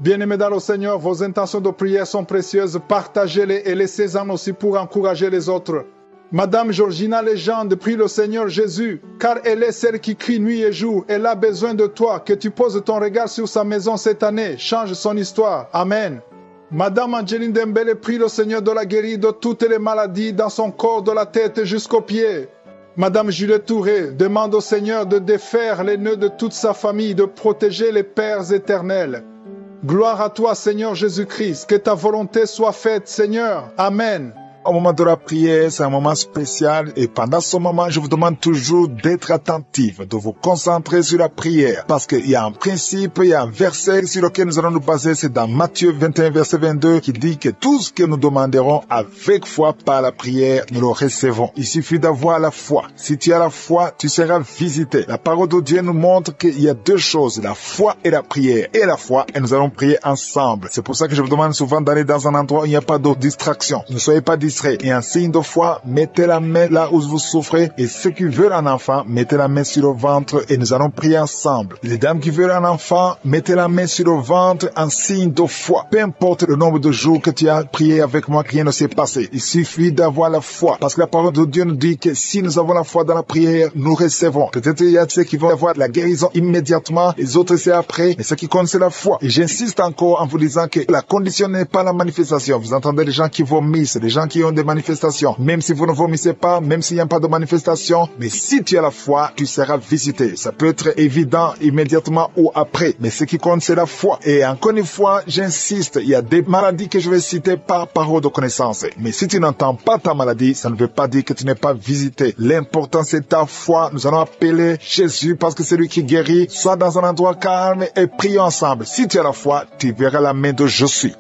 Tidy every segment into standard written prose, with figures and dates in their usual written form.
Bien-aimés dans le Seigneur, vos intentions de prière sont précieuses. Partagez-les et laissez-en aussi pour encourager les autres. Madame Georgina Legendre, prie le Seigneur Jésus, car elle est celle qui crie nuit et jour. Elle a besoin de toi, que tu poses ton regard sur sa maison cette année. Change son histoire. Amen. Madame Angeline Dembélé, prie le Seigneur de la guérir de toutes les maladies dans son corps, de la tête jusqu'aux pieds. Madame Juliette Touré demande au Seigneur de défaire les nœuds de toute sa famille, de protéger les pères éternels. Gloire à toi, Seigneur Jésus-Christ, que ta volonté soit faite, Seigneur. Amen. Au moment de la prière, c'est un moment spécial et pendant ce moment, je vous demande toujours d'être attentif, de vous concentrer sur la prière parce qu'il y a un principe, il y a un verset sur lequel nous allons nous baser, c'est dans Matthieu 21, verset 22 qui dit que tout ce que nous demanderons avec foi par la prière, nous le recevons. Il suffit d'avoir la foi. Si tu as la foi, tu seras visité. La parole de Dieu nous montre qu'il y a deux choses, la foi et la prière. Et la foi, et nous allons prier ensemble. C'est pour ça que je vous demande souvent d'aller dans un endroit où il n'y a pas de distraction. Ne soyez pas distraits. Et un signe de foi, mettez la main là où vous souffrez. Et ceux qui veulent un enfant, mettez la main sur le ventre et nous allons prier ensemble. Les dames qui veulent un enfant, mettez la main sur le ventre en signe de foi. Peu importe le nombre de jours que tu as prié avec moi, rien ne s'est passé. Il suffit d'avoir la foi. Parce que la parole de Dieu nous dit que si nous avons la foi dans la prière, nous recevons. Peut-être il y a ceux qui vont avoir la guérison immédiatement, les autres c'est après. Mais ce qui compte c'est la foi. Et j'insiste encore en vous disant que la condition n'est pas la manifestation. Vous entendez les gens qui vomissent, les gens qui ont des manifestations. Même si vous ne vomissez pas, même s'il n'y a pas de manifestation, mais si tu as la foi, tu seras visité. Ça peut être évident immédiatement ou après. Mais ce qui compte c'est la foi. Et encore une fois, j'insiste, il y a des maladies que je vais citer par parole de connaissance. Mais si tu n'entends pas ta maladie, ça ne veut pas dire que tu n'es pas visité. L'important c'est ta foi. Nous allons appeler Jésus parce que c'est lui qui guérit. Sois dans un endroit calme et prions ensemble. Si tu as la foi, tu verras la main de je suis.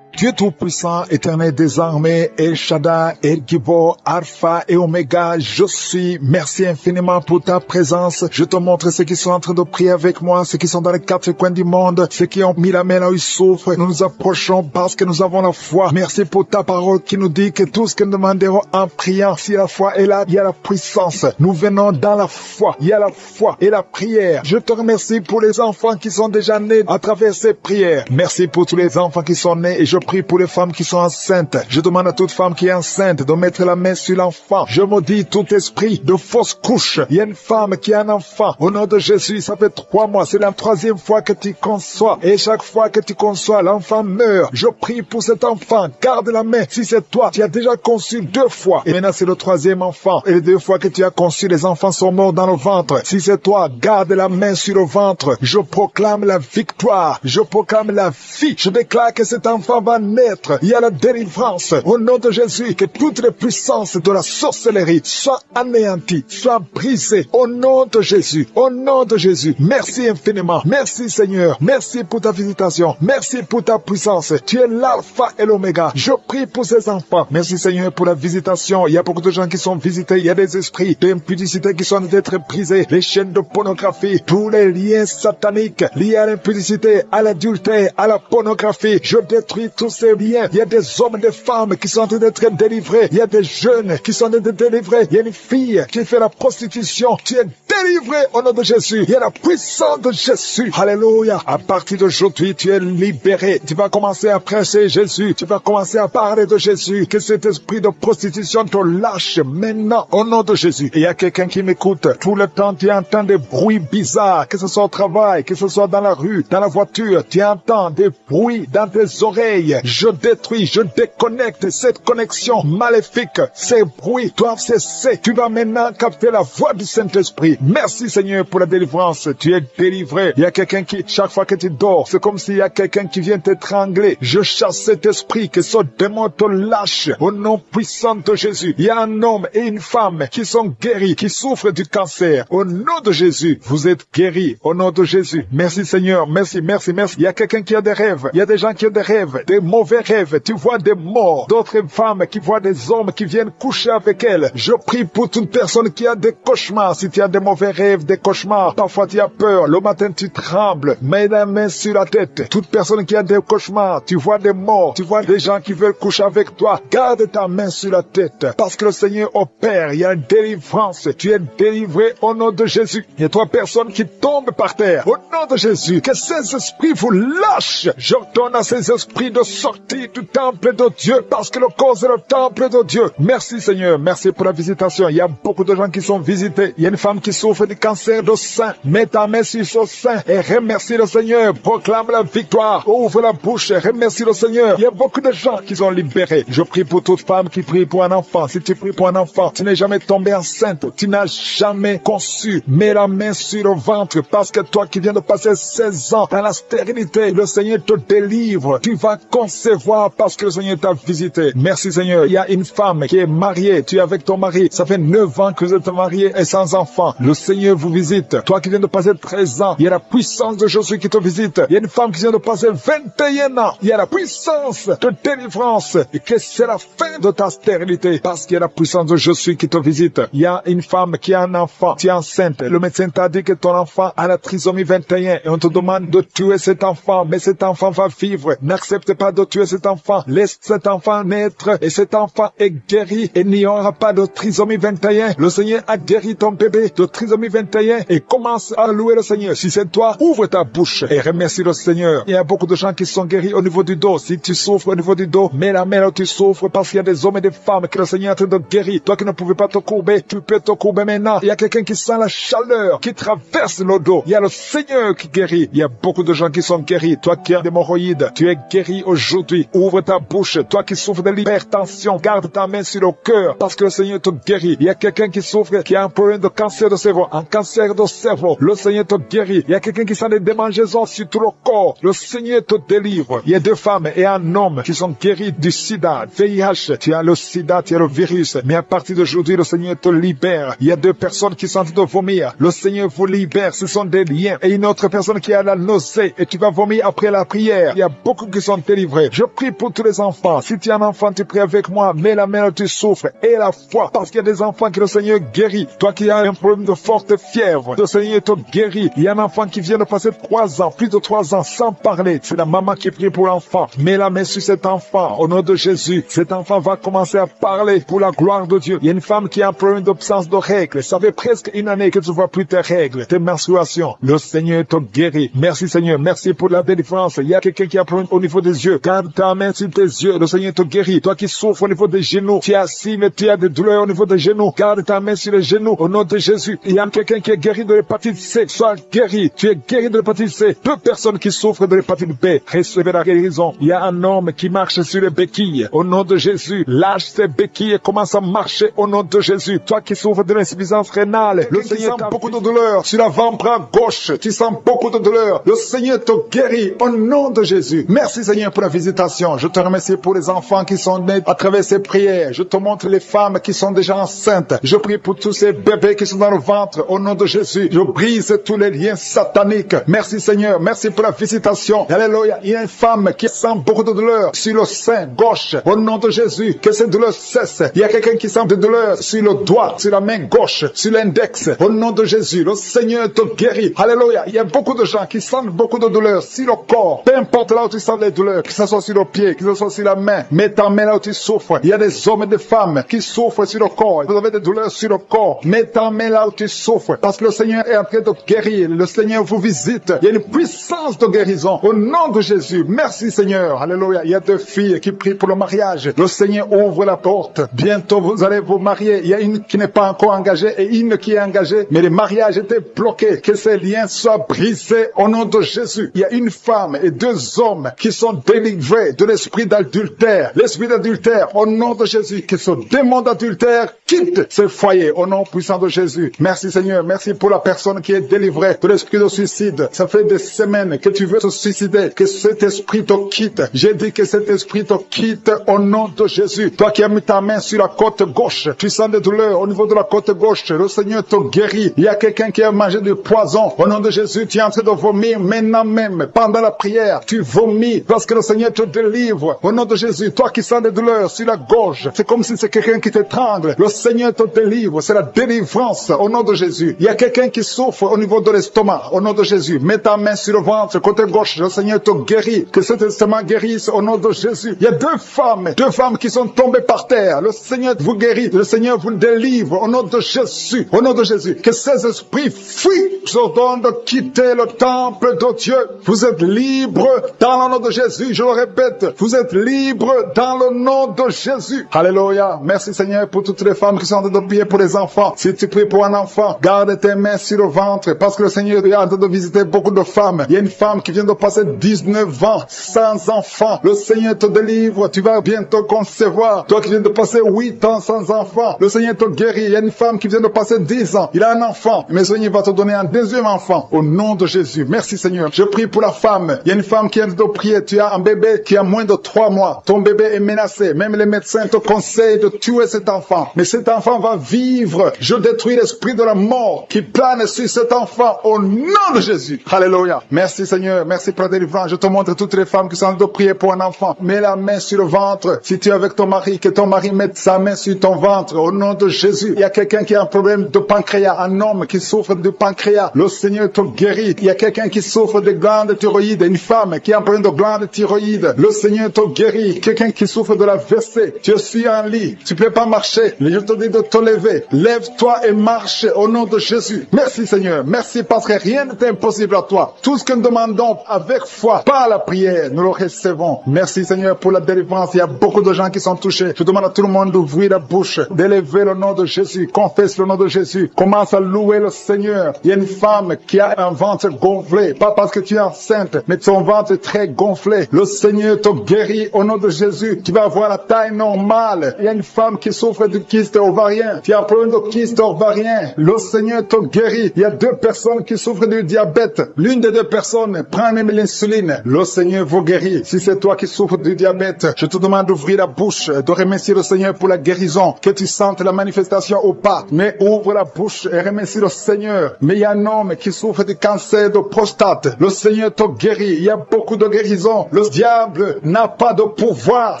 Dieu Tout-Puissant, Éternel des armées, El Shaddai, El Gibor, Alpha et Oméga, je suis. Merci infiniment pour ta présence. Je te montre ceux qui sont en train de prier avec moi, ceux qui sont dans les quatre coins du monde, ceux qui ont mis la main là où ils souffrent. Nous nous approchons parce que nous avons la foi. Merci pour ta parole qui nous dit que tout ce que nous demanderons en priant, si la foi est là, il y a la puissance. Nous venons dans la foi. Il y a la foi et la prière. Je te remercie pour les enfants qui sont déjà nés à travers ces prières. Merci pour tous les enfants qui sont nés et je prie pour les femmes qui sont enceintes. Je demande à toute femme qui est enceinte de mettre la main sur l'enfant. Je maudis tout esprit de fausse couche. Il y a une femme qui a un enfant. Au nom de Jésus, ça fait 3 mois. C'est la 3e fois que tu conçois. Et chaque fois que tu conçois, l'enfant meurt. Je prie pour cet enfant. Garde la main. Si c'est toi, tu as déjà conçu 2 fois. Et maintenant, c'est le 3e enfant. Et les 2 fois que tu as conçu, les enfants sont morts dans le ventre. Si c'est toi, garde la main sur le ventre. Je proclame la victoire. Je proclame la vie. Je déclare que cet enfant va naître. Il y a la délivrance. Au nom de Jésus, que toutes les puissances de la sorcellerie soient anéanties, soient brisées. Au nom de Jésus. Au nom de Jésus. Merci infiniment. Merci Seigneur. Merci pour ta visitation. Merci pour ta puissance. Tu es l'alpha et l'oméga. Je prie pour ces enfants. Merci Seigneur pour la visitation. Il y a beaucoup de gens qui sont visités. Il y a des esprits d'impudicité qui sont d'être brisés. Les chaînes de pornographie. Tous les liens sataniques liés à l'impudicité, à l'adultère, à la pornographie. Je détruis tous ces liens. Il y a des hommes et des femmes qui sont en train d'être délivrés. Il y a des jeunes qui sont en train d'être délivrés. Il y a une fille qui fait la prostitution. Tu es délivré au nom de Jésus. Il y a la puissance de Jésus. Alléluia. À partir d'aujourd'hui, tu es libéré. Tu vas commencer à prêcher Jésus. Tu vas commencer à parler de Jésus. Que cet esprit de prostitution te lâche maintenant au nom de Jésus. Et il y a quelqu'un qui m'écoute. Tout le temps, tu entends des bruits bizarres. Que ce soit au travail, que ce soit dans la rue, dans la voiture. Tu entends des bruits dans tes oreilles. Je détruis, je déconnecte cette connexion maléfique. Ces bruits doivent cesser. Tu vas maintenant capter la voix du Saint-Esprit. Merci Seigneur pour la délivrance. Tu es délivré. Il y a quelqu'un qui, chaque fois que tu dors, c'est comme s'il y a quelqu'un qui vient t'étrangler. Je chasse cet esprit, que ce démon te lâche au nom puissant de Jésus. Il y a un homme et une femme qui sont guéris, qui souffrent du cancer. Au nom de Jésus, vous êtes guéris. Au nom de Jésus. Merci Seigneur. Merci, merci, merci. Il y a quelqu'un qui a des rêves. Il y a des gens qui ont des rêves. Des mauvais rêves. Tu vois des morts. D'autres femmes qui voient des hommes qui viennent coucher avec elles. Je prie pour toute personne qui a des cauchemars. Si tu as des mauvais mauvais rêves, des cauchemars. Parfois tu as peur, le matin tu trembles, mets la main sur la tête. Toute personne qui a des cauchemars, tu vois des morts, tu vois des gens qui veulent coucher avec toi, garde ta main sur la tête, parce que le Seigneur opère, il y a une délivrance, tu es délivré au nom de Jésus. Il y a 3 personnes qui tombent par terre, au nom de Jésus, que ces esprits vous lâchent. J'ordonne à ces esprits de sortir du temple de Dieu, parce que le corps est le temple de Dieu. Merci Seigneur, merci pour la visitation. Il y a beaucoup de gens qui sont visités. Il y a une femme qui souffre du cancer de sein. Mets ta main sur son sein et remercie le Seigneur. Proclame la victoire. Ouvre la bouche et remercie le Seigneur. Il y a beaucoup de gens qui sont libérés. Je prie pour toute femme qui prie pour un enfant. Si tu pries pour un enfant, tu n'es jamais tombé enceinte. Tu n'as jamais conçu. Mets la main sur le ventre, parce que toi qui viens de passer 16 ans dans la stérilité, le Seigneur te délivre. Tu vas concevoir parce que le Seigneur t'a visité. Merci Seigneur. Il y a une femme qui est mariée. Tu es avec ton mari. Ça fait 9 ans que vous êtes mariés et sans enfant. Le Seigneur vous visite. Toi qui viens de passer 13 ans, il y a la puissance de Jésus qui te visite. Il y a une femme qui vient de passer 21 ans. Il y a la puissance de délivrance. Et que c'est la fin de ta stérilité, parce qu'il y a la puissance de Jésus qui te visite. Il y a une femme qui a un enfant. Tu es enceinte. Le médecin t'a dit que ton enfant a la trisomie 21 et on te demande de tuer cet enfant. Mais cet enfant va vivre. N'accepte pas de tuer cet enfant. Laisse cet enfant naître et cet enfant est guéri et il n'y aura pas de trisomie 21. Le Seigneur a guéri ton bébé de trisomie 21 et commence à louer le Seigneur. Si c'est toi, ouvre ta bouche et remercie le Seigneur. Il y a beaucoup de gens qui sont guéris au niveau du dos. Si tu souffres au niveau du dos, mets la main là où tu souffres, parce qu'il y a des hommes et des femmes que le Seigneur est en train de guérir. Toi qui ne pouvais pas te courber, tu peux te courber maintenant. Il y a quelqu'un qui sent la chaleur, qui traverse le dos. Il y a le Seigneur qui guérit. Il y a beaucoup de gens qui sont guéris. Toi qui as des hémorroïdes, tu es guéri aujourd'hui. Ouvre ta bouche. Toi qui souffres de l'hypertension, garde ta main sur le cœur, parce que le Seigneur te guérit. Il y a quelqu'un qui souffre, qui a un problème de cancer de cerveau, un cancer de cerveau. Le Seigneur te guérit. Il y a quelqu'un qui sent des démangeaisons sur tout le corps. Le Seigneur te délivre. Il y a 2 femmes et un homme qui sont guéris du sida, VIH. Tu as le sida, tu as le virus. Mais à partir d'aujourd'hui, le Seigneur te libère. Il y a 2 personnes qui sont en train de vomir. Le Seigneur vous libère. Ce sont des liens. Et une autre personne qui a la nausée et tu vas vomir après la prière. Il y a beaucoup qui sont délivrés. Je prie pour tous les enfants. Si tu es un enfant, tu pries avec moi. Mets la main où tu souffres et la foi, parce qu'il y a des enfants que le Seigneur guérit. Toi qui as un problème de forte fièvre, le Seigneur te guérit. Il y a un enfant qui vient de passer 3 ans, plus de 3 ans sans parler. C'est la maman qui prie pour l'enfant. Mets la main sur cet enfant au nom de Jésus. Cet enfant va commencer à parler pour la gloire de Dieu. Il y a une femme qui a un problème d'absence de règles. Ça fait presque 1 année que tu ne vois plus tes règles, tes menstruations. Le Seigneur te guérit. Merci Seigneur. Merci pour la délivrance. Il y a quelqu'un qui a un problème au niveau des yeux. Garde ta main sur tes yeux. Le Seigneur te guérit. Toi qui souffres au niveau des genoux, tu es assis mais tu as des douleurs au niveau des genoux. Garde ta main sur les genoux au nom de Jésus. Il y a quelqu'un qui est guéri de l'hépatite C. Sois guéri. Tu es guéri de l'hépatite C. 2 personnes qui souffrent de l'hépatite B. Recevez la guérison. Il y a un homme qui marche sur les béquilles. Au nom de Jésus, lâche ses béquilles et commence à marcher au nom de Jésus. Toi qui souffres de l'insuffisance rénale, le Seigneur sent beaucoup de douleur sur l'avant-bras gauche. Tu sens beaucoup de douleur. Le Seigneur te guérit au nom de Jésus. Merci Seigneur pour la visitation. Je te remercie pour les enfants qui sont nés à travers ces prières. Je te montre les femmes qui sont déjà enceintes. Je prie pour tous ces bébés qui sont dans le ventre au nom de Jésus. Je brise tous les liens sataniques. Merci Seigneur. Merci pour la visitation. Alléluia. Il y a une femme qui sent beaucoup de douleur sur le sein gauche. Au nom de Jésus, que ces douleurs cessent. Il y a quelqu'un qui sent des douleurs sur le doigt, sur la main gauche, sur l'index. Au nom de Jésus, le Seigneur te guérit. Alléluia. Il y a beaucoup de gens qui sentent beaucoup de douleurs sur le corps. Peu importe là où tu sens les douleurs, que ce soit sur le pied, que ce soit sur la main. Mets ta main là où tu souffres. Il y a des hommes et des femmes qui souffrent sur le corps. Vous avez des douleurs sur le corps. Mets ta main là où tu souffres. Parce que le Seigneur est en train de guérir. Le Seigneur vous visite. Il y a une puissance de guérison. Au nom de Jésus. Merci Seigneur. Alléluia. Il y a 2 filles qui prient pour le mariage. Le Seigneur ouvre la porte. Bientôt vous allez vous marier. Il y a une qui n'est pas encore engagée et une qui est engagée. Mais le mariage était bloqué. Que ces liens soient brisés au nom de Jésus. Il y a une femme et 2 hommes qui sont délivrés de l'esprit d'adultère. L'esprit d'adultère au nom de Jésus. Que ce démon d'adultère quitte ce foyer au nom puissant de Jésus. Merci Seigneur. Merci pour la personne qui est délivrée de l'esprit de suicide. Ça fait des semaines que tu veux te suicider. Que cet esprit te quitte. J'ai dit que cet esprit te quitte au nom de Jésus. Toi qui as mis ta main sur la côte gauche, tu sens des douleurs au niveau de la côte gauche. Le Seigneur te guérit. Il y a quelqu'un qui a mangé du poison. Au nom de Jésus, tu es en train de vomir maintenant même. Pendant la prière, tu vomis parce que le Seigneur te délivre. Au nom de Jésus, toi qui sens des douleurs sur la gorge, c'est comme si c'est quelqu'un qui t'étrangle. Le Seigneur te délivre. C'est la délivrance. Au nom nom de Jésus. Il y a quelqu'un qui souffre au niveau de l'estomac, au nom de Jésus. Mets ta main sur le ventre, côté gauche, le Seigneur te guérit, que cet estomac guérisse au nom de Jésus. Il y a deux femmes qui sont tombées par terre. Le Seigneur vous guérit, le Seigneur vous délivre au nom de Jésus, au nom de Jésus. Que ces esprits fuient. Je vous ordonne de quitter le temple de Dieu. Vous êtes libres dans le nom de Jésus. Je le répète, vous êtes libres dans le nom de Jésus. Alléluia. Merci Seigneur pour toutes les femmes qui sont en train de prier pour les enfants. Si tu pries pour un enfant, garde tes mains sur le ventre parce que le Seigneur est en train de visiter beaucoup de femmes. Il y a une femme qui vient de passer 19 ans sans enfant. Le Seigneur te délivre. Tu vas bientôt concevoir. Toi qui viens de passer 8 ans sans enfant, le Seigneur te guérit. Il y a une femme qui vient de passer 10 ans. Il a un enfant. Mais le Seigneur va te donner un deuxième enfant au nom de Jésus. Merci Seigneur. Je prie pour la femme. Il y a une femme qui vient de prier. Tu as un bébé qui a moins de 3 mois. Ton bébé est menacé. Même les médecins te conseillent de tuer cet enfant. Mais cet enfant va vivre. Je détruis l'esprit de la mort qui plane sur cet enfant au nom de Jésus. Alléluia. Merci Seigneur. Merci pour la délivrance. Je te montre toutes les femmes qui sont en train de prier pour un enfant. Mets la main sur le ventre. Si tu es avec ton mari, que ton mari mette sa main sur ton ventre au nom de Jésus. Il y a quelqu'un qui a un problème de pancréas, un homme qui souffre de pancréas. Le Seigneur te guérit. Il y a quelqu'un qui souffre de glandes thyroïdes, une femme qui a un problème de glandes thyroïdes. Le Seigneur te guérit. Quelqu'un qui souffre de la WC. Tu es en lit. Tu ne peux pas marcher. Je te dis de te lever. Lève-toi et marche au nom de Jésus. Merci Seigneur. Merci parce que rien n'est impossible à toi. Tout ce que nous demandons avec foi, par la prière, nous le recevons. Merci Seigneur pour la délivrance. Il y a beaucoup de gens qui sont touchés. Je demande à tout le monde d'ouvrir la bouche, d'élever le nom de Jésus. Confesse le nom de Jésus. Commence à louer le Seigneur. Il y a une femme qui a un ventre gonflé. Pas parce que tu es enceinte, mais ton ventre est très gonflé. Le Seigneur te guérit au nom de Jésus. Tu vas avoir la taille normale. Il y a une femme qui souffre de kyste ovarien. Tu as un problème de kyste ovarien. Le Seigneur te guérit. Il y a 2 personnes qui souffrent du diabète. L'une des 2 personnes prend même l'insuline. Le Seigneur vous guérit. Si c'est toi qui souffres du diabète, je te demande d'ouvrir la bouche, de remercier le Seigneur pour la guérison. Que tu sentes la manifestation ou pas. Mais ouvre la bouche et remercie le Seigneur. Mais il y a un homme qui souffre du cancer de prostate. Le Seigneur te guérit. Il y a beaucoup de guérisons. Le diable n'a pas de pouvoir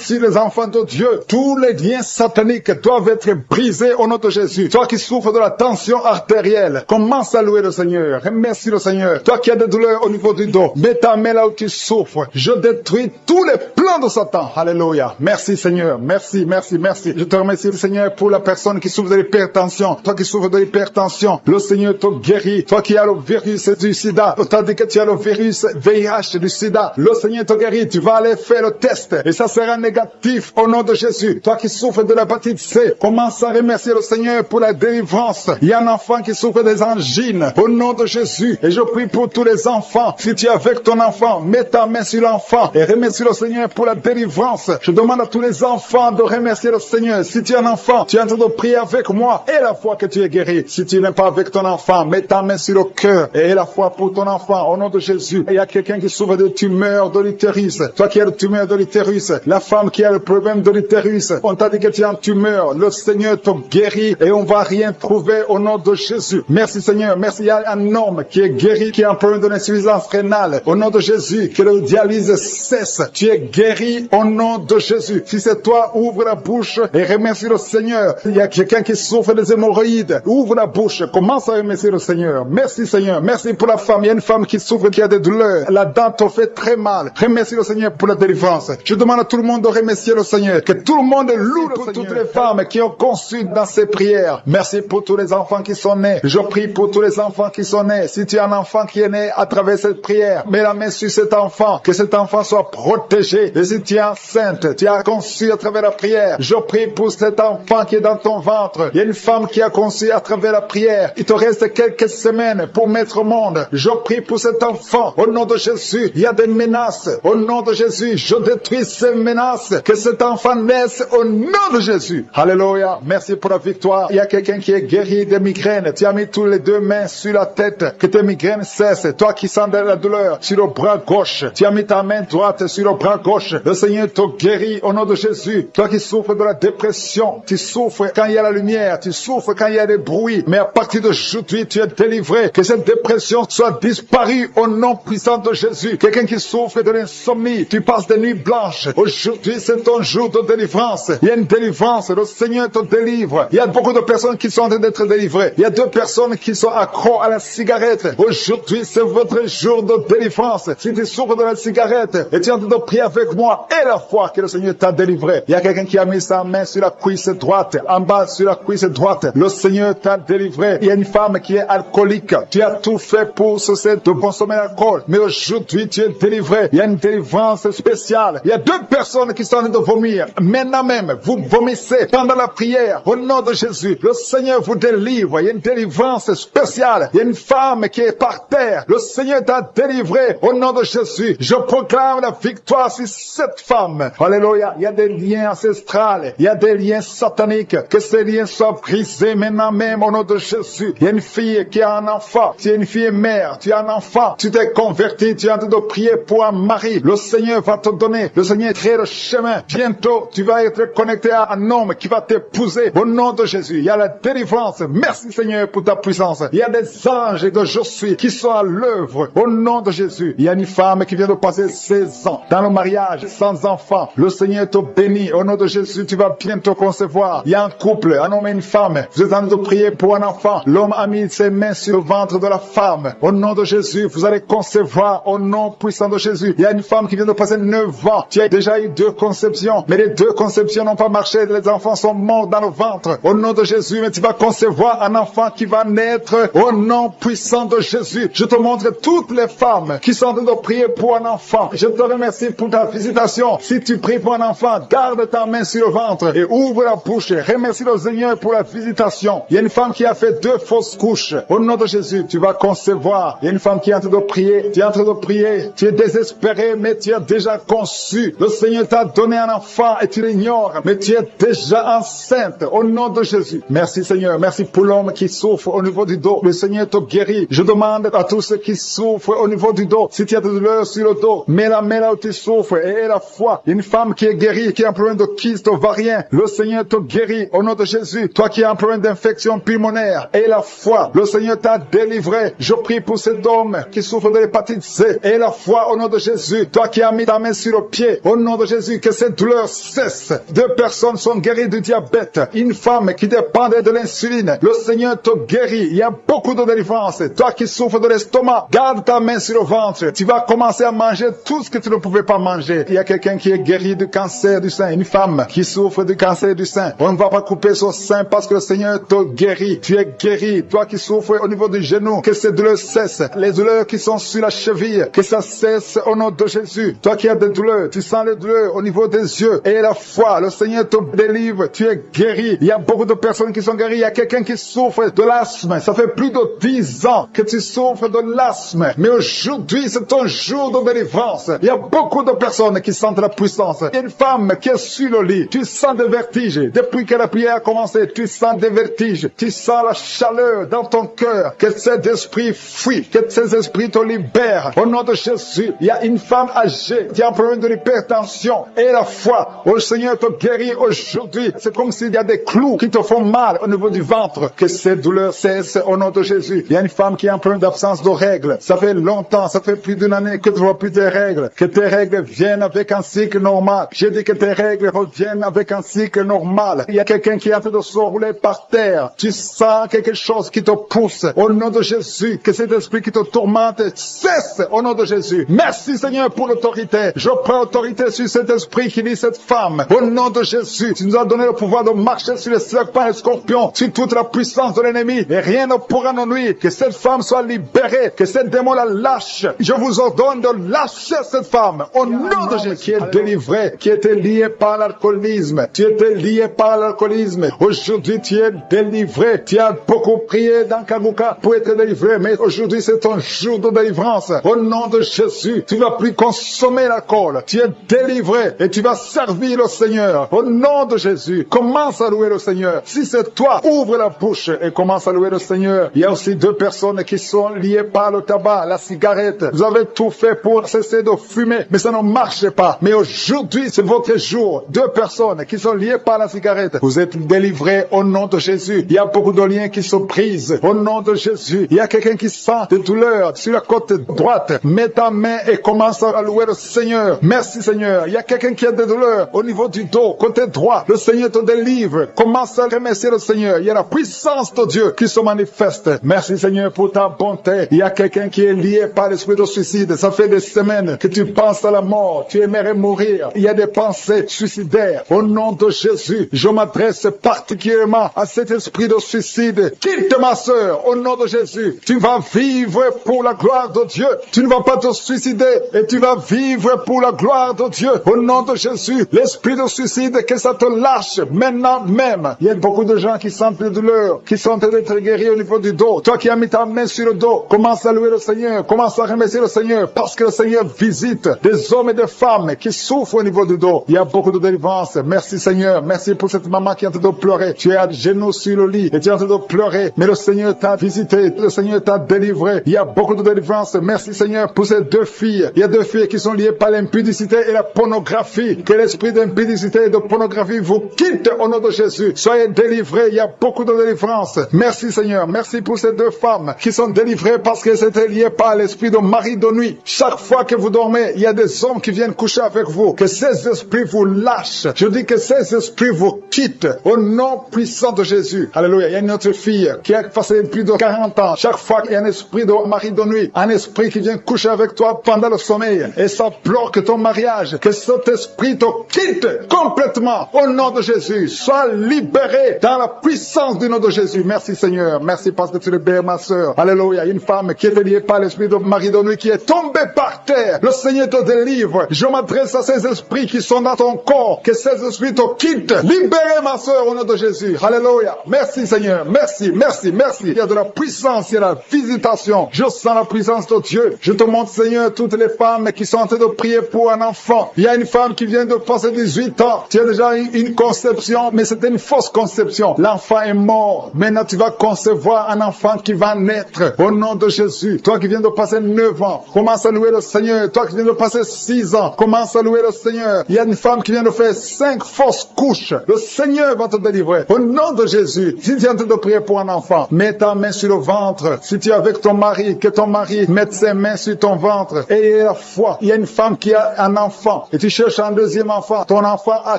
sur les enfants de Dieu. Tous les liens sataniques doivent être brisés au nom de Jésus. Toi qui souffres de la tension artérielle, commence à louer le Seigneur. Remercie le Seigneur. Toi qui as des douleurs au niveau du dos, mets ta main là où tu souffres. Je détruis tous les plans de Satan. Alléluia. Merci Seigneur. Merci, merci, merci. Je te remercie Seigneur pour la personne qui souffre de l'hypertension. Toi qui souffres de l'hypertension, le Seigneur te guérit. Toi qui as le virus du sida, tandis que tu as le virus VIH du sida, le Seigneur te guérit. Tu vas aller faire le test et ça sera négatif au nom de Jésus. Toi qui souffres de l'hépatite C, commence à remercier le Seigneur pour la délivrance. Il y a un enfant qui souffre des angines au nom de Jésus. Et je prie pour tous les enfants. Si tu es avec ton enfant, mets ta main sur l'enfant et remercie le Seigneur pour la délivrance. Je demande à tous les enfants de remercier le Seigneur. Si tu es un enfant, tu es en train de prier avec moi et la foi que tu es guéri. Si tu n'es pas avec ton enfant, mets ta main sur le cœur et la foi pour ton enfant au nom de Jésus. Et il y a quelqu'un qui souffre de tumeur de l'utérus. Toi qui as le tumeur de l'utérus, la femme qui a le problème de l'utérus, on t'a dit que tu as une tumeur. Le Seigneur te guérit et on va rien trouver au nom de Jésus. Merci Seigneur. Merci. Il y a un homme qui est guéri, qui a un problème de l'insuffisance rénale. Au nom de Jésus, que le dialyse cesse. Tu es guéri au nom de Jésus. Si c'est toi, ouvre la bouche et remercie le Seigneur. Il y a quelqu'un qui souffre des hémorroïdes. Ouvre la bouche. Commence à remercier le Seigneur. Merci Seigneur. Merci pour la femme. Il y a une femme qui souffre, qui a des douleurs. La dent te fait très mal. Remercie le Seigneur pour la délivrance. Je demande à tout le monde de remercier le Seigneur. Que tout le monde loue pour toutes les femmes qui ont conçu dans ces prières. Merci pour tous les enfants qui sont nés. Je prie pour tous les enfants qui sont nés. Si tu as un enfant qui est né à travers cette prière, mets la main sur cet enfant. Que cet enfant soit protégé. Et si tu es enceinte, tu as conçu à travers la prière. Je prie pour cet enfant qui est dans ton ventre. Il y a une femme qui a conçu à travers la prière. Il te reste quelques semaines pour mettre au monde. Je prie pour cet enfant. Au nom de Jésus, il y a des menaces. Au nom de Jésus, je détruis ces menaces. Que cet enfant naisse au nom de Jésus. Alléluia. Merci pour la victoire. Il y a quelqu'un qui est guéri des migraines. Tu as mis tous les 2 mains sur la tête. Que tes migraines cessent. Toi qui sens de la douleur sur le bras gauche. Tu as mis ta main droite sur le bras gauche. Le Seigneur te guérit au nom de Jésus. Toi qui souffres de la dépression. Tu souffres quand il y a la lumière. Tu souffres quand il y a des bruits. Mais à partir d'aujourd'hui, tu es délivré. Que cette dépression soit disparue au nom puissant de Jésus. Quelqu'un qui souffre de l'insomnie. Tu passes des nuits blanches. Aujourd'hui, c'est ton jour de délivrance. Il y a une délivrance. Le Seigneur te délivre. Il y a beaucoup de personnes qui sont en train d'être délivrées. délivrés. Il y a 2 personnes qui sont accros à la cigarette. Aujourd'hui, c'est votre jour de délivrance. Si tu souffres de la cigarette et tu es en train de prier avec moi, et la foi que le Seigneur t'a délivré. Il y a quelqu'un qui a mis sa main sur la cuisse droite, en bas sur la cuisse droite. Le Seigneur t'a délivré. Il y a une femme qui est alcoolique. Tu as tout fait pour cesser de consommer l'alcool. Mais aujourd'hui, tu es délivré. Il y a une délivrance spéciale. Il y a 2 personnes qui sont en train de vomir. Maintenant même, vous vomissez pendant la prière. Au nom de Jésus, le Seigneur vous délivre. Il y a une délivrance spéciale. Il y a une femme qui est par terre. Le Seigneur t'a délivré. Au nom de Jésus, je proclame la victoire sur cette femme. Alléluia. Il y a des liens ancestrales. Il y a des liens sataniques. Que ces liens soient brisés maintenant même au nom de Jésus. Il y a une fille qui a un enfant. Tu es une fille mère. Tu as un enfant. Tu t'es converti. Tu es en train de prier pour un mari. Le Seigneur va te donner. Le Seigneur crée le chemin. Bientôt, tu vas être connecté à un homme qui va t'épouser. Au nom de Jésus. Il y a la délivrance. Merci Seigneur pour ta puissance. Il y a des anges de je suis qui sont à l'œuvre. Au nom de Jésus. Il y a une femme qui vient de passer 16 ans dans le mariage sans enfant. Le Seigneur te bénit. Au nom de Jésus, tu vas bientôt concevoir. Il y a un couple, un homme et une femme. Vous êtes en train de prier pour un enfant. L'homme a mis ses mains sur le ventre de la femme. Au nom de Jésus, vous allez concevoir au nom puissant de Jésus. Il y a une femme qui vient de passer 9 ans. Tu as déjà eu 2 conceptions, mais les 2 conceptions n'ont pas marché. Les enfants sont morts dans le ventre. Au nom de Jésus, mais tu vas concevoir un enfant qui va naître au nom puissant de Jésus. Je te montre toutes les femmes qui sont en train de prier pour un enfant. Je te remercie pour ta visitation. Si tu pries pour un enfant, garde ta main sur le ventre et ouvre la bouche. Remercie le Seigneur pour la visitation. Il y a une femme qui a fait 2 fausses couches. Au nom de Jésus, tu vas concevoir. Il y a une femme qui est en train de prier. Tu es en train de prier. Tu es désespéré, mais tu as déjà conçu. Le Seigneur t'a donné un enfant et tu l'ignores, mais tu es déjà enceinte. Au nom de Jésus. Merci Seigneur. Merci pour l'homme qui souffre au niveau du dos. Le Seigneur te guérit. Je demande à tous ceux qui souffrent au niveau du dos, si tu as de douleur sur le dos, mets la main là où tu souffres et aie la foi. Une femme qui est guérie, qui a un problème de kyste ovarien, le Seigneur te guérit au nom de Jésus. Toi qui as un problème d'infection pulmonaire, aie la foi. Le Seigneur t'a délivré. Je prie pour cet homme qui souffre de l'hépatite C. Aie la foi au nom de Jésus. Toi qui as mis ta main sur le pied, au nom de Jésus, que cette douleur cesse. 2 personnes sont guéries du diabète. Une femme qui dépendait de l'insuline. Le Seigneur te guérit. Il y a beaucoup de délivrance. Toi qui souffres de l'estomac, garde ta main sur le ventre. Tu vas commencer à manger tout ce que tu ne pouvais pas manger. Il y a quelqu'un qui est guéri du cancer du sein. Une femme qui souffre du cancer du sein. On ne va pas couper son sein parce que le Seigneur te guérit. Tu es guéri. Toi qui souffres au niveau du genou, que ces douleurs cessent. Les douleurs qui sont sur la cheville, que ça cesse au nom de Jésus. Toi qui as des douleurs, tu sens les douleurs au niveau des yeux. Et la foi, le Seigneur te délivre. Tu es guéri. Il y a beaucoup de personnes qui sont guéries. Il y a quelqu'un qui souffre de l'asthme. Ça fait plus de 10 ans que tu souffres de l'asthme. Mais aujourd'hui, c'est ton jour de délivrance. Il y a beaucoup de personnes qui sentent la puissance. Il y a une femme qui est sur le lit. Tu sens des vertiges. Depuis que la prière a commencé, tu sens des vertiges. Tu sens la chaleur dans ton cœur. Que ces esprits fuient. Que ces esprits te libèrent. Au nom de Jésus, il y a une femme âgée qui a un problème de l'hypertension. Et la foi, le Seigneur te guérit aujourd'hui. C'est comme s'il y a des clous qui te font mal au niveau du ventre. Que ces douleurs cessent au nom de Jésus. Il y a une femme qui a un problème d'absence de règles. Ça fait longtemps, ça fait plus d'une année que tu ne vois plus tes règles. Que tes règles viennent avec un cycle normal. J'ai dit que tes règles reviennent avec un cycle normal. Il y a quelqu'un qui est en train de se rouler par terre. Tu sens quelque chose qui te pousse. Au nom de Jésus, que cet esprit qui te tourmente cesse au nom de Jésus. Merci Seigneur pour l'autorité. Je prends autorité sur cet esprit qui dit cette femme. Au nom de Jésus, tu nous as donné le pouvoir de marcher sur les serpents et les scorpions, sur toute la puissance de l'ennemi. Et rien ne pourra nous nuire. Que cette femme soit libérée. Que cette démon la lâche. Je vous ordonne de lâcher cette femme. Au nom de Jésus, qui est délivrée, qui était liée par l'alcoolisme. Tu étais lié par l'alcoolisme. Aujourd'hui, tu es délivré. Tu as beaucoup prié dans Kabuka pour être délivré. Mais aujourd'hui, c'est ton jour de délivrance. Au nom de Jésus, tu ne vas plus consommer l'alcool. Tu es délivré et tu vas servir le Seigneur. Au nom de Jésus, commence à louer le Seigneur. Si c'est toi, ouvre la bouche et commence à louer le Seigneur. Il y a aussi 2 personnes qui sont liées par le tabac, la cigarette. Vous avez tout fait pour cesser de fumer, mais ça ne marche pas. Mais aujourd'hui, c'est votre jour. 2 personnes qui sont liées par la cigarette. Vous êtes délivrés au nom de Jésus. Il y a beaucoup de liens qui se brisent au nom de Jésus. Il y a quelqu'un qui sent des douleurs sur la côte droite. Mets ta main et commence à louer le Seigneur. Merci Seigneur. Il y a quelqu'un qui a des douleurs au niveau du dos, côté droit. Le Seigneur te délivre. Commence à remercier le Seigneur. Il y a la puissance puissance de Dieu qui se manifeste. Merci Seigneur pour ta bonté. Il y a quelqu'un qui est lié par l'esprit de suicide. Ça fait des semaines que tu penses à la mort. Tu aimerais mourir. Il y a des pensées suicidaires. Au nom de Jésus, je m'adresse particulièrement à cet esprit de suicide. Quitte ma sœur, au nom de Jésus. Tu vas vivre pour la gloire de Dieu. Tu ne vas pas te suicider et tu vas vivre pour la gloire de Dieu. Au nom de Jésus, l'esprit de suicide, que ça te lâche maintenant même. Il y a beaucoup de gens qui sentent des douleurs, qui sont en train d'être guéris au niveau du dos. Toi qui as mis ta main sur le dos, commence à louer le Seigneur, commence à remercier le Seigneur, parce que le Seigneur visite des hommes et des femmes qui souffrent au niveau du dos. Il y a beaucoup de délivrance. Merci Seigneur, merci pour cette maman qui est en train de pleurer. Tu es à genoux sur le lit et tu es en train de pleurer, mais le Seigneur t'a visité, le Seigneur t'a délivré. Il y a beaucoup de délivrance. Merci Seigneur pour ces deux filles. Il y a deux filles qui sont liées par l'impudicité et la pornographie. Que l'esprit d'impudicité et de pornographie vous quitte au nom de Jésus. Soyez délivrés. Il y a beaucoup de délivrance. Merci Seigneur. Merci pour ces deux femmes qui sont délivrées parce qu'elles étaient liées par l'esprit de mari de nuit. Chaque fois que vous dormez, il y a des hommes qui viennent coucher avec vous. Que ces esprits vous lâchent. Je dis que ces esprits vous quittent au nom puissant de Jésus. Alléluia. Il y a une autre fille qui a passé plus de 40 ans. Chaque fois qu'il y a un esprit de mari de nuit, un esprit qui vient coucher avec toi pendant le sommeil et ça bloque ton mariage, que cet esprit te quitte complètement au nom de Jésus. Sois libéré dans la puissance du nom de Jésus. Merci Seigneur. Merci parce que tu libères ma sœur. Alléluia. Une femme qui est liée par l'esprit de mari de nuit qui est tombée par terre. Le Seigneur te délivre. Je m'adresse à ces esprits qui sont dans ton corps. Que ces esprits te quittent. Libérez ma sœur au nom de Jésus. Alléluia. Merci Seigneur. Merci, merci, merci. Il y a de la puissance, il y a de la visitation. Je sens la puissance de Dieu. Je te montre Seigneur toutes les femmes qui sont en train de prier pour un enfant. Il y a une femme qui vient de passer 18 ans. Tu as déjà eu une conception, mais c'était une fausse conception. L'enfant est mort. Maintenant tu vas concevoir un enfant qui va naître au nom de Jésus. Toi qui viens de passer 9 ans, commence à louer le Seigneur. Toi qui viens de passer 6 ans, commence à louer le Seigneur. Il y a une femme qui vient de faire 5 fausses couches. Le Seigneur va te délivrer au nom de Jésus. Si tu es en train de prier pour un enfant, mets ta main sur le ventre. Si tu es avec ton mari, que ton mari mette ses mains sur ton ventre. Et la foi. Il y a une femme qui a un enfant et tu cherches un deuxième enfant. Ton enfant a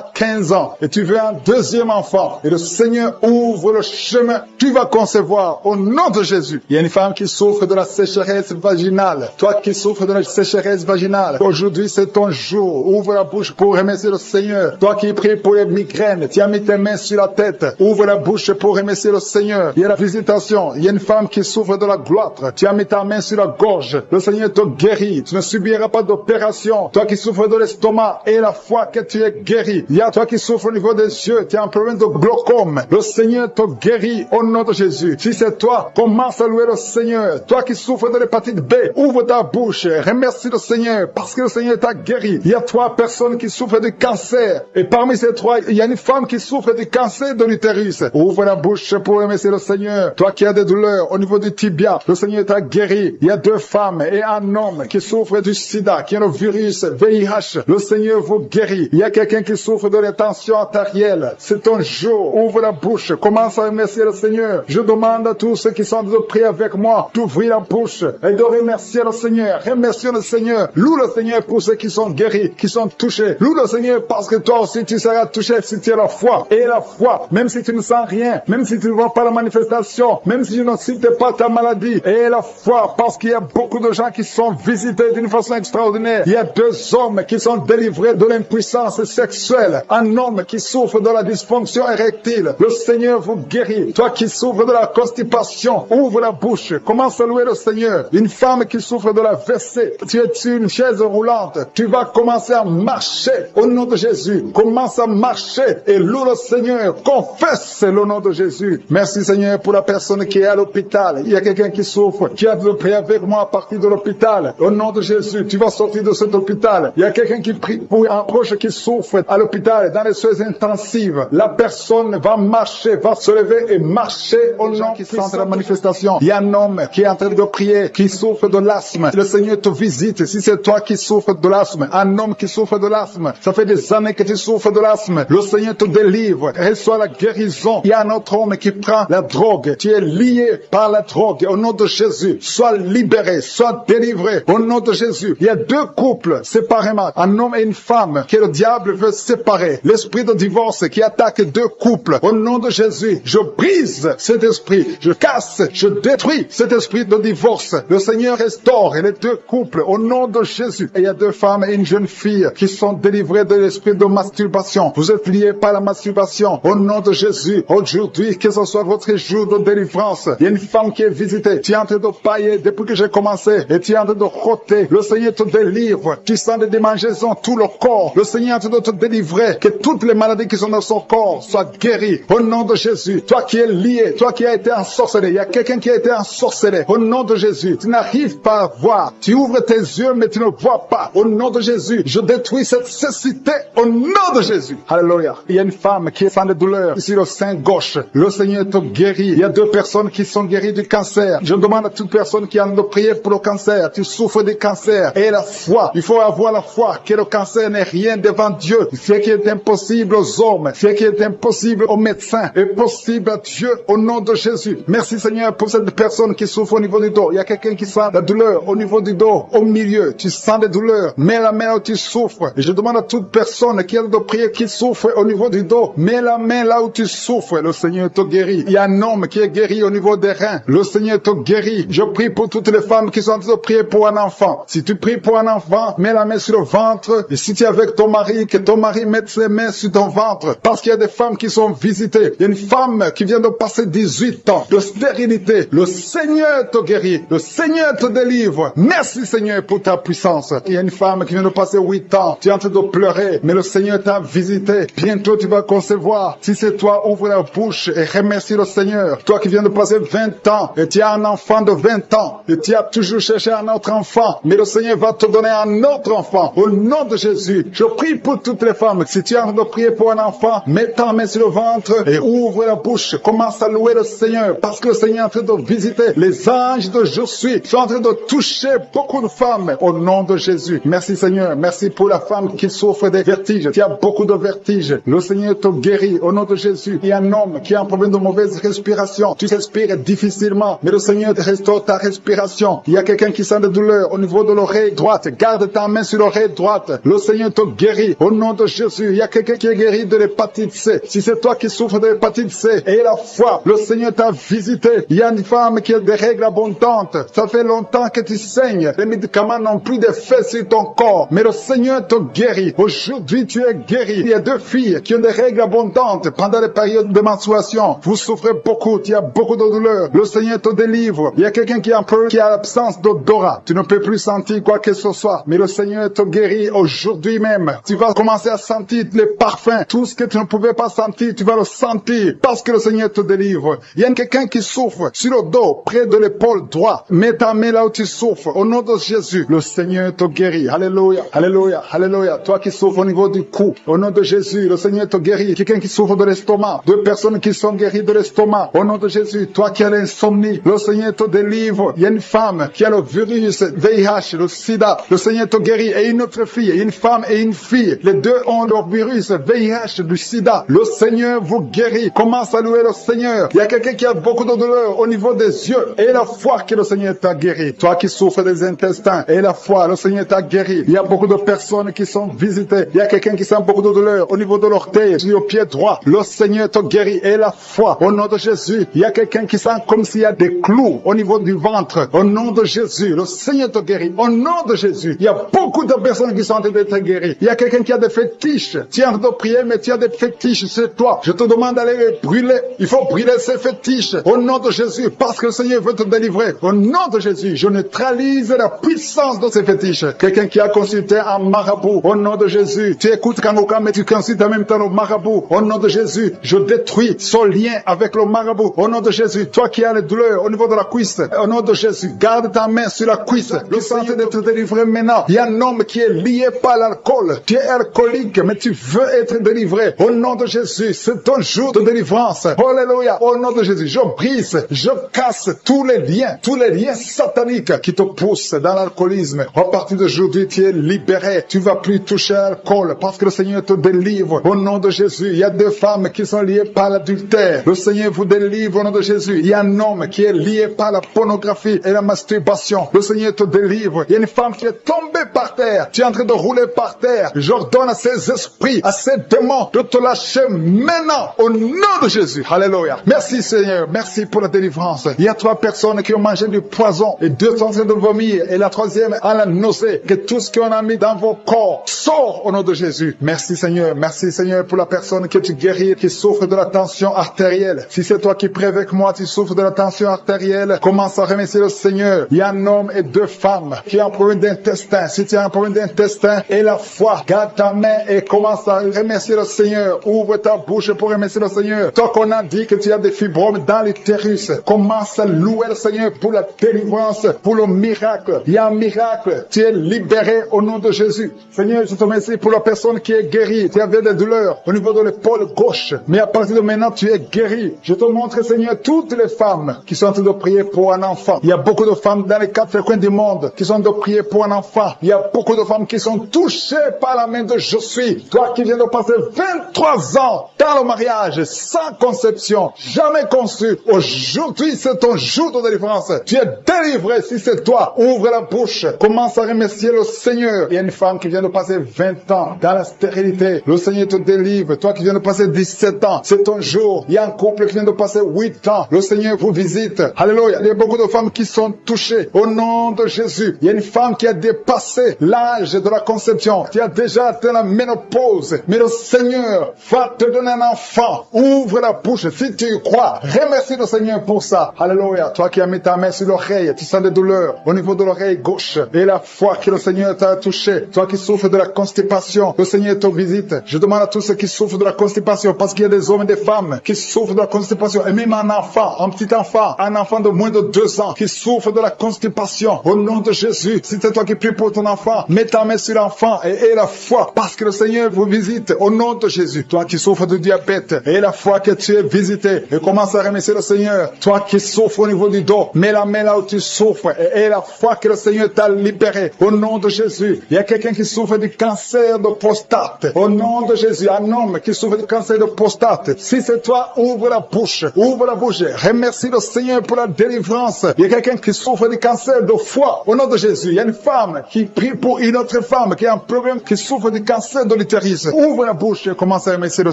15 ans et tu veux un deuxième enfant. Et le Seigneur ouvre le chemin. Tu vas concevoir au nom de Jésus. Il y a une femme qui souffre de la sécheresse vaginale. Toi qui souffres de la sécheresse vaginale, aujourd'hui c'est ton jour. Ouvre la bouche pour remercier le Seigneur. Toi qui pries pour les migraines, tu as mis tes mains sur la tête. Ouvre la bouche pour remercier le Seigneur. Il y a la visitation. Il y a une femme qui souffre de la gloître. Tu as mis ta main sur la gorge. Le Seigneur te guérit. Tu ne subiras pas d'opération. Toi qui souffres de l'estomac et la foi que tu es guéri. Il y a toi qui souffres au niveau des yeux. Tu as un problème de glaucome. Le Seigneur te guérit au nom de Jésus. Si c'est toi, commence à louer le Seigneur. Toi qui souffres de l'hépatite B, ouvre ta bouche. Remercie le Seigneur parce que le Seigneur t'a guéri. Il y a 3 personnes qui souffrent de cancer. Et parmi ces 3, il y a une femme qui souffre du cancer de l'utérus. Ouvre la bouche pour remercier le Seigneur. Toi qui as des douleurs au niveau du tibia, le Seigneur t'a guéri. Il y a 2 femmes et un homme qui souffrent du sida, qui a le virus VIH. Le Seigneur vous guérit. Il y a quelqu'un qui souffre de la tension artérielle. C'est ton jour. Ouvre la bouche. Commence à remercier le Seigneur. Je demande à tous ceux qui sont de prier avec moi d'ouvrir la bouche et de remercier le Seigneur. Remercie le Seigneur. Loue le Seigneur pour ceux qui sont guéris, qui sont touchés. Loue le Seigneur parce que toi aussi tu seras touché si tu as la foi. Et la foi, même si tu ne sens rien, même si tu ne vois pas la manifestation, même si tu ne cites pas ta maladie. Et la foi, parce qu'il y a beaucoup de gens qui sont visités d'une façon extraordinaire. Il y a 2 hommes qui sont délivrés de l'impuissance sexuelle. Un homme qui souffre de la dysfonction érectile. Le Seigneur vous guérit. Toi qui souffres de la constipation, ouvre la bouche. Commence à louer le Seigneur. Une femme qui souffre de la WC, tu es sur une chaise roulante. Tu vas commencer à marcher au nom de Jésus. Commence à marcher et loue le Seigneur. Confesse le nom de Jésus. Merci Seigneur pour la personne qui est à l'hôpital. Il y a quelqu'un qui souffre, qui a de prier avec moi à partir de l'hôpital. Au nom de Jésus, tu vas sortir de cet hôpital. Il y a quelqu'un qui prie pour un proche qui souffre à l'hôpital, dans les soins intensives. La personne va marcher, va se lever et marcher au nom qui sent la manifestation. Il y a un homme qui est en train de prier, qui souffre de l'asthme. Le Seigneur te visite. Si c'est toi qui souffres de l'asthme, un homme qui souffre de l'asthme, ça fait des années que tu souffres de l'asthme. Le Seigneur te délivre, reçoit la guérison. Il y a un autre homme qui prend la drogue. Tu es lié par la drogue. Au nom de Jésus, sois libéré, sois délivré. Au nom de Jésus, il y a 2 couples séparément, un homme et une femme, que le diable veut séparer. L'esprit de divorce qui attaque 2 couples. Au nom de Jésus, je brise cet esprit, je casse, je détruis cet esprit de divorce. Le Seigneur restaure les deux couples au nom de Jésus. Et il y a deux femmes et une jeune fille qui sont délivrées de l'esprit de masturbation. Vous êtes liés par la masturbation. Au nom de Jésus, aujourd'hui, que ce soit votre jour de délivrance. Il y a une femme qui est visitée. Tu es en train de pailler depuis que j'ai commencé et tu es en train de roter. Le Seigneur te délivre. Tu sens des démangeaisons tout le corps. Le Seigneur est en train de te délivrer. Que toutes les maladies qui sont dans son corps soient guéries. Au nom de Jésus, toi qui es lié, toi qui as été ensorcelé, il y a quelqu'un qui a été ensorcelé. Au nom de Jésus, tu n'arrives pas à voir. Tu ouvres tes yeux, mais tu ne vois pas. Au nom de Jésus, je détruis cette cécité au nom de Jésus. Alléluia. Il y a une femme qui est sans de douleur ici le sein gauche. Le Seigneur te guérit. Il y a deux personnes qui sont guéries du cancer. Je demande à toute personne qui a de prier pour le cancer. Tu souffres du cancer. Et la foi. Il faut avoir la foi que le cancer n'est rien devant Dieu. Ce qui est impossible aux hommes, ce qui est impossible aux médecins, est possible à Dieu au nom de Jésus. Merci Seigneur pour cette personne qui souffre au niveau du dos. Il y a quelqu'un qui sent la douleur au niveau du dos, au milieu. Tu sens des douleurs. Mets la main où tu souffres. Et je demande à toute personne qui a de prier, qui souffre au niveau du dos, mets la main là où tu souffres. Le Seigneur te guérit. Il y a un homme qui est guéri au niveau des reins. Le Seigneur te guérit. Je prie pour toutes les femmes qui sont en train de prier pour un enfant. Si tu pries pour un enfant, mets la main sur le ventre. Et si tu es avec ton mari, que ton mari mette ses mains sur ton ventre. Parce qu'il y a des femmes qui sont visitées. Il y a une femme qui vient de passer 18 ans de stérilité. Le Seigneur te guérit. Le Seigneur te délivre. Merci Seigneur pour ta puissance. Il y a une femme qui vient de passer 8 ans. Tu es en train de pleurer, mais le Seigneur t'a visité. Bientôt tu vas concevoir. Si c'est toi, ouvre la bouche et remercie le Seigneur. Toi qui viens de passer 20 ans et tu as un enfant de 20 ans et tu as toujours cherché un autre enfant, mais le Seigneur va te donner un autre enfant. Au nom de Jésus, je prie pour toutes les femmes. Si tu es en train de prier pour un enfant, mets ta main sur le ventre et ouvre la bouche. Commence à louer le Seigneur parce que le Seigneur est en train de visiter. Les anges de Je suis sont en train de toucher beaucoup de femmes au nom de Jésus. Merci Seigneur. Merci pour la femme qui souffre des vertiges. Tu as beaucoup de vertiges. Le Seigneur te guérit au nom de Jésus. Il y a un homme qui a un problème de mauvaise respiration. Tu respires difficilement, mais le Seigneur te restaure ta respiration. Il y a quelqu'un qui sent de douleur au niveau de l'oreille droite. Garde ta main sur l'oreille droite. Le Seigneur te guérit au nom de Jésus. Il y a quelqu'un qui est guéri de l'hépatite C. Si c'est toi qui souffres de l'hépatite C et la foi, le Seigneur t'a visité. Il y a une femme qui a des règles abondantes. Ça fait longtemps que tu saignes. Les médicaments n'ont plus d'effet sur ton corps, mais le Seigneur te guérit. Aujourd'hui, tu es guéri. Il y a deux filles qui ont des règles abondantes pendant les périodes de menstruation. Vous souffrez beaucoup, il y a beaucoup de douleur. Le Seigneur te délivre. Il y a quelqu'un qui a un problème, qui a l'absence d'odorat. Tu ne peux plus sentir quoi que ce soit, mais le Seigneur te guérit aujourd'hui même. Tu vas commencer à sentir les parfums. Tout ce que tu ne pouvais pas sentir, tu vas le sentir parce que le Seigneur te délivre. Il y a quelqu'un qui souffre sur le dos, près de l'épaule droite. Mets ta main là où tu souffres. Au nom de Jésus, le Seigneur te guérit. Alléluia, alléluia, alléluia. Toi qui souffres au niveau du cou, au nom de Jésus, le Seigneur te guérit. Quelqu'un qui souffre de l'estomac, deux personnes qui sont guéries de l'estomac, au nom de Jésus. Toi qui as l'insomnie, le Seigneur te délivre. Il y a une femme qui a le virus VIH, le sida, le Seigneur te guérit. Et une autre fille, une femme et une fille, les deux ont le virus VIH du sida. Le Seigneur vous guérit. Commence à louer le Seigneur. Il y a quelqu'un qui a beaucoup de douleur au niveau des yeux. Et la foi que le Seigneur t'a guéri. Toi qui souffres des intestins, et la foi, le Seigneur t'a guéri. Il y a beaucoup de personnes qui sont visitées. Il y a quelqu'un qui sent beaucoup de douleur au niveau de l'orteil, sur le pied droit. Le Seigneur te guérit. Et la foi, au nom de Jésus. Il y a quelqu'un qui sent comme s'il y a des clous au niveau du ventre. Au nom de Jésus, le Seigneur te guérit. Au nom de Jésus, il y a beaucoup de personnes qui sont en train d'être guéries. Il y a quelqu'un qui a des fétiches. Tu es en train de prier, mais tu as des fétiches, c'est toi. Je te demande d'aller les brûler. Il faut brûler ces fétiches. Au nom de Jésus, parce que le Seigneur veut te délivrer. Au nom de Jésus, je neutralise la puissance de ces fétiches. Quelqu'un qui a consulté un marabout. Au nom de Jésus, tu écoutes Kangoka, mais tu consultes en même temps le marabout. Au nom de Jésus, je détruis son lien avec le marabout. Au nom de Jésus, toi qui as les douleurs au niveau de la cuisse, au nom de Jésus, garde ta main sur la cuisse. Le Seigneur de te délivrer maintenant. Il y a un homme qui est lié par l'alcool. Tu es alcoolique, mais tu veux être délivré. Au nom de Jésus, c'est ton jour de délivrance. Alléluia. Au nom de Jésus, je brise, je casse tous les liens sataniques qui te poussent dans l'alcoolisme. À partir d'aujourd'hui, tu es libéré. Tu vas plus toucher à l'alcool parce que le Seigneur te délivre. Au nom de Jésus, il y a deux femmes qui sont liées par l'adultère. Le Seigneur vous délivre au nom de Jésus. Il y a un homme qui est lié par la pornographie et la masturbation. Le Seigneur te délivre. Il y a une femme qui est tombée par terre. Tu es en train de rouler par terre. J'ordonne à ces esprits, à ces démons de te lâcher maintenant au nom de Jésus. Jésus. Alléluia. Merci Seigneur. Merci pour la délivrance. Il y a 3 personnes qui ont mangé du poison et 2 sont en train de vomir et la 3e a la nausée. Que tout ce qu'on a mis dans vos corps sort au nom de Jésus. Merci Seigneur. Merci Seigneur pour la personne que tu guéris, qui souffre de la tension artérielle. Si c'est toi qui pries avec moi, tu souffres de la tension artérielle, commence à remercier le Seigneur. Il y a un homme et 2 femmes qui ont un problème d'intestin. Si tu as un problème d'intestin et la foi, garde ta main et commence à remercier le Seigneur. Ouvre ta bouche pour remercier le Seigneur. Toi qu'on a dit que tu as des fibromes dans l'utérus, commence à louer le Seigneur pour la délivrance, pour le miracle. Il y a un miracle. Tu es libéré au nom de Jésus. Seigneur, je te remercie pour la personne qui est guérie. Tu avais des douleurs au niveau de l'épaule gauche, mais à partir de maintenant, tu es guéri. Je te montre, Seigneur, toutes les femmes qui sont en train de prier pour un enfant. Il y a beaucoup de femmes dans les 4 coins du monde qui sont en train de prier pour un enfant. Il y a beaucoup de femmes qui sont touchées par la main de Je suis. Toi qui viens de passer 23 ans dans le mariage, sans conception, jamais conçu. Aujourd'hui, c'est ton jour de délivrance. Tu es délivré si c'est toi. Ouvre la bouche. Commence à remercier le Seigneur. Il y a une femme qui vient de passer 20 ans dans la stérilité. Le Seigneur te délivre. Toi qui viens de passer 17 ans, c'est ton jour. Il y a un couple qui vient de passer 8 ans. Le Seigneur vous visite. Alléluia. Il y a beaucoup de femmes qui sont touchées au nom de Jésus. Il y a une femme qui a dépassé l'âge de la conception, qui a déjà atteint la ménopause. Mais le Seigneur va te donner un enfant. Ouvre la bouche si tu y crois. Remercie le Seigneur pour ça. Alléluia. Toi qui as mis ta main sur l'oreille, tu sens des douleurs au niveau de l'oreille gauche. Et la foi que le Seigneur t'a touché. Toi qui souffres de la constipation, le Seigneur te visite. Je demande à tous ceux qui souffrent de la constipation, parce qu'il y a des hommes et des femmes qui souffrent de la constipation. Et même un enfant, un petit enfant, un enfant de moins de 2 ans qui souffre de la constipation. Au nom de Jésus, si c'est toi qui pries pour ton enfant, mets ta main sur l'enfant et aie la foi, parce que le Seigneur vous visite. Au nom de Jésus. Toi qui souffres de diabète, aie la foi que tu es visité et commence à remercier le Seigneur. Toi qui souffres au niveau du dos, mets la main là où tu souffres et aie la foi que le Seigneur t'a libéré. Au nom de Jésus. Il y a quelqu'un qui souffre du cancer de prostate. Au nom de Jésus, un homme qui souffre du cancer de prostate. Si c'est toi, ouvre la bouche. Ouvre la bouche. Remercie le Seigneur pour la délivrance. Il y a quelqu'un qui souffre du cancer de foie. Au nom de Jésus. Il y a une femme qui prie pour une autre femme qui a un problème, qui souffre du cancer de l'utérus. Ouvre la bouche et commence à remercier le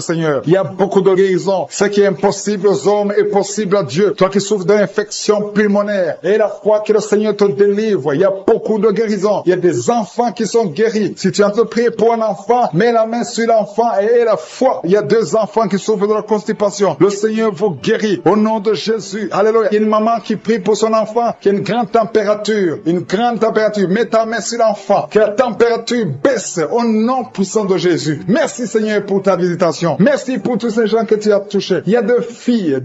Seigneur. Il y a beaucoup de guérisons. Ce qui est impossible aux hommes est possible à Dieu. Toi qui souffres d'une infection pulmonaire, et la foi que le Seigneur te délivre. Il y a beaucoup de guérisons. Il y a des enfants qui sont guéris. Si tu as te prier pour un enfant, mets la main sur l'enfant et aie la foi. Il y a 2 enfants qui souffrent de la constipation. Le Seigneur vous guérit au nom de Jésus. Alléluia. Il y a une maman qui prie pour son enfant qui a une grande température. Une grande température. Mets ta main sur l'enfant. Que la température baisse au nom puissant de Jésus. Merci Seigneur pour ta visitation. Merci pour tous ces gens que tu as touchés. Il y a 2 filles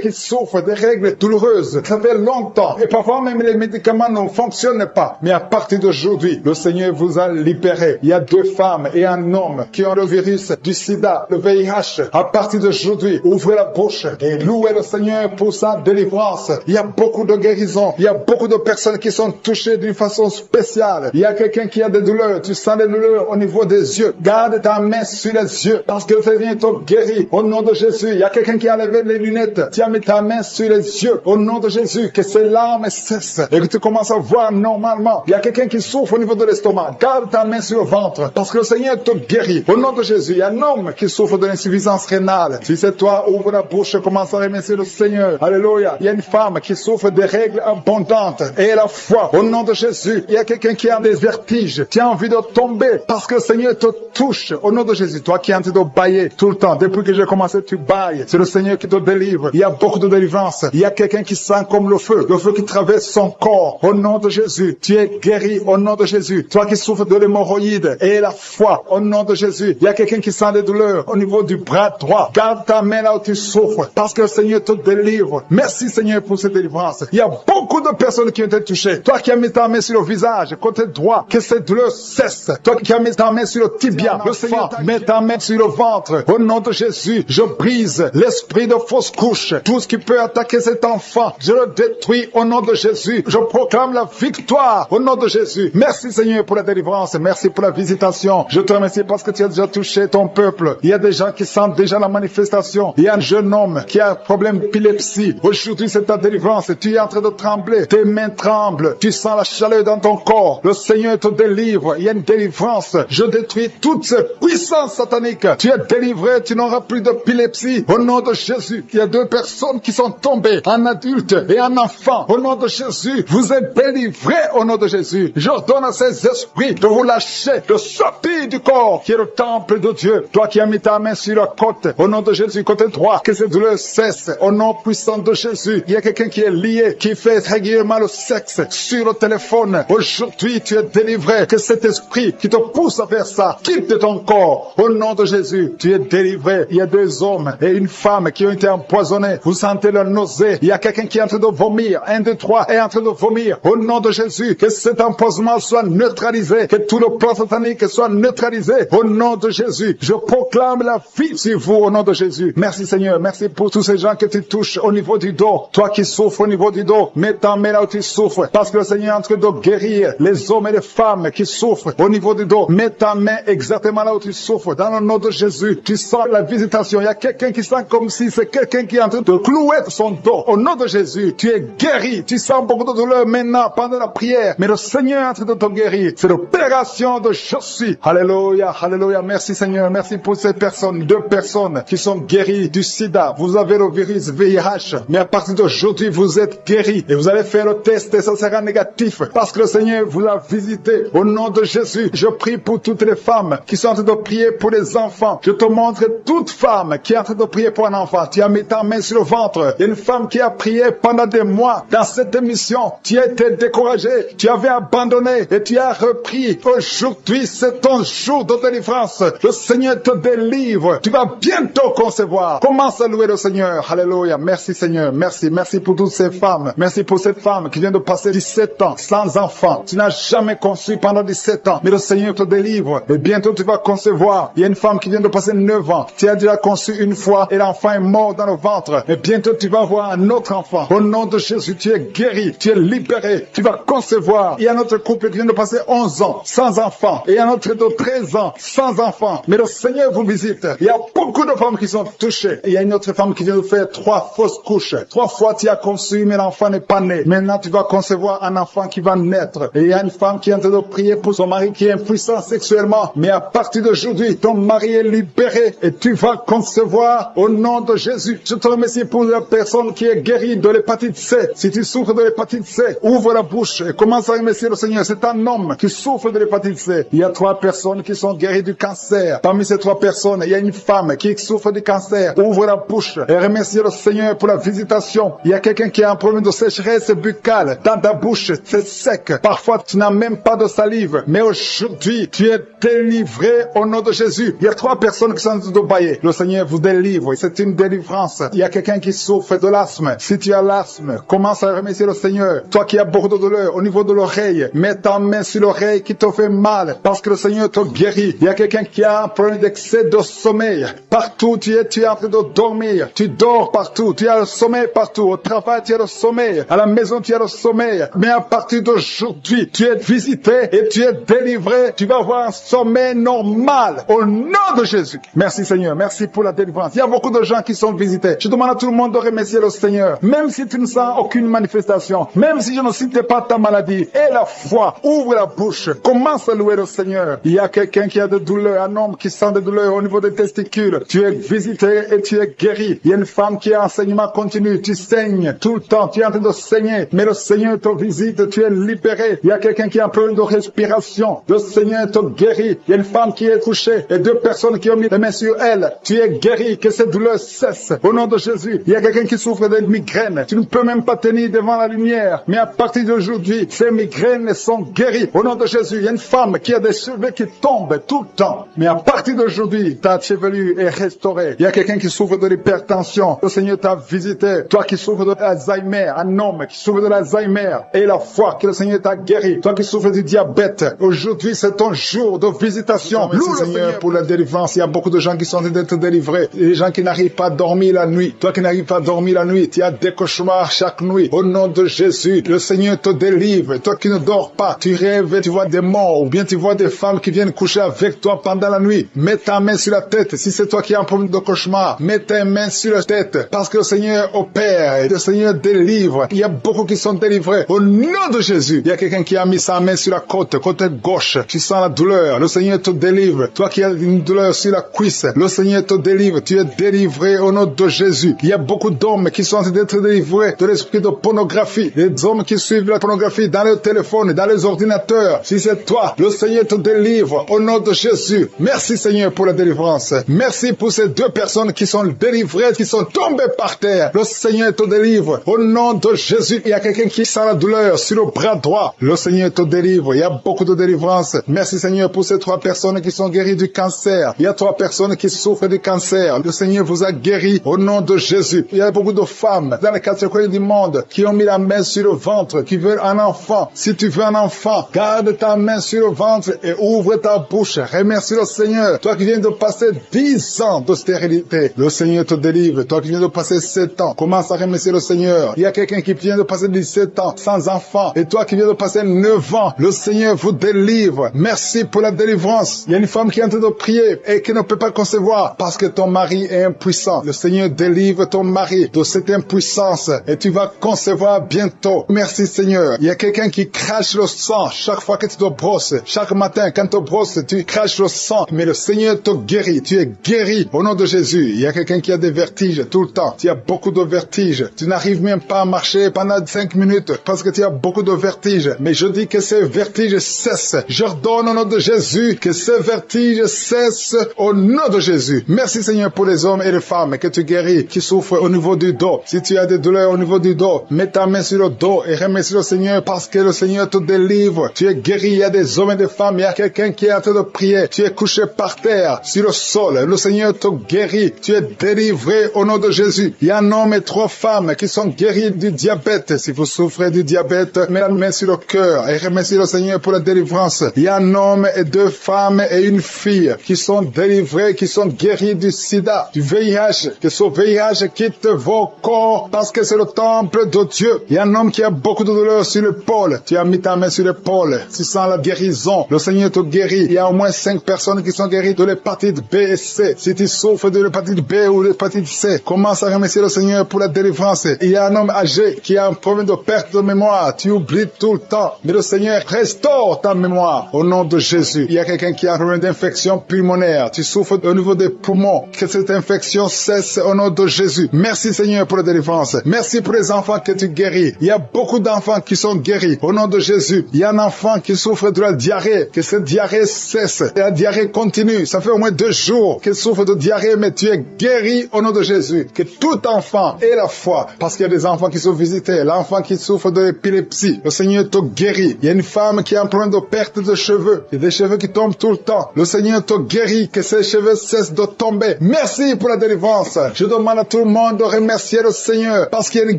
qui souffrent des règles douloureuses. Ça fait longtemps. Et parfois même les médicaments ne fonctionnent pas. Mais à partir d'aujourd'hui, le Seigneur vous a libéré. Il y a 2 femmes et un homme qui ont le virus du sida, le VIH. À partir d'aujourd'hui, ouvrez la bouche et louez le Seigneur pour sa délivrance. Il y a beaucoup de guérisons. Il y a beaucoup de personnes qui sont touchées d'une façon spéciale. Il y a quelqu'un qui a des douleurs. Tu sens des douleurs au niveau des yeux. Garde ta main sur les yeux parce que le Seigneur te guérit. Au nom de Jésus, il y a quelqu'un qui a levé les lunettes. Tu as mis ta main sur les yeux. Au nom de Jésus, que ces larmes cessent et que tu commences à voir normalement. Il y a quelqu'un qui souffre au niveau de l'estomac. Garde ta main sur le ventre parce que le Seigneur te guérit. Au nom de Jésus, il y a un homme qui souffre de l'insuffisance rénale. Si c'est toi, ouvre la bouche et commence à remercier le Seigneur. Alléluia. Il y a une femme qui souffre des règles abondantes et la foi. Au nom de Jésus, il y a quelqu'un qui a des vertiges. Tu as envie de tomber parce que le Seigneur te touche. Au nom de Jésus, toi qui es en train de bailler tout le temps. Depuis que j'ai commencé, tu bailles. C'est le Seigneur qui te délivre. Il y a beaucoup de délivrance. Il y a quelqu'un qui sent comme le feu qui traverse son corps. Au nom de Jésus, tu es guéri. Au nom de Jésus, toi qui souffres de l'hémorroïde et la foi. Au nom de Jésus, il y a quelqu'un qui sent des douleurs au niveau du bras droit. Garde ta main là où tu souffres parce que le Seigneur te délivre. Merci Seigneur pour cette délivrance. Il y a beaucoup de personnes qui ont été touchées. Toi qui as mis ta main sur le visage, côté droit, que cette douleur cesse. Toi qui as mis ta main sur le tibia, le Seigneur met ta main sur le ventre. Au nom de Jésus, je brise l'esprit de fausse couche. Tout ce qui peut attaquer cet enfant, je le détruis au nom de Jésus. Je proclame la victoire au nom de Jésus. Merci Seigneur pour la délivrance. Merci pour la visitation. Je te remercie parce que tu as déjà touché ton peuple. Il y a des gens qui sentent déjà la manifestation. Il y a un jeune homme qui a un problème d'épilepsie. Aujourd'hui, c'est ta délivrance. Tu es en train de trembler. Tes mains tremblent. Tu sens la chaleur dans ton corps. Le Seigneur te délivre. Il y a une délivrance. Je détruis toutes ces puissances sataniques. Tu es délivré. Tu n'auras plus d'épilepsie. Au nom de Jésus, il y a 2 personnes qui sont tombées, un adulte et un enfant. Au nom de Jésus, vous êtes délivrés au nom de Jésus. J'ordonne à ces esprits de vous lâcher, de sortir du corps qui est le temple de Dieu. Toi qui as mis ta main sur la côte, au nom de Jésus, côté droit, que cette douleur cesse. Au nom puissant de Jésus, il y a quelqu'un qui est lié, qui fait régulièrement le sexe sur le téléphone. Aujourd'hui, tu es délivré. Que cet esprit qui te pousse à faire ça quitte ton corps. Au nom de Jésus, tu es délivré. Il y a 2 hommes et une femme qui ont été empoisonnés. Vous sentez la nausée. Il y a quelqu'un qui est en train de vomir. 1, 2, 3 est en train de vomir. Au nom de Jésus, que cet empoisonnement soit neutralisé. Que tout le plan satanique soit neutralisé. Au nom de Jésus, je proclame la vie sur vous au nom de Jésus. Merci Seigneur. Merci pour tous ces gens que tu touches au niveau du dos. Toi qui souffres au niveau du dos, mets ta main là où tu souffres. Parce que le Seigneur est en train de guérir les hommes et les femmes qui souffrent au niveau du dos. Mets ta main exactement là où tu souffres. Dans le nom de Jésus, tu sens la visitation. Il y a quelqu'un qui sent comme si c'est quelqu'un qui est en train de clouer son dos. Au nom de Jésus, tu es guéri. Tu sens beaucoup de douleur maintenant pendant la prière. Mais le Seigneur est en train de te guérir. C'est l'opération de Jésus. Alléluia, alléluia. Merci Seigneur. Merci pour ces personnes, 2 personnes qui sont guéries du sida. Vous avez le virus VIH. Mais à partir d'aujourd'hui, vous êtes guéris. Et vous allez faire le test et ça sera négatif. Parce que le Seigneur vous a visité. Au nom de Jésus, je prie pour toutes les femmes qui sont en train de prier pour les enfants. Je te montre toute femme qui est en train de prier pour un enfant. Tu as mis ta main sur le ventre. Il y a une femme qui a prié pendant des mois dans cette émission. Tu as été découragé. Tu avais abandonné et tu as repris. Aujourd'hui, c'est ton jour de délivrance. Le Seigneur te délivre. Tu vas bientôt concevoir. Commence à louer le Seigneur. Alléluia. Merci Seigneur. Merci. Merci pour toutes ces femmes. Merci pour cette femme qui vient de passer 17 ans sans enfant. Tu n'as jamais conçu pendant 17 ans. Mais le Seigneur te délivre. Et bientôt tu vas concevoir. Il y a une femme qui vient de passer 9 ans. Tu as déjà conçu une fois et l'enfant est mort dans le ventre. Et bientôt tu vas avoir un autre enfant. Au nom de Jésus, tu es guéri. Tu es libéré. Tu vas concevoir. Il y a un autre couple qui vient de passer 11 ans sans enfant. Et un autre de 13 ans sans enfant. Mais le Seigneur vous visite. Il y a beaucoup de femmes qui sont touchées. Et il y a une autre femme qui vient de faire 3 fausses couches. 3 fois tu as conçu, mais l'enfant n'est pas né. Maintenant tu vas concevoir un enfant qui va naître. Et il y a une femme qui est en train de prier pour son mari qui est impuissant sexuellement. Mais à partir d'aujourd'hui, ton mari est libéré et tu vas concevoir au nom de Jésus. Je te remercie pour la personne qui est guérie de l'hépatite C. Si tu souffres de l'hépatite C, ouvre la bouche et commence à remercier le Seigneur. C'est un homme qui souffre de l'hépatite C. Il y a 3 personnes qui sont guéries du cancer. Parmi ces 3 personnes, il y a une femme qui souffre du cancer. Ouvre la bouche et remercie le Seigneur pour la visitation. Il y a quelqu'un qui a un problème de sécheresse buccale. Dans ta bouche, c'est sec. Parfois, tu n'as même pas de salive. Mais aujourd'hui, tu es délivré au nom de Jésus. Il y a 3 personnes qui sont en train de bailler. Le Seigneur vous délivre. C'est une délivrance. Il y a quelqu'un qui souffre de l'asthme. Si tu as l'asthme, commence à remercier le Seigneur. Toi qui as beaucoup de douleur au niveau de l'oreille, mets ta main sur l'oreille qui te fait mal parce que le Seigneur te guérit. Il y a quelqu'un qui a un problème d'excès de sommeil. Partout tu es en train de dormir. Tu dors partout. Tu as le sommeil partout. Au travail, tu as le sommeil. À la maison, tu as le sommeil. Mais à partir d'aujourd'hui, tu es visité et tu es délivré. Tu vas avoir un sommeil normal au nom de Jésus. Merci Seigneur. Merci pour la délivrance. Il y a beaucoup de gens qui sont visités. Je demande à tout le monde de remercier le Seigneur. Même si tu ne sens aucune manifestation, même si je ne cite pas ta maladie, et la foi, ouvre la bouche, commence à louer le Seigneur. Il y a quelqu'un qui a des douleurs, un homme qui sent des douleurs au niveau des testicules. Tu es visité et tu es guéri. Il y a une femme qui a enseignement continu. Tu saignes tout le temps. Tu es en train de saigner. Mais le Seigneur te visite. Tu es libéré. Il y a quelqu'un qui a un problème de respiration. Le Seigneur te guérit. Il y a une femme qui est couchée et 2 personnes qui ont mis les mains sur elle. Tu es guéri. Que cette douleur cesse. Au nom de Jésus. Il y a quelqu'un qui souffre de migraines. Tu ne peux même pas tenir devant la lumière. Mais à partir d'aujourd'hui, ces migraines sont guéries. Au nom de Jésus, il y a une femme qui a des cheveux qui tombent tout le temps. Mais à partir d'aujourd'hui, ta chevelure est restaurée. Il y a quelqu'un qui souffre de l'hypertension. Le Seigneur t'a visité. Toi qui souffres de l'Alzheimer, un homme qui souffre de l'Alzheimer. Et la foi que le Seigneur t'a guéri. Toi qui souffres du diabète. Aujourd'hui, c'est ton jour de visitation. Loue le Seigneur pour la délivrance. Il y a beaucoup de gens qui sont en train d'être délivrés. Il y a des gens qui n'arrivent pas à dormir la nuit. Toi qui n'arrives pas à dormir la nuit, tu as des cauchemars chaque nuit. Au nom de Jésus, le Seigneur te délivre. Toi qui ne dors pas, tu rêves, tu vois des morts, ou bien tu vois des femmes qui viennent coucher avec toi pendant la nuit. Mets ta main sur la tête. Si c'est toi qui as un problème de cauchemar, mets ta main sur la tête. Parce que le Seigneur opère et le Seigneur délivre. Il y a beaucoup qui sont délivrés. Au nom de Jésus, il y a quelqu'un qui a mis sa main sur la côte gauche. Tu sens la douleur. Le Seigneur te délivre. Toi qui as une douleur sur la cuisse, le Seigneur te délivre. Tu es délivré au nom de Jésus. Il y a beaucoup d'hommes qui sont en train d'être délivrés de l'esprit de pornographie. Les hommes qui suivent la pornographie dans les téléphones, dans les ordinateurs. Si c'est toi, le Seigneur te délivre au nom de Jésus. Merci Seigneur pour la délivrance. Merci pour ces deux personnes qui sont délivrées, qui sont tombées par terre. Le Seigneur te délivre au nom de Jésus. Il y a quelqu'un qui sent la douleur sur le bras droit. Le Seigneur te délivre. Il y a beaucoup de délivrance. Merci Seigneur pour ces 3 personnes qui sont guéries du cancer. Il y a 3 personnes qui souffrent du cancer. Le Seigneur vous a guéri au nom de Jésus. Il y a beaucoup de femmes dans les 4 coins du monde qui ont mis la main sur le ventre, qui veulent un enfant. Si tu veux un enfant, garde ta main sur le ventre et ouvre ta bouche. Remercie le Seigneur. Toi qui viens de passer 10 ans de stérilité, le Seigneur te délivre. Toi qui viens de passer 7 ans, commence à remercier le Seigneur. Il y a quelqu'un qui vient de passer 17 ans sans enfant. Et toi qui viens de passer 9 ans, le Seigneur vous délivre. Merci pour la délivrance. Il y a une femme qui est en train de prier et qui ne peut pas concevoir parce que ton mari est impuissant. Le Seigneur délivre ton mari de cette impuissance et tu vas concevoir bientôt. Merci Seigneur. Il y a quelqu'un qui crache le sang chaque fois que tu te brosses. Chaque matin, quand tu te brosses, tu craches le sang. Mais le Seigneur te guérit. Tu es guéri au nom de Jésus. Il y a quelqu'un qui a des vertiges tout le temps. Tu as beaucoup de vertiges. Tu n'arrives même pas à marcher pendant 5 minutes parce que tu as beaucoup de vertiges. Mais je dis que ces vertiges cessent. J'ordonne au nom de Jésus que ces vertiges cessent au nom de Jésus. Merci Seigneur pour les hommes et les femmes que tu guéris, qui souffrent au niveau du dos. Si tu as des douleurs au niveau du dos, mets ta main sur le dos et remercie le Seigneur parce que le Seigneur te délivre. Tu es guéri. Il y a des hommes et des femmes. Il y a quelqu'un qui est en train de prier. Tu es couché par terre, sur le sol. Le Seigneur te guérit. Tu es délivré au nom de Jésus. Il y a un homme et 3 femmes qui sont guéris du diabète. Si vous souffrez du diabète, mets la main sur le cœur et remercie le Seigneur pour la délivrance. Il y a un homme et 2 femmes et une fille qui sont délivrés, qui sont guéris du sida, du VIH. Que ce VIH quitte vos corps parce que c'est le temple de Dieu. Il y a un homme qui a beaucoup de douleur sur l'épaule. Tu as mis ta main sur l'épaule. Tu sens la guérison. Le Seigneur te guérit. Il y a au moins 5 personnes qui sont guéries de l'hépatite B et C. Si tu souffres de l'hépatite B ou de l'hépatite C, commence à remercier le Seigneur pour la délivrance. Il y a un homme âgé qui a un problème de perte de mémoire. Tu oublies tout le temps. Mais le Seigneur restaure ta mémoire au nom de Jésus. Il y a quelqu'un qui a un problème d'infection pulmonaire. Tu souffres au niveau des poumons. Que cette infection cesse au nom de Jésus. Merci Seigneur pour la délivrance. Merci pour les enfants que tu guéris. Il y a beaucoup d'enfants qui sont guéris au nom de Jésus. Il y a un enfant qui souffre de la diarrhée. Que cette diarrhée cesse. Et la diarrhée continue. Ça fait au moins 2 jours qu'il souffre de diarrhée, mais tu es guéri au nom de Jésus. Que tout enfant ait la foi. Parce qu'il y a des enfants qui sont visités. L'enfant qui souffre de l'épilepsie. Le Seigneur te guérit. Il y a une femme qui a un problème de perte de cheveux. Il y a des cheveux qui tombent tout le temps. Le Seigneur te guérit. Que ces cheveux cessent de tomber. Merci pour la délivrance. Je demande à tout le monde de remercier le Seigneur. Parce qu'il y a une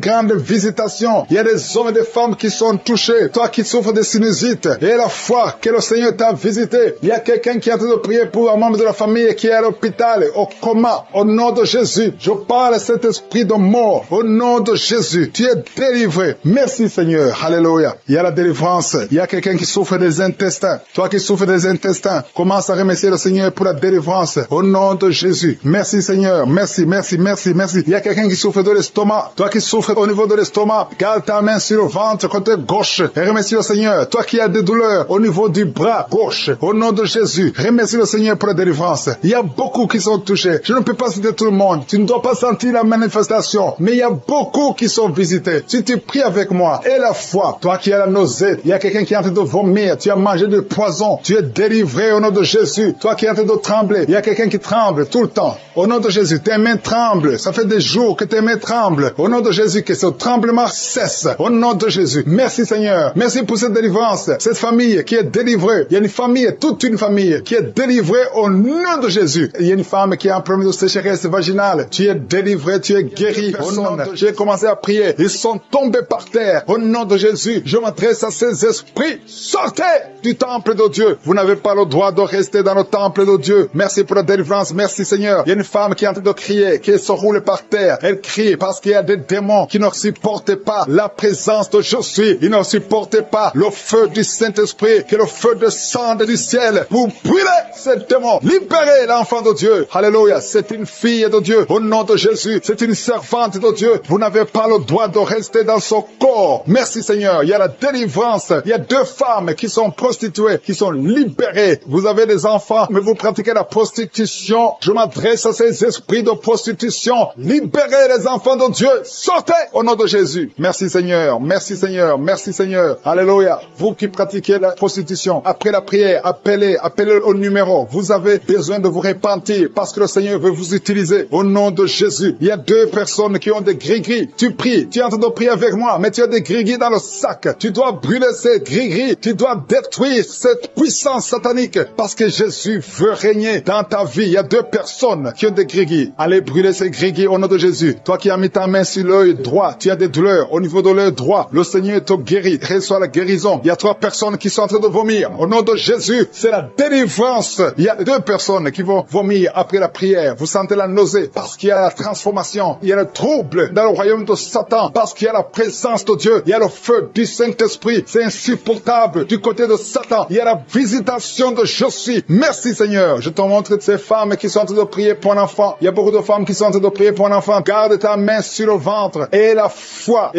grande visitation. Il y a des hommes et des femmes qui sont touchés. Toi qui souffres de sinusite. Et la foi que le Seigneur t'a visité. Il y a quelqu'un qui est en train de prier pour un membre de la famille qui est à l'hôpital, au coma. Au nom de Jésus. Je parle à cet esprit de mort. Au nom de Jésus. Tu es délivré. Merci Seigneur. Alléluia. Il y a la délivrance. Il y a quelqu'un qui souffre des intestins. Toi qui souffres des intestins, commence à remercier le Seigneur pour la délivrance. Au nom de Jésus. Merci Seigneur. Merci, merci, merci, merci. Il y a quelqu'un qui souffre de l'estomac. Toi qui souffres au niveau de l'estomac, garde ta main sur le ventre côté gauche et remercie le Seigneur. Toi qui as des douleurs au niveau du bras gauche, au nom de Jésus, remercie le Seigneur pour la délivrance. Il y a beaucoup qui sont touchés. Je ne peux pas citer tout le monde. Tu ne dois pas sentir la manifestation, mais il y a beaucoup qui sont visités. Si tu pries avec moi, et la foi, toi qui as la nausée, il y a quelqu'un qui est en train de vomir, tu as mangé du poison, tu es délivré au nom de Jésus. Toi qui es en train de trembler, il y a quelqu'un qui tremble tout le temps. Au nom de Jésus, tes mains tremblent. Ça fait des jours que tes mains tremblent. Au nom de Jésus, que ce tremblement cesse. Au nom de Jésus. Merci Seigneur. Merci pour cette délivrance. Cette famille qui est délivrée. Il y a une famille, toute une famille qui est délivrée au nom de Jésus. Il y a une femme qui a un problème de sécheresse vaginale. Tu es délivré, tu es guéri. Au nom de Jésus. J'ai commencé à prier. Ils sont tombés par terre. Au nom de Jésus, je m'adresse à ces esprits. Sortez du temple de Dieu. Vous n'avez pas le droit de rester dans le temple de Dieu. Merci pour la délivrance. Merci Seigneur. Il y a une femme qui est en train de crier, qui se roule par terre. Elle crie parce qu'il y a des démons qui ne supportent pas la présence de je suis. Ils ne supportent pas le feu du Saint-Esprit, que le feu descende du ciel. Vous brûlez ces démons. Libérez l'enfant de Dieu. Alléluia. C'est une fille de Dieu. Au nom de Jésus. C'est une servante de Dieu. Vous n'avez pas le droit de rester dans son corps. Merci Seigneur. Il y a la délivrance. Il y a 2 femmes qui sont prostituées, qui sont libérées. Vous avez des enfants, mais vous pratiquez la prostitution. Je m'adresse à ces les esprits de prostitution. Libérez les enfants de Dieu. Sortez au nom de Jésus. Merci Seigneur, merci Seigneur, merci Seigneur. Alléluia. Vous qui pratiquez la prostitution, après la prière, appelez au numéro. Vous avez besoin de vous repentir parce que le Seigneur veut vous utiliser au nom de Jésus. Il y a 2 personnes qui ont des gris-gris. Tu pries, tu es en train de prier avec moi, mais tu as des gris-gris dans le sac. Tu dois brûler ces gris-gris. Tu dois détruire cette puissance satanique parce que Jésus veut régner dans ta vie. Il y a 2 personnes qui ont des gris-gris. Allez brûler ces gris-gris au nom de Jésus. Toi qui as mis ta main sur l'œil droit, tu as des douleurs au niveau de l'œil droit. Le Seigneur te guérit. Reçois la guérison. Il y a 3 personnes qui sont en train de vomir. Au nom de Jésus, c'est la délivrance. Il y a 2 personnes qui vont vomir après la prière. Vous sentez la nausée parce qu'il y a la transformation. Il y a le trouble dans le royaume de Satan parce qu'il y a la présence de Dieu. Il y a le feu du Saint-Esprit. C'est insupportable du côté de Satan. Il y a la visitation de je suis. Merci Seigneur. Je te montre ces femmes qui sont en train de prier pour un enfant. Il y a beaucoup de femmes qui sont en train de prier pour un enfant. Garde ta main sur le ventre et la foi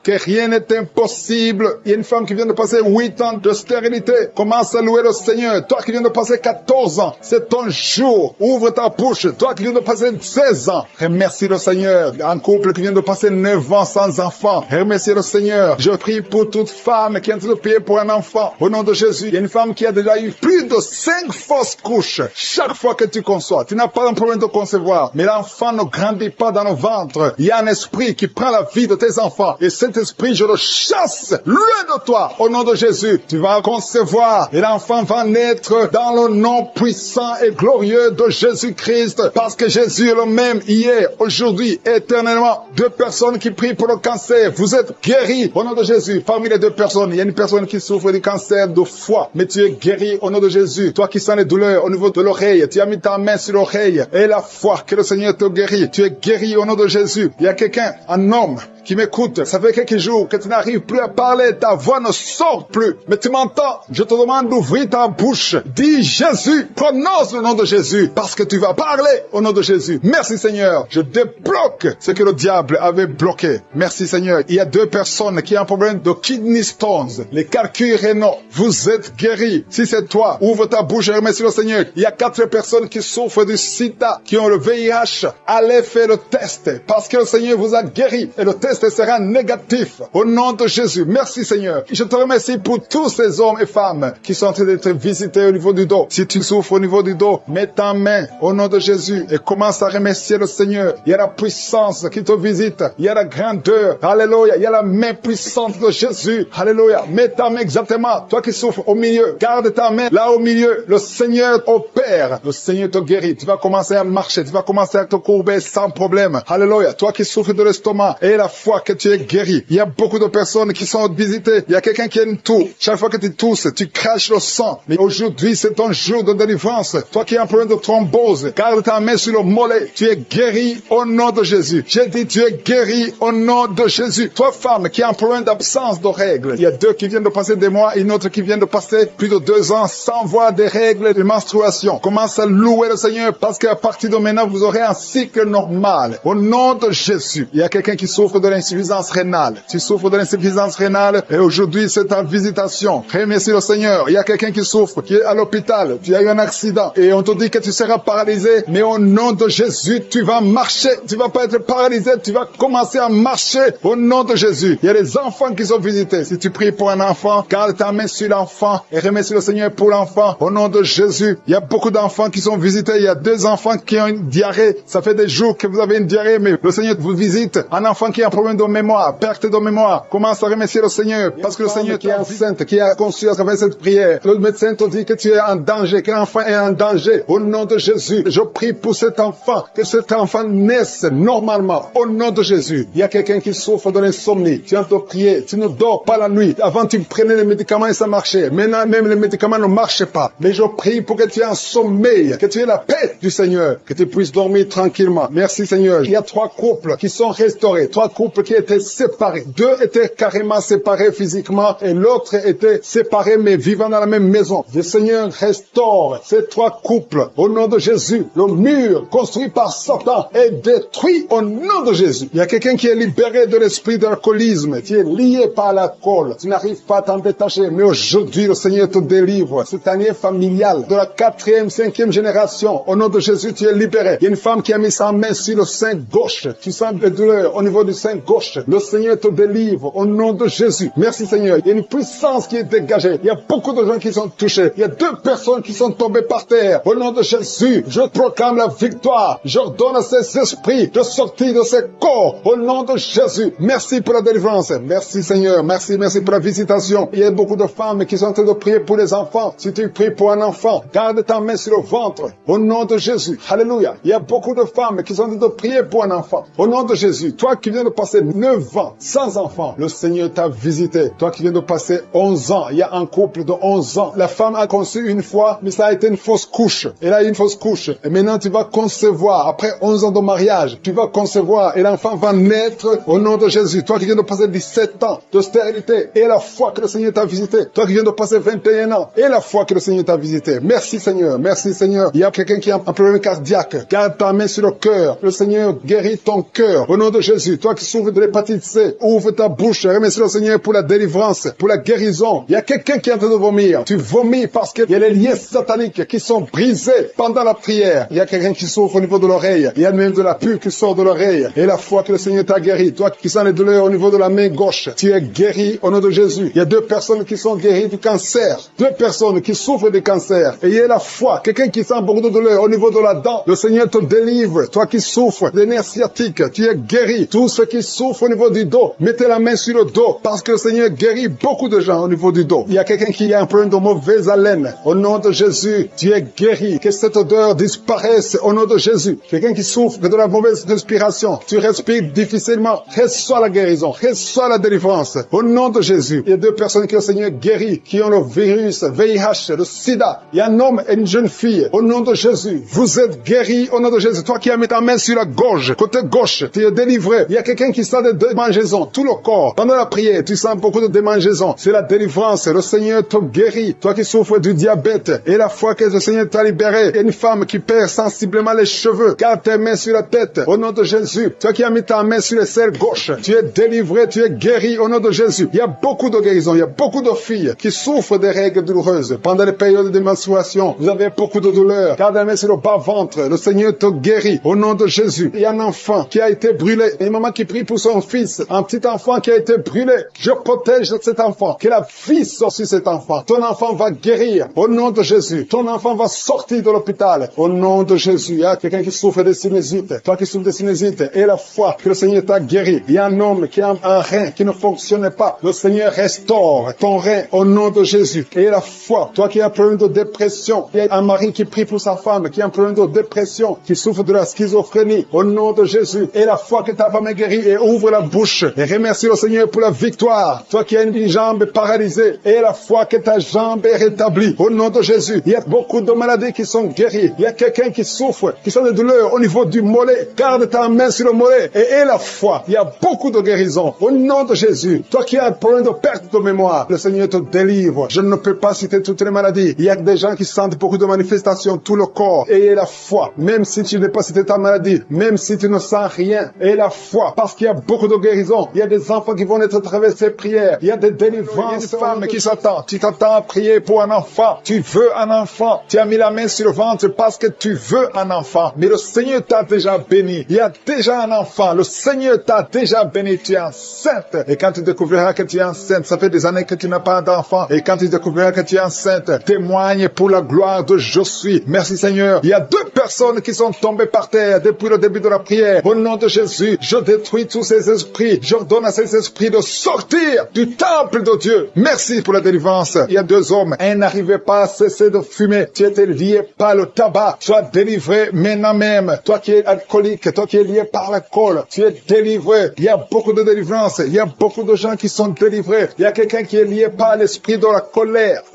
que rien n'est impossible. Il y a une femme qui vient de passer 8 ans de stérilité. Commence à louer le Seigneur. Toi qui viens de passer 14 ans, c'est ton jour. Ouvre ta bouche. Toi qui viens de passer 16 ans, remercie le Seigneur. Un couple qui vient de passer 9 ans sans enfant, remercie le Seigneur. Je prie pour toute femme qui est en train de prier pour un enfant. Au nom de Jésus, il y a une femme qui a déjà eu plus de 5 fausses couches. Chaque fois que tu conçois, tu n'as pas un problème de concevoir, mais l'enfant ne grandit pas dans le ventre. Il y a un esprit qui prend la vie de tes enfants. Et cet esprit, je le chasse loin de toi. Au nom de Jésus, tu vas concevoir et l'enfant va naître dans le nom puissant et glorieux de Jésus-Christ. Parce que Jésus est le même hier, aujourd'hui, éternellement. 2 personnes qui prient pour le cancer. Vous êtes guéris au nom de Jésus. Parmi les 2 personnes, il y a une personne qui souffre du cancer de foie. Mais tu es guéri au nom de Jésus. Toi qui sens les douleurs au niveau de l'oreille, tu as mis ta main sur l'oreille. Et la foi que le Seigneur te guérit. Tu es guéri au nom de Jésus. Il y a quelqu'un, un homme, qui m'écoute, ça fait quelques jours que tu n'arrives plus à parler, ta voix ne sort plus. Mais tu m'entends? Je te demande d'ouvrir ta bouche. Dis Jésus, prononce le nom de Jésus, parce que tu vas parler au nom de Jésus. Merci Seigneur, je débloque ce que le diable avait bloqué. Merci Seigneur. Il y a 2 personnes qui ont un problème de kidney stones, les calculs rénaux. Vous êtes guéris. Si c'est toi, ouvre ta bouche et remercie le Seigneur. Il y a 4 personnes qui souffrent du sida, qui ont le VIH. Allez faire le test, parce que le Seigneur vous a guéri. Et le test sera négatif. Au nom de Jésus. Merci Seigneur. Je te remercie pour tous ces hommes et femmes qui sont en train d'être visités au niveau du dos. Si tu souffres au niveau du dos, mets ta main au nom de Jésus et commence à remercier le Seigneur. Il y a la puissance qui te visite. Il y a la grandeur. Alléluia. Il y a la main puissante de Jésus. Alléluia. Mets ta main exactement. Toi qui souffres au milieu, garde ta main là au milieu. Le Seigneur opère. Le Seigneur te guérit. Tu vas commencer à marcher. Tu vas commencer à te courber sans problème. Alléluia. Toi qui souffres de l'estomac et la foi que tu es guéri. Il y a beaucoup de personnes qui sont visitées. Il y a quelqu'un qui a une toux. Chaque fois que tu tousses, tu craches le sang. Mais aujourd'hui, c'est ton jour de délivrance. Toi qui as un problème de thrombose, garde ta main sur le mollet. Tu es guéri au nom de Jésus. J'ai dit, tu es guéri au nom de Jésus. Toi, femme, qui a un problème d'absence de règles. Il y a 2 qui viennent de passer des mois et une autre qui vient de passer plus de 2 ans sans voir des règles de menstruation. Commence à louer le Seigneur parce qu'à partir de maintenant, vous aurez un cycle normal. Au nom de Jésus. Il y a quelqu'un qui souffre de l'insuffisance rénale. Tu souffres de l'insuffisance rénale et aujourd'hui c'est ta visitation. Remercie le Seigneur. Il y a quelqu'un qui souffre, qui est à l'hôpital. Tu as eu un accident et on te dit que tu seras paralysé. Mais au nom de Jésus, tu vas marcher. Tu vas pas être paralysé. Tu vas commencer à marcher au nom de Jésus. Il y a des enfants qui sont visités. Si tu pries pour un enfant, garde ta main sur l'enfant et remercie le Seigneur pour l'enfant. Au nom de Jésus, il y a beaucoup d'enfants qui sont visités. Il y a 2 enfants qui ont une diarrhée. Ça fait des jours que vous avez une diarrhée, mais le Seigneur vous visite. Un enfant qui a un problème de mémoire, perte de mémoire, commence à remercier le Seigneur, parce que le Seigneur qui est enceinte, qui a conçu à travers cette prière, le médecin te dit que tu es en danger, que l'enfant est en danger. Au nom de Jésus, je prie pour cet enfant, que cet enfant naisse normalement. Au nom de Jésus, il y a quelqu'un qui souffre de l'insomnie. Tu as de prier, tu ne dors pas la nuit. Avant, tu prenais les médicaments et ça marchait. Maintenant, même les médicaments ne marchent pas. Mais je prie pour que tu aies un sommeil, que tu aies la paix du Seigneur, que tu puisses dormir tranquillement. Merci Seigneur. Il y a 3 couples qui sont restaurés, 3 couples couple qui était séparé. Deux étaient carrément séparés physiquement et l'autre était séparé mais vivant dans la même maison. Le Seigneur restaure ces trois couples au nom de Jésus. Le mur construit par Satan est détruit au nom de Jésus. Il y a quelqu'un qui est libéré de l'esprit d'alcoolisme. Tu es lié par l'alcool. Tu n'arrives pas à t'en détacher. Mais aujourd'hui, le Seigneur te délivre. Cette année familiale de la 4e, 5e génération. Au nom de Jésus, tu es libéré. Il y a une femme qui a mis sa main sur le sein gauche. Tu sens des douleurs au niveau du sein gauche. Le Seigneur te délivre au nom de Jésus. Merci Seigneur. Il y a une puissance qui est dégagée. Il y a beaucoup de gens qui sont touchés. Il y a 2 personnes qui sont tombées par terre. Au nom de Jésus, je proclame la victoire. J'ordonne à ces esprits de sortir de ces corps. Au nom de Jésus. Merci pour la délivrance. Merci Seigneur. Merci pour la visitation. Il y a beaucoup de femmes qui sont en train de prier pour les enfants. Si tu pries pour un enfant, garde ta main sur le ventre. Au nom de Jésus. Alléluia. Il y a beaucoup de femmes qui sont en train de prier pour un enfant. Au nom de Jésus. Toi qui viens de passer 9 ans sans enfant, le Seigneur t'a visité. Toi qui viens de passer 11 ans, il y a un couple de 11 ans. La femme a conçu une fois, mais ça a été une fausse couche. Elle a eu une fausse couche. Et maintenant tu vas concevoir. Après 11 ans de mariage, tu vas concevoir et l'enfant va naître au nom de Jésus. Toi qui viens de passer 17 ans de stérilité et la foi que le Seigneur t'a visité. Toi qui viens de passer 21 ans et la foi que le Seigneur t'a visité. Merci Seigneur. Merci Seigneur. Il y a quelqu'un qui a un problème cardiaque. Garde ta main sur le cœur. Le Seigneur guérit ton cœur. Au nom de Jésus. Toi qui souffres de l'hépatite C, ouvre ta bouche. Remercie le Seigneur pour la délivrance, pour la guérison. Il y a quelqu'un qui est en train de vomir. Tu vomis parce qu'il y a les liens sataniques qui sont brisés pendant la prière. Il y a quelqu'un qui souffre au niveau de l'oreille. Il y a même de la pus qui sort de l'oreille. Et la foi que le Seigneur t'a guéri. Toi qui sens les douleurs au niveau de la main gauche, tu es guéri au nom de Jésus. Il y a 2 personnes qui sont guéries du cancer. 2 personnes qui souffrent du cancer. Et il y a la foi. Quelqu'un qui sent beaucoup de douleur au niveau de la dent. Le Seigneur te délivre. Toi qui souffres des nerfs sciatiques, tu es guéri. Tous ceux qui souffrent au niveau du dos, mettez la main sur le dos parce que le Seigneur guérit beaucoup de gens au niveau du dos. Il y a quelqu'un qui a un problème de mauvaise haleine. Au nom de Jésus, tu es guéri. Que cette odeur disparaisse au nom de Jésus. Quelqu'un qui souffre de la mauvaise respiration, tu respires difficilement. Reçois la guérison, reçois la délivrance. Au nom de Jésus, il y a 2 personnes que le Seigneur guérit, qui ont le virus, VIH, le sida. Il y a un homme et une jeune fille. Au nom de Jésus, vous êtes guéris au nom de Jésus. Toi qui as mis ta main sur la gorge, côté gauche, tu es délivré. Il y a quelqu'un qui sent des démangeaisons, tout le corps. Pendant la prière, tu sens beaucoup de démangeaisons. C'est la délivrance. Le Seigneur te guérit. Toi qui souffres du diabète et la foi que le Seigneur t'a libéré. Il y a une femme qui perd sensiblement les cheveux. Garde tes mains sur la tête. Au nom de Jésus. Toi qui as mis ta main sur le selle gauche, tu es délivré, tu es guéri au nom de Jésus. Il y a beaucoup de guérisons. Il y a beaucoup de filles qui souffrent des règles douloureuses. Pendant les périodes de menstruation, vous avez beaucoup de douleurs. Garde la main sur le bas-ventre. Le Seigneur te guérit au nom de Jésus. Il y a un enfant qui a été brûlé. Et une maman qui prie pour son fils. Un petit enfant qui a été brûlé. Je protège cet enfant. Que la vie sorte sur cet enfant. Ton enfant va guérir au nom de Jésus. Ton enfant va sortir de l'hôpital au nom de Jésus. Il y a quelqu'un qui souffre de sinusite. Toi qui souffres de sinusite et la foi que le Seigneur t'a guéri. Il y a un homme qui a un rein qui ne fonctionnait pas. Le Seigneur restaure ton rein au nom de Jésus. Et la foi. Toi qui as un problème de dépression. Il y a un mari qui prie pour sa femme qui a un problème de dépression, qui souffre de la schizophrénie au nom de Jésus. Et la foi que ta femme est guérie et ouvre la bouche. Et remercie le Seigneur pour la victoire. Toi qui as une jambe paralysée et la foi que ta jambe est rétablie au nom de Jésus. Il y a beaucoup de maladies qui sont guéries. Il y a quelqu'un qui souffre, qui sont des douleurs au niveau du mollet. Garde ta main sur le mollet et la foi. Il y a beaucoup de guérisons au nom de Jésus. Toi qui as un problème de perte de mémoire, le Seigneur te délivre. Je ne peux pas citer toutes les maladies. Il y a des gens qui sentent beaucoup de manifestations, tout le corps. Et la foi, même si tu n'as pas cité ta maladie, même si tu ne sens rien, et la foi, parce qu'il y a beaucoup de guérisons. Il y a des enfants qui vont être à travers ces prières. Il y a des délivrances. Il y a des femmes qui s'attendent. Tu t'attends à prier pour un enfant. Tu veux un enfant. Tu as mis la main sur le ventre parce que tu veux un enfant. Mais le Seigneur t'a déjà béni. Il y a déjà un enfant. Le Seigneur t'a déjà béni. Tu es enceinte. Et quand tu découvriras que tu es enceinte, ça fait des années que tu n'as pas d'enfant. Et quand tu découvriras que tu es enceinte, témoigne pour la gloire de je suis. Merci Seigneur. Il y a 2 personnes qui sont tombées par terre depuis le début de la prière. Au nom de Jésus, je détruis tous ces esprits. J'ordonne à ces esprits de sortir du temple de Dieu. Merci pour la délivrance. Il y a 2 hommes. Un n'arrivait pas à cesser de fumer. Tu étais lié par le tabac. Sois délivré maintenant même. Toi qui es alcoolique, toi qui es lié par l'alcool, tu es délivré. Il y a beaucoup de délivrance. Il y a beaucoup de gens qui sont délivrés. Il y a quelqu'un qui est lié par l'esprit de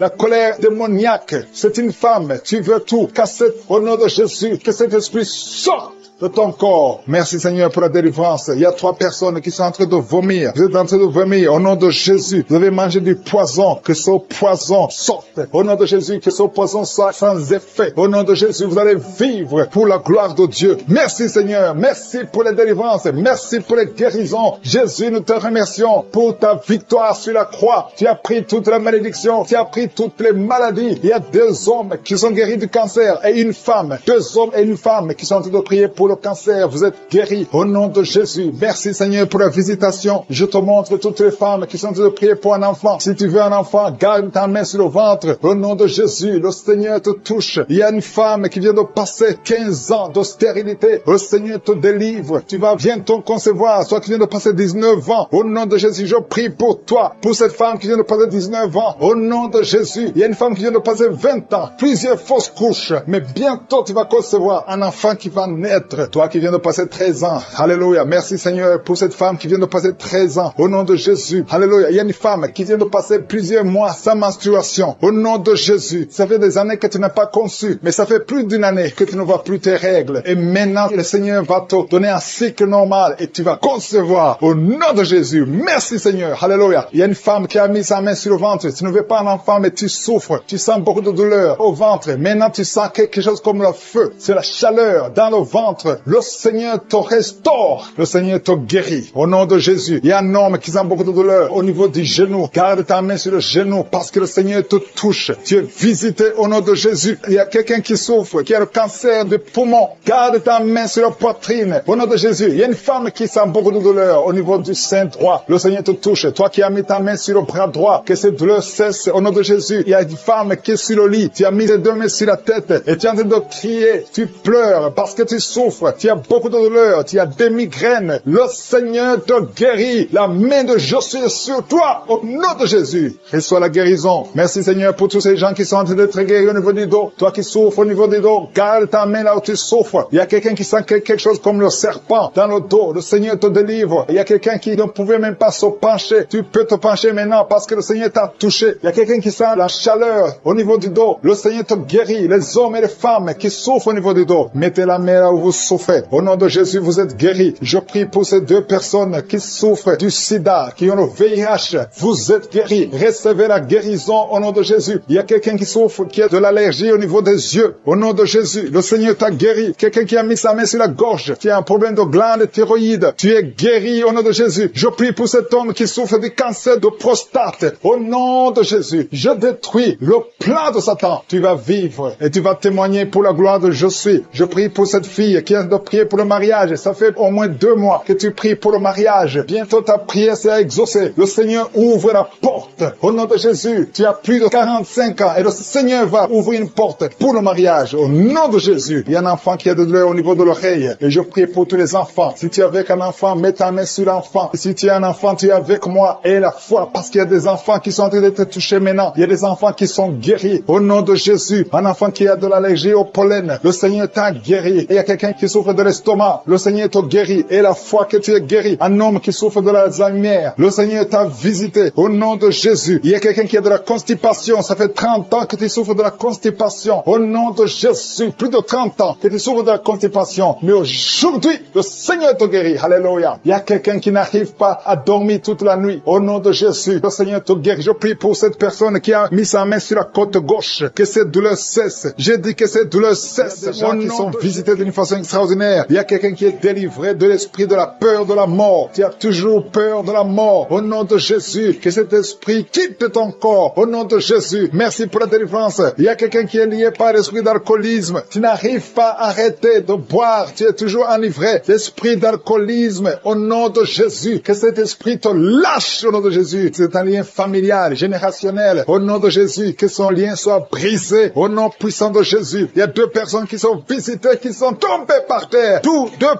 la colère démoniaque. C'est une femme. Tu veux tout casser au nom de Jésus. Que cet esprit sorte de ton corps. Merci Seigneur pour la délivrance. Il y a 3 personnes qui sont en train de vomir. Vous êtes en train de vomir. Au nom de Jésus, vous avez mangé du poison. Que ce poison sorte. Au nom de Jésus, que ce poison soit sans effet. Au nom de Jésus, vous allez vivre pour la gloire de Dieu. Merci Seigneur. Merci pour les délivrances. Merci pour les guérisons. Jésus, nous te remercions pour ta victoire sur la croix. Tu as pris toute la malédiction. Tu as pris toutes les maladies. Il y a 2 hommes qui sont guéris du cancer et une femme. 2 hommes et une femme qui sont en train de prier pour le cancer. Vous êtes guéris au nom de Jésus. Merci Seigneur pour la visitation. Je te montre toutes les femmes qui sont en train de prier pour un enfant. Si tu veux un enfant, garde ta main sur le ventre. Au nom de Jésus, le Seigneur te touche. Il y a une femme qui vient de passer 15 ans de stérilité. Le Seigneur te délivre. Tu vas bientôt concevoir. Toi qui viens de passer 19 ans. Au nom de Jésus, je prie pour toi. Pour cette femme qui vient de passer 19 ans. Au nom de Jésus. Il y a une femme qui vient de passer 20 ans. Plusieurs fausses couches. Mais bientôt tu vas concevoir un enfant qui va naître. Toi qui viens de passer 13 ans. Alléluia. Merci Seigneur pour cette femme qui vient de passer 13 ans. Au nom de Jésus. Alléluia. Il y a une femme qui vient de passer plusieurs mois sans menstruation. Au nom de Jésus. Ça fait des années que tu n'as pas conçu. Mais ça fait plus d'une année que tu ne vois plus tes règles. Et maintenant, le Seigneur va te donner un cycle normal et tu vas concevoir. Au nom de Jésus. Merci Seigneur. Alléluia. Il y a une femme qui a mis sa main sur le ventre. Tu ne veux pas un enfant, mais tu souffres. Tu sens beaucoup de douleur au ventre. Maintenant, tu sens quelque chose comme le feu. C'est la chaleur dans le ventre. Le Seigneur te restaure. Le Seigneur te guérit. Au nom de Jésus. Il y a un homme qui sent beaucoup de douleur au niveau du genou. Garde ta main sur le genou parce que le Seigneur te touche. Tu es visité au nom de Jésus. Il y a quelqu'un qui souffre, qui a le cancer du poumon. Garde ta main sur la poitrine. Au nom de Jésus. Il y a une femme qui sent beaucoup de douleur au niveau du sein droit. Le Seigneur te touche. Toi qui as mis ta main sur le bras droit, que cette douleur cesse au nom de Jésus. Il y a une femme qui est sur le lit. Tu as mis les 2 mains sur la tête et tu es en train de crier. Tu pleures parce que tu souffres. Tu as beaucoup de douleur. Tu as des migraines. Le Seigneur te guérit. La main de Jésus est sur toi au nom de Jésus. Reçois la guérison. Merci Seigneur pour tous ces gens qui sont en train d'être guéris au niveau du dos. Toi qui souffres au niveau du dos, garde ta main là où tu souffres. Il y a quelqu'un qui sent quelque chose comme le serpent dans le dos. Le Seigneur te délivre. Il y a quelqu'un qui ne pouvait même pas se pencher. Tu peux te pencher maintenant parce que le Seigneur t'a touché. Il y a quelqu'un qui sent la chaleur au niveau du dos. Le Seigneur te guérit. Les hommes et les femmes qui souffrent au niveau du dos, mettez la main là où vous souffrez. Au nom de Jésus, vous êtes guéris. Je prie pour ces 2 personnes qui souffrent du sida, qui ont le VIH. Vous êtes guéris. Recevez la guérison au nom de Jésus. Il y a quelqu'un qui souffre, qui a de l'allergie au niveau des yeux. Au nom de Jésus, le Seigneur t'a guéri. Quelqu'un qui a mis sa main sur la gorge, qui a un problème de glande thyroïde. Tu es guéri au nom de Jésus. Je prie pour cet homme qui souffre du cancer de prostate. Au nom de Jésus, je détruis le plan de Satan. Tu vas vivre et tu vas témoigner pour la gloire de Je suis. Je prie pour cette fille qui a de prier pour le mariage. Ça fait au moins 2 mois que tu pries pour le mariage. Bientôt ta prière sera exaucée. Le Seigneur ouvre la porte. Au nom de Jésus, tu as plus de 45 ans et le Seigneur va ouvrir une porte pour le mariage. Au nom de Jésus, il y a un enfant qui a de douleur au niveau de l'oreille. Et je prie pour tous les enfants. Si tu es avec un enfant, mets ta main sur l'enfant. Si tu es un enfant, tu es avec moi. Et la foi, parce qu'il y a des enfants qui sont en train d'être touchés maintenant. Il y a des enfants qui sont guéris. Au nom de Jésus, un enfant qui a de l'allergie au pollen, le Seigneur t'a guéri. Et il y a quelqu'un qui souffre de l'estomac, le Seigneur t'a guéri. Et la foi que tu es guéri. Un homme qui souffre de l'Alzheimer, le Seigneur t'a visité. Au nom de Jésus, il y a quelqu'un qui a de la constipation. Ça fait 30 ans que tu souffres de la constipation. Au nom de Jésus, plus de 30 ans que tu souffres de la constipation. Mais aujourd'hui, le Seigneur t'a guéri. Alléluia. Il y a quelqu'un qui n'arrive pas à dormir toute la nuit. Au nom de Jésus, le Seigneur te guérit. Je prie pour cette personne qui a mis sa main sur la côte gauche. Que cette douleur cesse. J'ai dit que cette douleur cesse. Il y a des gens qui sont visités d'une façon extraordinaire. Il y a quelqu'un qui est délivré de l'esprit de la peur de la mort. Tu as toujours peur de la mort. Au nom de Jésus, que cet esprit quitte ton corps. Au nom de Jésus, merci pour la délivrance. Il y a quelqu'un qui est lié par l'esprit d'alcoolisme. Tu n'arrives pas à arrêter de boire. Tu es toujours enivré. L'esprit d'alcoolisme, au nom de Jésus, que cet esprit te lâche au nom de Jésus. C'est un lien familial, générationnel. Au nom de Jésus, que son lien soit brisé. Au nom puissant de Jésus. Il y a 2 personnes qui sont visitées, qui sont tombées par terre. 2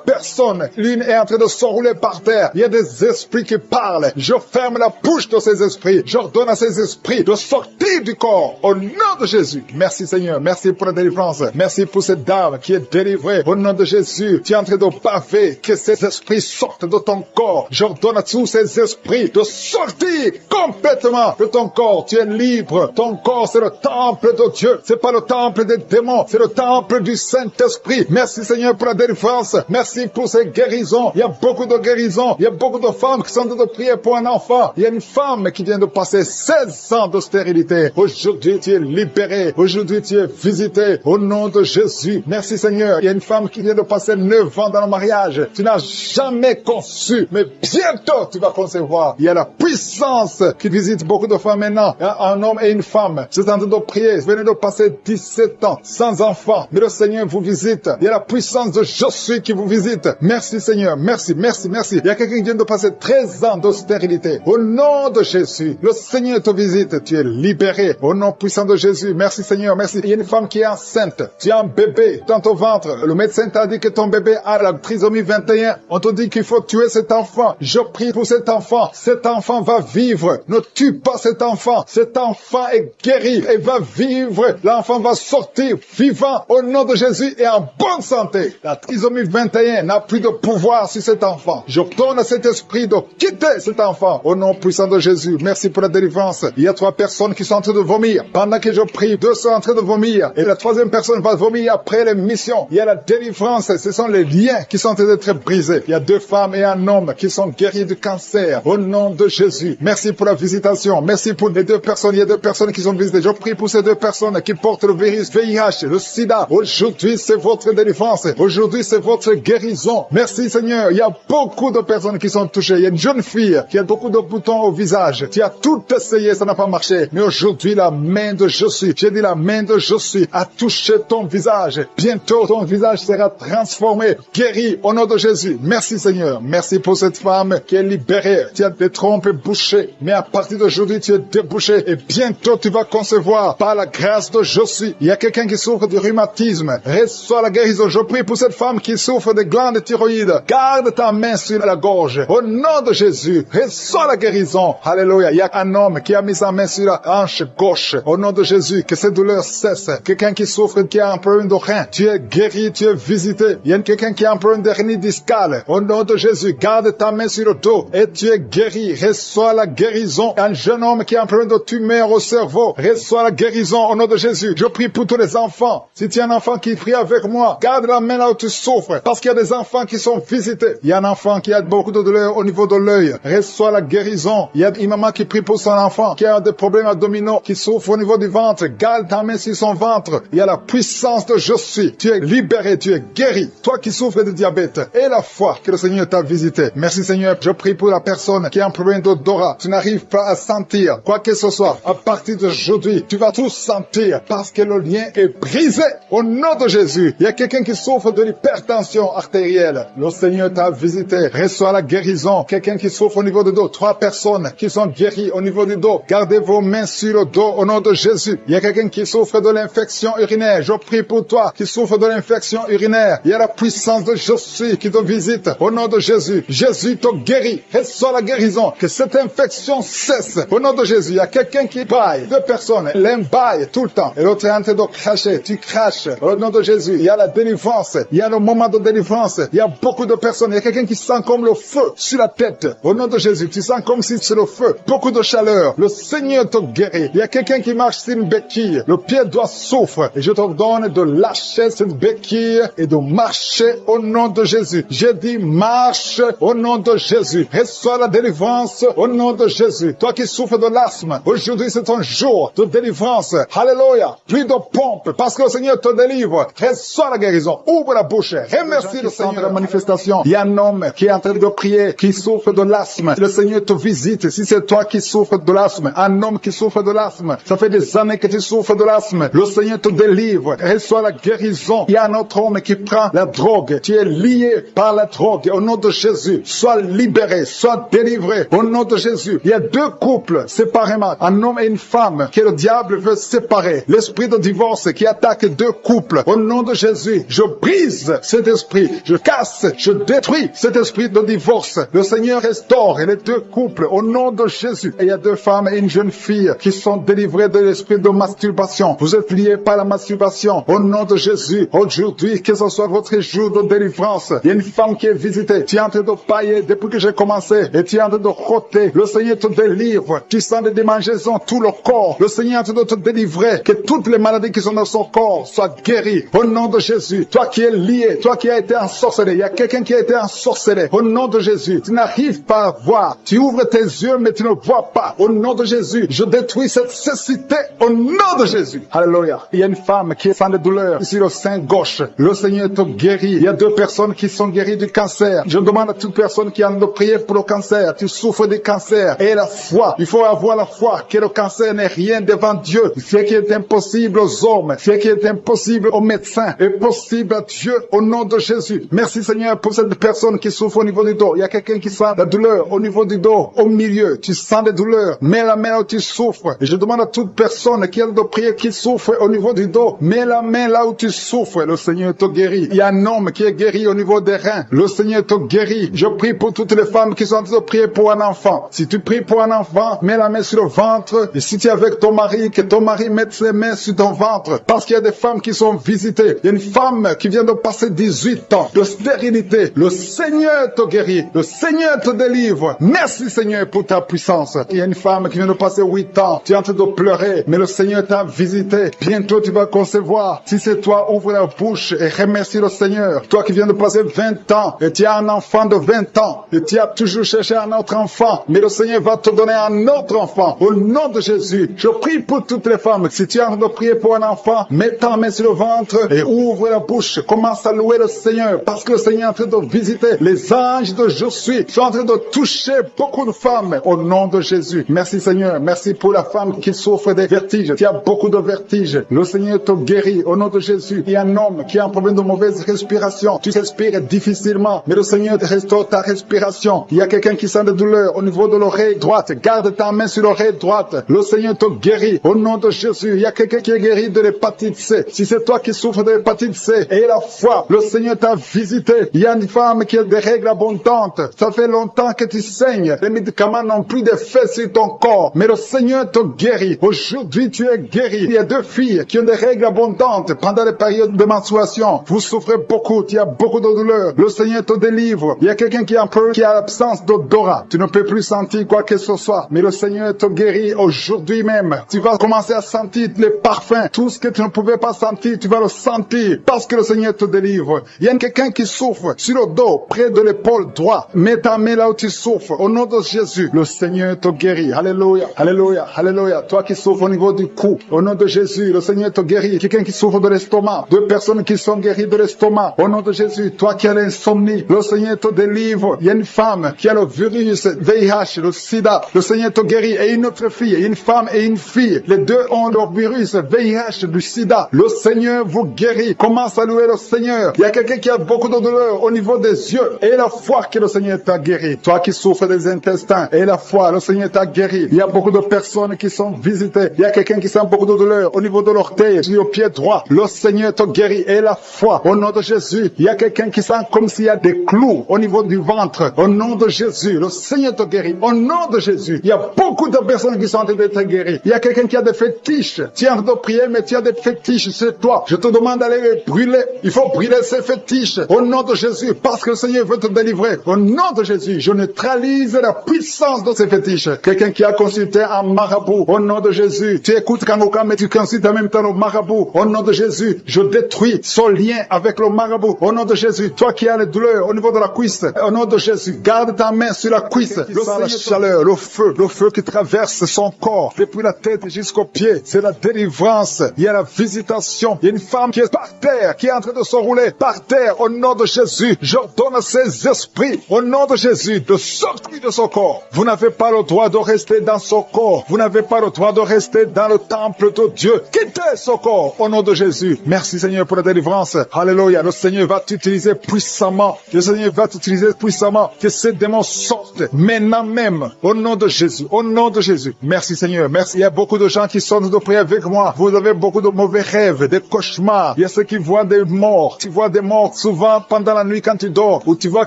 personnes. L'une est en train de s'enrouler par terre. Il y a des esprits qui parlent. Je ferme la bouche de ces esprits. J'ordonne à ces esprits de sortir du corps. Au nom de Jésus. Merci Seigneur. Merci pour la délivrance. Merci pour cette dame qui est délivrée. Au nom de Jésus. Tu es en train de baver. Que ces esprits sortent de ton corps. J'ordonne à tous ces esprits de sortir complètement de ton corps. Tu es libre. Ton corps, c'est le temple de Dieu. C'est pas le temple des démons. C'est le temple du Saint-Esprit. Merci Seigneur pour la délivrance. Merci pour ces guérisons. Il y a a beaucoup de guérisons. Il y a beaucoup de femmes qui sont en train de prier pour un enfant. Il y a une femme qui vient de passer 16 ans de stérilité. Aujourd'hui, tu es libéré. Aujourd'hui, tu es visité. Au nom de Jésus. Merci Seigneur. Il y a une femme qui vient de passer 9 ans dans le mariage. Tu n'as jamais conçu, mais bientôt tu vas concevoir. Il y a la puissance qui visite beaucoup de femmes maintenant. Un homme et une femme. C'est en train de prier. Vous venez de passer 17 ans sans enfant. Mais le Seigneur vous visite. Il y a la puissance de Je suis qui vous visite. Merci Seigneur. Merci, merci, merci. Il y a quelqu'un qui vient de passer 13 ans de stérilité. Au nom de Jésus, le Seigneur te visite. Tu es libéré. Au nom puissant de Jésus. Merci Seigneur. Merci. Il y a une femme qui est enceinte. Tu as un bébé dans ton ventre. Le médecin t'a dit que ton bébé a la trisomie 21. On te dit qu'il faut tuer cet enfant. Je prie pour cet enfant. Cet enfant va vivre. Ne tue pas cet enfant. Cet enfant est guéri et va vivre. L'enfant va sortir vivant au nom de Jésus et en bonne santé. La trisomie 21 n'a plus de pouvoir sur cet enfant. Je donne à cet esprit de quitter cet enfant au nom puissant de Jésus. Merci pour la délivrance. Il y a 3 personnes qui sont en train de vomir. Pendant que je prie, 2 sont en train de vomir. Et la 3e personne va vomir après l'émission. Il y a la délivrance. Ce sont les liens qui sont en train d'être brisés. Il y a 2 femmes et un homme qui sont guéris du cancer au nom de Jésus. Merci pour la visitation. Merci pour les 2 personnes. Il y a 2 personnes qui sont visitées. Je prie pour ces 2 personnes qui portent le virus VIH, le sida. Aujourd'hui, c'est votre délivrance. Aujourd'hui, c'est votre guérison. Merci Seigneur. Il y a beaucoup de personnes qui sont touchées. Il y a une jeune fille qui a beaucoup de boutons au visage. Tu as tout essayé, ça n'a pas marché. Mais aujourd'hui, la main de Je suis, j'ai dit la main de Je suis, a touché ton visage. Bientôt, ton visage sera transformé, guéri au nom de Jésus. Merci Seigneur. Merci pour cette femme qui est libérée. Tu as des trompes bouchées. Mais à partir d'aujourd'hui, tu es débouché. Et bientôt, tu vas concevoir par la grâce de Je suis. Il y a quelqu'un qui souffre du rhumatisme. Reçois la guérison. Je prie pour cette femme qui souffre des glandes thyroïdes. Garde ta main sur la gorge. Au nom de Jésus, reçois la guérison. Alléluia. Il y a un homme qui a mis sa main sur la hanche gauche. Au nom de Jésus, que cette douleur cesse. Quelqu'un qui souffre, qui a un problème de rein. Tu es guéri, tu es visité. Il y a quelqu'un qui a un problème d'hernie discale. Au nom de Jésus, garde ta main sur le dos et tu es guéri. Reçois la guérison. Un jeune homme qui a un problème de tumeur au cerveau. Reçois la guérison au nom de Jésus. Je prie pour tous les enfants. Si tu as un enfant qui prie avec moi, garde la main là où tu souffres. Parce qu'il y a des enfants qui sont visités. Il y a un enfant qui a beaucoup de douleur au niveau de l'œil. Reçois la guérison. Il y a une maman qui prie pour son enfant qui a des problèmes abdominaux, qui souffre au niveau du ventre. Garde ta main sur son ventre. Il y a la puissance de Je suis. Tu es libéré, tu es guéri. Toi qui souffres de diabète et la foi que le Seigneur t'a visité. Merci Seigneur. Je prie pour la personne qui a un problème d'odorat. Tu n'arrives pas à sentir quoi que ce soit. À partir d'aujourd'hui, tu vas tout sentir parce que le lien est brisé au nom de Jésus. Il y a quelqu'un qui souffre de l'hypertension artérielle. Le Seigneur t'a visité. Reçois la guérison. Quelqu'un qui souffre au niveau du dos. 3 personnes qui sont guéries au niveau du dos. Gardez vos mains sur le dos au nom de Jésus. Il y a quelqu'un qui souffre de l'infection urinaire. Je prie pour toi qui souffre de l'infection urinaire. Il y a la puissance de Je suis qui te visite au nom de Jésus. Jésus te guérit. Reçois la guérison. Que cette infection cesse au nom de Jésus. Il y a quelqu'un qui baille. 2 personnes. L'un baille tout le temps. Et l'autre est en train de cracher. Tu craches au nom de Jésus. Il y a la délivrance. Il y a le moment de délivrance. Il y a beaucoup de personnes. Il y a quelqu'un qui sent comme le feu sur la tête. Au nom de Jésus. Tu sens comme si c'est le feu. Beaucoup de chaleur. Le Seigneur te guérit. Il y a quelqu'un qui marche sur une béquille. Le pied doit souffrir. Et je te donne de lâcher cette béquille et de marcher au nom de Jésus. J'ai dit marche au nom de Jésus. Reçois la délivrance au nom de Jésus. Toi qui souffres de l'asthme, aujourd'hui c'est un jour de délivrance. Alléluia. Plus de pompe parce que le Seigneur te délivre. Reçois la guérison. Ouvre la bouche. Remercie le Seigneur de la manifestation. Il y a un homme qui est en train de prier, qui souffre de l'asthme. Le Seigneur te visite. Si c'est toi qui souffres de l'asthme, un homme qui souffre de l'asthme, ça fait des années que tu souffres de l'asthme. Le Seigneur te délivre. Reçois la guérison. Il y a un autre homme qui prend la drogue. Tu es lié par la drogue. Au nom de Jésus, sois libéré, sois délivré. Au nom de Jésus, il y a 2 couples séparément, un homme et une femme que le diable veut séparer. L'esprit de divorce qui attaque 2 couples. Au nom de Jésus, je brise cet esprit. Je casse, je détruis cet esprit de divorce. Le Seigneur restaure les 2 couples au nom de Jésus. Et il y a 2 femmes et une jeune fille qui sont délivrées de l'esprit de masturbation. Vous êtes liés par la masturbation. Au nom de Jésus, aujourd'hui, que ce soit votre jour de délivrance. Il y a une femme qui est visitée. Tu es en train de pailler depuis que j'ai commencé. Et tu es en train de roter. Le Seigneur te délivre. Tu sens des démangeaisons tout le corps. Le Seigneur est en train de te délivrer. Que toutes les maladies qui sont dans son corps soient guéries. Au nom de Jésus. Toi qui es lié, toi qui as été ensorcelé. Il y a quelqu'un qui a été ensorcelé. Au nom de Jésus, tu n'arrives pas à voir. Tu ouvres tes yeux, mais tu ne vois pas. Au nom de Jésus, je détruis cette cécité au nom de Jésus. Alléluia. Il y a une femme qui est sans de douleur ici le sein gauche. Le Seigneur te guérit. Il y a 2 personnes qui sont guéries du cancer. Je demande à toute personne qui a de prier pour le cancer. Tu souffres du cancer. Et la foi. Il faut avoir la foi que le cancer n'est rien devant Dieu. Ce qui est impossible aux hommes, ce qui est impossible aux médecins, est possible à Dieu au nom de Jésus. Merci Seigneur pour cette personne qui souffre au niveau du dos. Il y a quelqu'un qui sent la douleur au niveau du dos, au milieu. Tu sens des douleurs. Mets la main où tu souffres. Et je demande à toute personne qui a de prier, qui souffre au niveau du dos, mets la main là où tu souffres. Le Seigneur te guérit. Il y a un homme qui est guéri au niveau des reins. Le Seigneur te guérit. Je prie pour toutes les femmes qui sont en train de prier pour un enfant. Si tu pries pour un enfant, mets la main sur le ventre. Et si tu es avec ton mari, que ton mari mette ses mains sur ton ventre. Parce qu'il y a des femmes qui sont visitées. Il y a une femme qui vient de passer 18 ans de stérilité. Le Seigneur te guérit. Le Seigneur te délivre. Merci Seigneur pour ta puissance. Il y a une femme qui vient de passer 8 ans. Tu es en train de pleurer, mais le Seigneur t'a visité. Bientôt tu vas concevoir. Si c'est toi, ouvre la bouche et remercie le Seigneur. Toi qui viens de passer 20 ans et tu as un enfant de 20 ans et tu as toujours cherché un autre enfant, mais le Seigneur va te donner un autre enfant. Au nom de Jésus, je prie pour toutes les femmes. Si tu es en train de prier pour un enfant, mets ta main sur le ventre et ouvre la bouche. Commence à louer le Seigneur parce que le Seigneur est en train de visiter. Les anges de Je suis sont en train de toucher beaucoup de femmes au nom de Jésus. Merci Seigneur. Merci pour la femme qui souffre des vertiges. Tu as beaucoup de vertiges. Le Seigneur te guérit au nom de Jésus. Il y a un homme qui a un problème de mauvaise respiration. Tu respires difficilement, mais le Seigneur te restaure ta respiration. Il y a quelqu'un qui sent des douleurs au niveau de l'oreille droite. Garde ta main sur l'oreille droite. Le Seigneur te guérit au nom de Jésus. Il y a quelqu'un qui est guéri de l'hépatite C. Si c'est toi qui souffres de l'hépatite C, et la foi, le Seigneur t'a visité. Il y a une femme qui a des règles abondantes. Ça fait longtemps que tu saignes. Les médicaments n'ont plus d'effet sur ton corps, mais le Seigneur te guérit. Aujourd'hui, tu es guéri. Il y a 2 filles qui ont des règles abondantes pendant les périodes de menstruation. Vous souffrez beaucoup, il y a beaucoup de douleurs. Le Seigneur te délivre. Il y a quelqu'un qui a l'absence d'odorat. Tu ne peux plus sentir quoi que ce soit, mais le Seigneur te guérit aujourd'hui même. Tu vas commencer à sentir les parfums. Tout ce que tu ne pouvais pas sentir, tu vas le sentir parce que le Seigneur te délivre. Il y a quelqu'un qui souffre sur le dos, près de l'épaule droite. Mets ta main là où tu souffres. Au nom de Jésus, le Seigneur te guérit. Alléluia, alléluia, alléluia. Toi qui souffres au niveau du cou, au nom de Jésus, le Seigneur te guérit. Quelqu'un qui souffre de l'estomac, 2 personnes qui sont guéries de l'estomac. Au nom de Jésus, toi qui as l'insomnie, le Seigneur te délivre. Il y a une femme qui a le virus VIH, le sida. Le Seigneur te guérit. Et une autre fille, une femme et une fille. Les 2 ont le virus VIH, du sida. Le Seigneur vous guérit. Commence à louer le Seigneur. Il y a quelqu'un qui a beaucoup de douleur au niveau des yeux. Et la foi que le Seigneur t'a guéri. Toi qui souffres des intestins. Et la foi, le Seigneur t'a guéri. Il y a beaucoup de personnes qui sont visitées. Il y a quelqu'un qui sent beaucoup de douleur au niveau de l'orteil, sur le pied droit. Le Seigneur te guérit. Et la foi, au nom de Jésus. Il y a quelqu'un qui sent comme s'il y a des clous au niveau du ventre. Au nom de Jésus, le Seigneur te guérit. Au nom de Jésus, il y a beaucoup de personnes qui sont en train d'être guéries. Il y a quelqu'un qui a des fétiches. Tu es en train de prier, mais tu as des fétiches, c'est toi. Je te demande d'aller les brûler. Il faut brûler ces fétiches. Au nom de Jésus, parce que le Seigneur veut te délivrer. Au nom de Jésus, je neutralise la puissance de ces fétiches. Quelqu'un qui a consulté un marabout. Au nom de Jésus, tu écoutes Kanouka, mais tu consultes en même temps le marabout. Au nom de Jésus, je détruis son lien avec le marabout. Au nom de Jésus, toi qui as les douleurs au niveau de la cuisse. Au nom de Jésus, garde ta main sur la cuisse. La chaleur, le feu qui traverse son corps, depuis la tête jusqu'aux pieds. C'est la délivrance. Il y a la visitation. Il y a une femme qui est par terre, qui est en train de se rouler par terre. Au nom de Jésus, j'ordonne à ces esprits, au nom de Jésus, de sortir de son corps. Vous n'avez pas le droit de rester dans son corps. Vous n'avez pas le droit de rester dans le temple de Dieu. Quittez son corps, au nom de Jésus. Merci Seigneur pour la délivrance. Alléluia. Le Seigneur va t'utiliser puissamment. Le Seigneur va t'utiliser puissamment. Que ces démons sortent maintenant même, au nom de Jésus. Au nom de Jésus. Merci Seigneur. Merci. Il y a beaucoup de gens qui sont de prier avec moi. Vous avez beaucoup de mauvais rêves, des cauchemars. Il y a ceux qui voient des morts. Tu vois des morts souvent pendant la nuit quand tu dors. Ou tu vois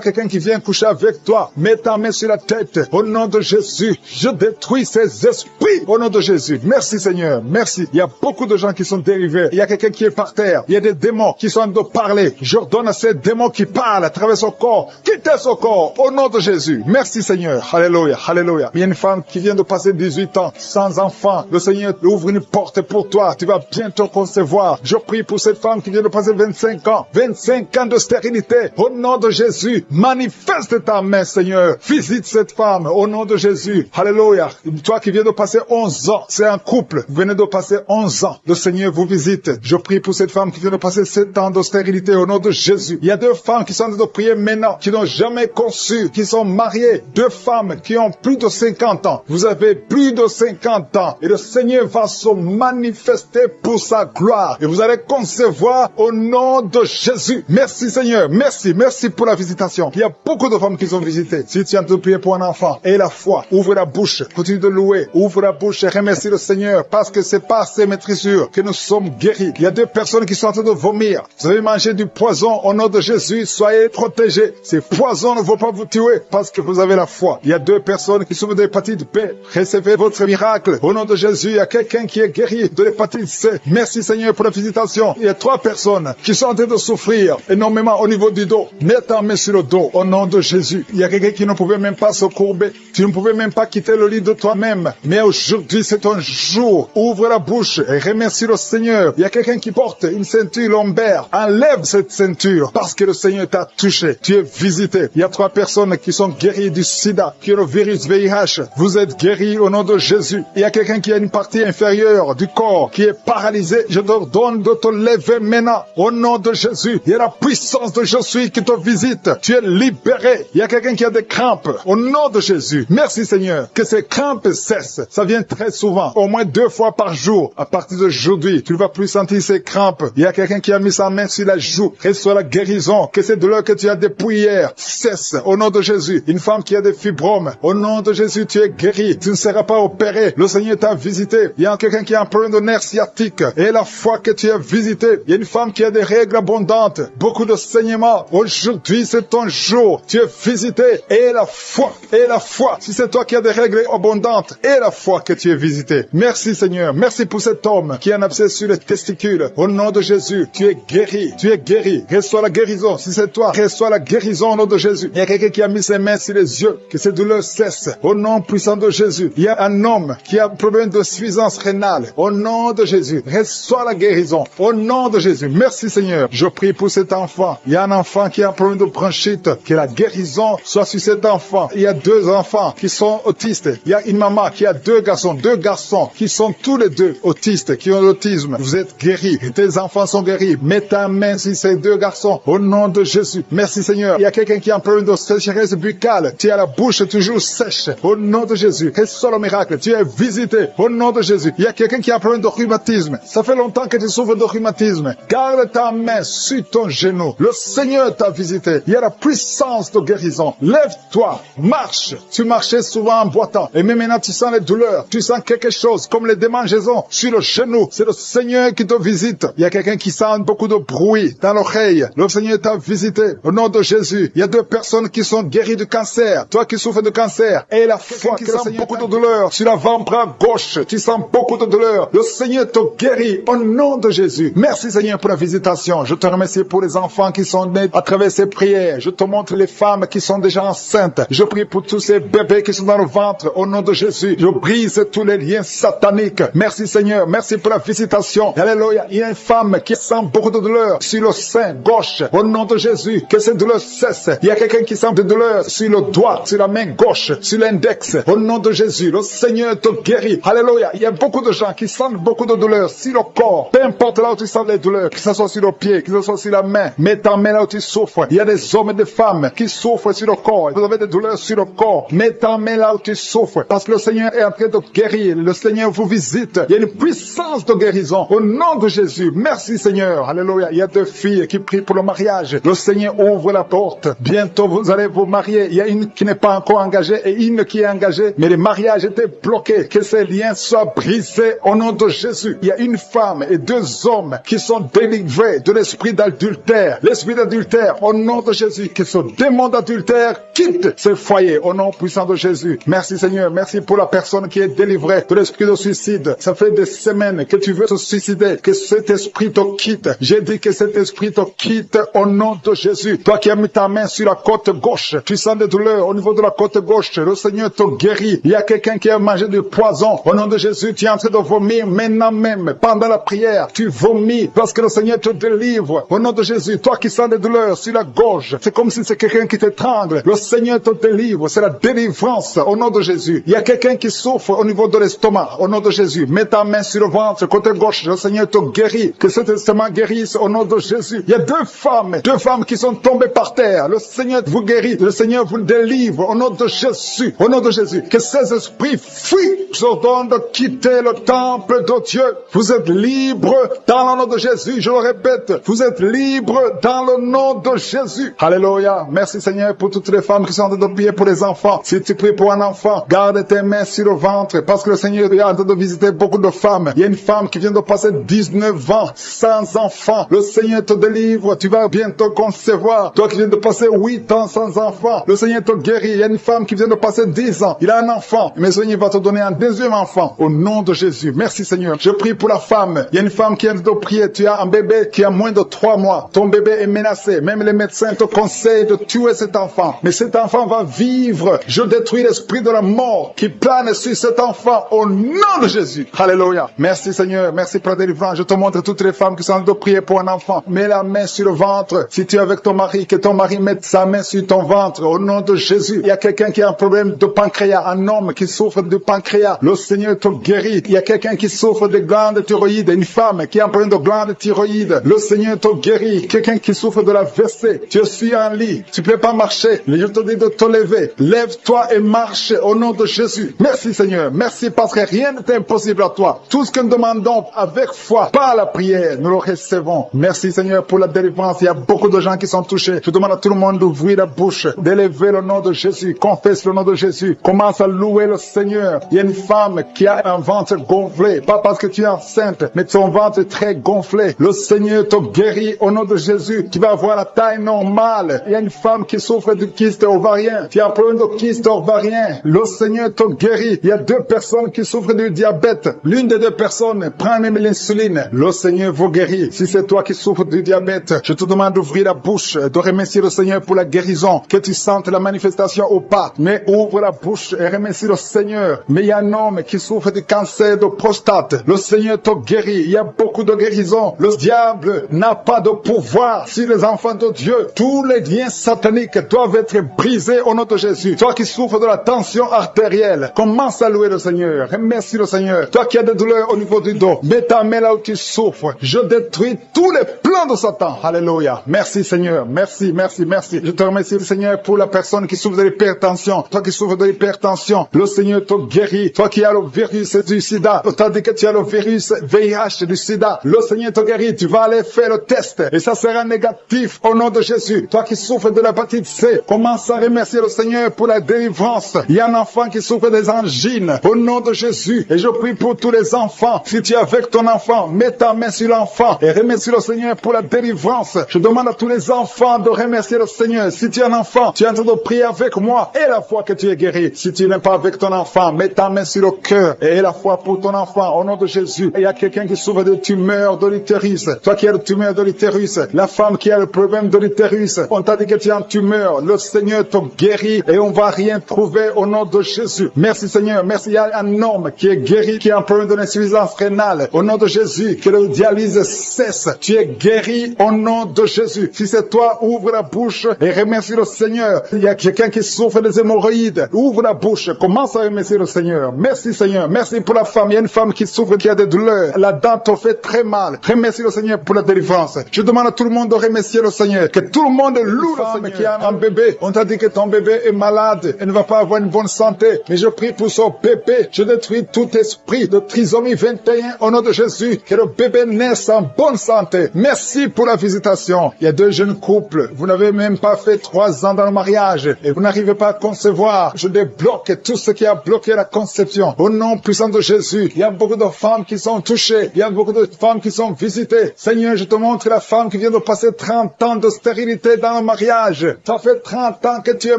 quelqu'un qui vient coucher avec toi. Mets ta main sur la tête. Au nom de Jésus. Je détruis ces esprits. Au nom de Jésus. Merci Seigneur. Merci. Il y a beaucoup de gens qui sont dérivés. Il y a quelqu'un qui est par terre. Il y a des démons qui sont en train de parler. J'ordonne à ces démons qui parlent à travers son corps. Quittez son corps. Au nom de Jésus. Merci Seigneur. Alléluia. Alléluia. Il y a une femme qui vient de passer 18 ans sans enfant. Le Seigneur ouvre une porte pour toi. Tu vas bientôt concevoir. Je prie pour cette femme qui vient de passer 25 ans. 25 ans de stérilité. Au nom de Jésus, manifeste ta main, Seigneur. Visite cette femme au nom de Jésus. Alléluia. Toi qui viens de passer 11 ans, c'est un couple. Vous venez de passer 11 ans. Le Seigneur vous visite. Je prie pour cette femme qui vient de passer 7 ans de stérilité au nom de Jésus. Il y a 2 femmes qui sont en train de prier maintenant, qui n'ont jamais conçu, qui sont mariées. 2 femmes qui ont plus de 50 ans. Vous avez plus de 50 ans. Et le Seigneur va se manifester pour sa gloire. Et vous allez concevoir au nom de Jésus. Merci Seigneur. Merci. Merci pour la visitation. Il y a beaucoup de femmes qui sont visitées. Si tu es en train de prier pour un enfant, et la foi, ouvre la bouche. Continue de louer. Ouvre la bouche et remercie le Seigneur. Parce que c'est par ces maîtrisures que nous sommes guéris. Il y a 2 personnes qui sont en train de vomir. Vous avez mangé du poison au nom de Jésus. Soyez protégés. Ces poisons ne vont pas vous tuer parce que vous avez la foi. Il y a 2 personnes qui souffrent de l'hépatite B. Recevez votre miracle. Au nom de Jésus, il y a quelqu'un qui est guéri de l'hépatite C. Merci Seigneur pour la visitation. Il y a 3 personnes qui sont en train de souffrir énormément au niveau du dos. Mets ta main sur le dos au nom de Jésus. Il y a quelqu'un qui ne pouvait même pas se courber. Tu ne pouvais même pas quitter le lit de toi-même. Mais aujourd'hui, c'est ton jour. Ouvre la bouche et remercie le Seigneur. Il y a quelqu'un qui porte une ceinture lombaire. Enlève cette ceinture parce que le Seigneur t'a touché. Tu es visité. Il y a 3 personnes qui sont guéries du sida, qui ont le virus VIH. Vous êtes guéris au nom de Jésus. Il y a quelqu'un qui a une partie inférieure du corps qui est paralysée. Je te donne de te lever maintenant au nom de Jésus. Il y a la puissance de Jésus qui te visite. Tu es libéré. Il y a quelqu'un qui a des crampes au nom de Jésus. Merci Seigneur. Que ces crampes cessent. Ça vient très souvent, au moins 2 fois par jour. À partir d'aujourd'hui, tu ne vas plus sentir ces crampes. Il y a quelqu'un qui a mis sa main sur la joue. Reçois la guérison. Que ces douleurs que tu as depuis hier cessent au nom de Jésus. Une femme qui a des fibromes, au nom de Jésus, tu es guéri. Tu ne seras pas opéré. Le Seigneur t'a visité. Il y a quelqu'un qui a un problème de nerf sciatique. Et la fois que tu es visité, il y a une femme qui a des règles abondantes. Beaucoup de saignements. Aujourd'hui, c'est ton jour. Tu es visité. Et la foi. Et la foi. Si c'est toi qui as des règles abondantes, et la foi que tu es visité. Merci Seigneur. Merci pour cet homme qui a un abcès sur les testicules. Au nom de Jésus, tu es guéri. Tu es guéri. Reçois la guérison. Si c'est toi, reçois la guérison au nom de Jésus. Il y a quelqu'un qui a mis ses mains sur les yeux. Que ces douleurs cessent. Au nom puissant de Jésus. Il y a un homme qui a un problème de suffisance rénale. Au nom de Jésus. Reçois la guérison. Au nom de Jésus. Merci Seigneur. Je prie pour cet enfant. Il y a un enfant qui a un problème de bronchite. Que la guérison soit sur cet enfant. Il y a 2 enfants qui sont autistes. Il y a une maman qui a 2 garçons qui sont tous les 2 autistes, qui ont l'autisme. Vous êtes guéris. Tes enfants sont guéris. Mets ta main sur ces 2 garçons. Au nom de Jésus. Merci Seigneur. Il y a quelqu'un qui a un problème de sécheresse buccale. Tu as la bouche toujours sèche. Au nom de Jésus. Reçois le miracle. Tu es visité. Au nom de Jésus. Il y a quelqu'un qui a un problème de rhumatisme. Ça fait longtemps que tu souffres de rhumatisme. Garde ta main sur ton genou. Le Seigneur t'a visité. Il y a la puissance de guérison. Lève-toi. Marche. Tu marchais souvent en boitant. Et même maintenant tu sens les douleurs. Tu sens quelque chose comme les démangeaisons sur le genou. C'est le Seigneur qui te visite. Il y a quelqu'un qui sent beaucoup de bruit dans l'oreille. Le Seigneur t'a visité. Au nom de Jésus. Il y a 2 personnes qui sont guéries du cancer. Toi qui souffres de cancer. Et la foi qui sent beaucoup de douleur sur l'avant-bras gauche. Tu sens beaucoup de douleur. Le Seigneur te guérit. Au nom de Jésus. Merci Seigneur pour la visitation. Je te remercie pour les enfants qui sont nés à travers ces prières. Je te montre les femmes qui sont déjà enceintes. Je prie pour tous ces bébés qui sont dans le ventre. Au nom de Jésus. Je brise tous les liens sataniques. Merci Seigneur. Merci pour la visitation. Alléluia. Il y a une femme qui sent beaucoup de douleur sur le sein gauche. Au nom de Jésus. Que ces douleurs cessent. Il y a quelqu'un qui sent des douleurs sur le doigt, sur la main gauche, sur l'index. Au nom de Jésus. Le Seigneur te guérit. Alléluia. Il y a beaucoup de gens qui sentent beaucoup de douleurs sur le corps. Peu importe là où tu sens les douleurs, que ce soit sur le pied, que ce soit sur la main. Mets ta main là où tu souffres. Il y a des hommes et des femmes qui souffrent sur le corps. Vous avez des douleurs sur le corps. Mets ta main là où tu souffres. Parce que le Seigneur est en train de guérir. Le Seigneur vous visite. Il y a une puissance de guérison. Au nom de Jésus. Merci Seigneur. Alléluia. Il y a 2 filles qui prient pour le mariage. Le Seigneur ouvre la porte. Bientôt vous allez vous marier. Il y a une qui n'est pas encore engagée et une qui est engagée. Mais le mariage était bloqué. Que ces liens soient brisés au nom de Jésus. Il y a une femme et 2 hommes qui sont délivrés de l'esprit d'adultère. L'esprit d'adultère au nom de Jésus. Que ce démon d'adultère quitte ce foyer au nom puissant de Jésus. Merci Seigneur. Merci pour la personne qui est délivrée de l'esprit de suicide. Ça fait des semaines que tu veux te suicider. Que cet esprit te quitte. J'ai dit que cet esprit te quitte au nom de Jésus. Toi qui as mis ta main sur la côte gauche, tu sens des douleurs au niveau de la côte gauche. Le Seigneur te guérit. Il y a quelqu'un qui a mangé du poison. Au nom de Jésus, tu es en train de vomir maintenant même. Pendant la prière, tu vomis parce que le Seigneur te délivre. Au nom de Jésus, toi qui sens des douleurs sur la gorge. C'est comme si c'est quelqu'un qui t'étrangle. Le Seigneur te délivre. C'est la délivrance au nom de Jésus. Il y a quelqu'un qui souffre au niveau de l'estomac. Au nom de Jésus. Mets ta main sur le ventre, côté gauche. Le Seigneur te guérit. Que cet estomac guérisse au nom de Jésus. Il y a deux femmes qui sont tombées par terre. Le Seigneur vous guérit. Le Seigneur vous délivre au nom de Jésus. Au nom de Jésus. Que ces esprits fuient. Je vous ordonne de quitter le temple de Dieu. Vous êtes libre dans le nom de Jésus. Je le répète. Vous êtes libre dans le nom de Jésus. Alléluia. Merci Seigneur pour toutes les femmes qui sont en train de prier pour les enfants. Si tu pries pour un enfant, garde tes mains sur le ventre parce que le Seigneur est en train de visiter beaucoup de femmes. Il y a une femme qui vient de passer 19 ans sans enfant. Le Seigneur te délivre. Tu vas bientôt concevoir. Toi qui viens de passer 8 ans sans enfant, le Seigneur te guérit. Il y a une femme qui vient de passer 10 ans. Il a un enfant. Mais le Seigneur va te donner un deuxième enfant au nom de Jésus. Merci Seigneur. Je prie pour la femme. Il y a une femme qui vient de prier. Tu as un bébé qui a moins de 3 mois. Ton bébé est menacé. Même les médecins te conseillent de tuer cet enfant. Mais cet enfant va vivre. Je détruis l'esprit de la mort qui plane sur cet enfant au nom de Jésus. Alléluia. Merci Seigneur. Merci pour la délivrance. Je te montre toutes les femmes qui sont en train de prier pour un enfant. Mets la main sur le ventre. Si tu es avec ton mari, que ton mari mette sa main sur ton ventre au nom de Jésus. Il y a quelqu'un qui a un problème de pancréas. Un homme qui souffre de pancréas. Le Seigneur te guérit. Il y a quelqu'un qui souffre de glandes thyroïdes. Une femme qui a un problème de glandes thyroïdes. Le Seigneur te guérit. Quelqu'un qui souffre de la WC. Tu suis en lit. Tu peux pas marcher. Je te dis de te lever. Lève-toi et marche au nom de Jésus. Merci Seigneur. Merci parce que rien n'est impossible à toi. Tout ce que nous demandons avec foi, par la prière, nous le recevons. Merci Seigneur pour la délivrance. Il y a beaucoup de gens qui sont touchés. Je demande à tout le monde d'ouvrir la bouche, d'élever le nom de Jésus. Confesse le nom de Jésus. Commence à louer le Seigneur. Il y a une femme qui a un ventre gonflé. Pas parce que tu es enceinte, mais ton ventre est très gonflé. Le Seigneur te guérit au nom de Jésus. Tu vas avoir la taille normale. Il y a une femme qui souffre de kyste ovarien. Tu as un problème de kyste ovarien. Le Seigneur te guérit. Il y a 2 personnes qui souffrent du diabète. L'une des 2 personnes prend même l'insuline. Le Seigneur vous guérit. Si c'est toi qui souffres du diabète, je te demande d'ouvrir la bouche, de remercier le Seigneur pour la guérison, que tu sentes la manifestation ou pas. Mais ouvre la bouche et remercie le Seigneur. Mais il y a un homme qui souffre du cancer de prostate. Le Seigneur te guérit. Il y a beaucoup de guérisons. Le diable n'a pas de pouvoir sur les enfants de Dieu. Tous les liens sataniques doivent être brisés au nom de Jésus. Toi qui souffres de la tension artérielle, commence à louer le Seigneur. Remercie le Seigneur. Toi qui as des douleurs au niveau du dos, mets ta main là où tu souffres. Je détruis tous les plans de Satan. Alléluia. Merci Seigneur. Merci, merci, merci. Je te remercie Seigneur pour la personne qui souffre de l'hypertension. Toi qui souffres de l'hypertension, le Seigneur te guérit. Toi qui as le virus du sida, on t'a dit que tu as le virus VIH du sida. Le Seigneur te guérit. Tu vas aller faire le test et ça sera négatif au nom de Jésus. Toi qui souffres de l'hépatite C, commence à remercier le Seigneur pour la délivrance. Il y a un enfant qui souffre des angines au nom de Jésus. Et je prie pour tous les enfants. Si tu es avec ton enfant, mets ta main sur l'enfant et remercie le Seigneur pour la délivrance. Je demande à tous les enfants de remercier le Seigneur. Si tu es un enfant, tu es en train de prier avec moi et la foi que tu es guéri. Si tu n'es pas avec ton enfant, mets ta main sur le cœur et la foi pour ton enfant au nom de Jésus. Et il y a quelqu'un qui souffre de tumeur de l'utérus. Toi qui as le tumeur de l'utérus, la femme qui a le problème de l'utérus, on t'a dit que tu as une tumeur. Le Seigneur te guérit et on va rien trouver au nom de Jésus. Merci Seigneur. Merci. Il y a un homme qui est guéri, qui a un problème de l'insuffisance rénale. Au nom de Jésus, que le dialyse cesse. Tu es guéri au nom de Jésus. Si c'est toi, ouvre la bouche et remercie le Seigneur. Il y a quelqu'un qui souffre des hémorroïdes. Ouvre la bouche. Commence à remercier le Seigneur. Merci Seigneur. Merci pour la femme. Il y a une femme qui souffre, qui a des douleurs. La dent te fait très mal. Remercie le Seigneur pour la délivrance. Je demande à tout le monde de remercier le Seigneur. Que tout le monde loue le Seigneur. Qui a un bébé. On t'a dit que ton bébé est malade et ne va pas avoir une bonne santé. Mais je prie pour son bébé. Je détruis tout esprit de trisomie 21 au nom de Jésus. Que le bébé naisse en bonne santé. Merci pour la visitation. Il y a 2 jeunes couples. Vous n'avez même pas fait 3 ans dans le mariage et vous n'arrivez pas à concevoir. Je débloque tout ce qui a bloqué la conception. Au nom puissant de Jésus. Il y a beaucoup de femmes qui sont touchées. Il y a beaucoup de femmes qui sont visitées. Seigneur, je te montre la femme qui vient de passer 30 ans de stérilité dans le mariage. Ça fait 30 ans que tu es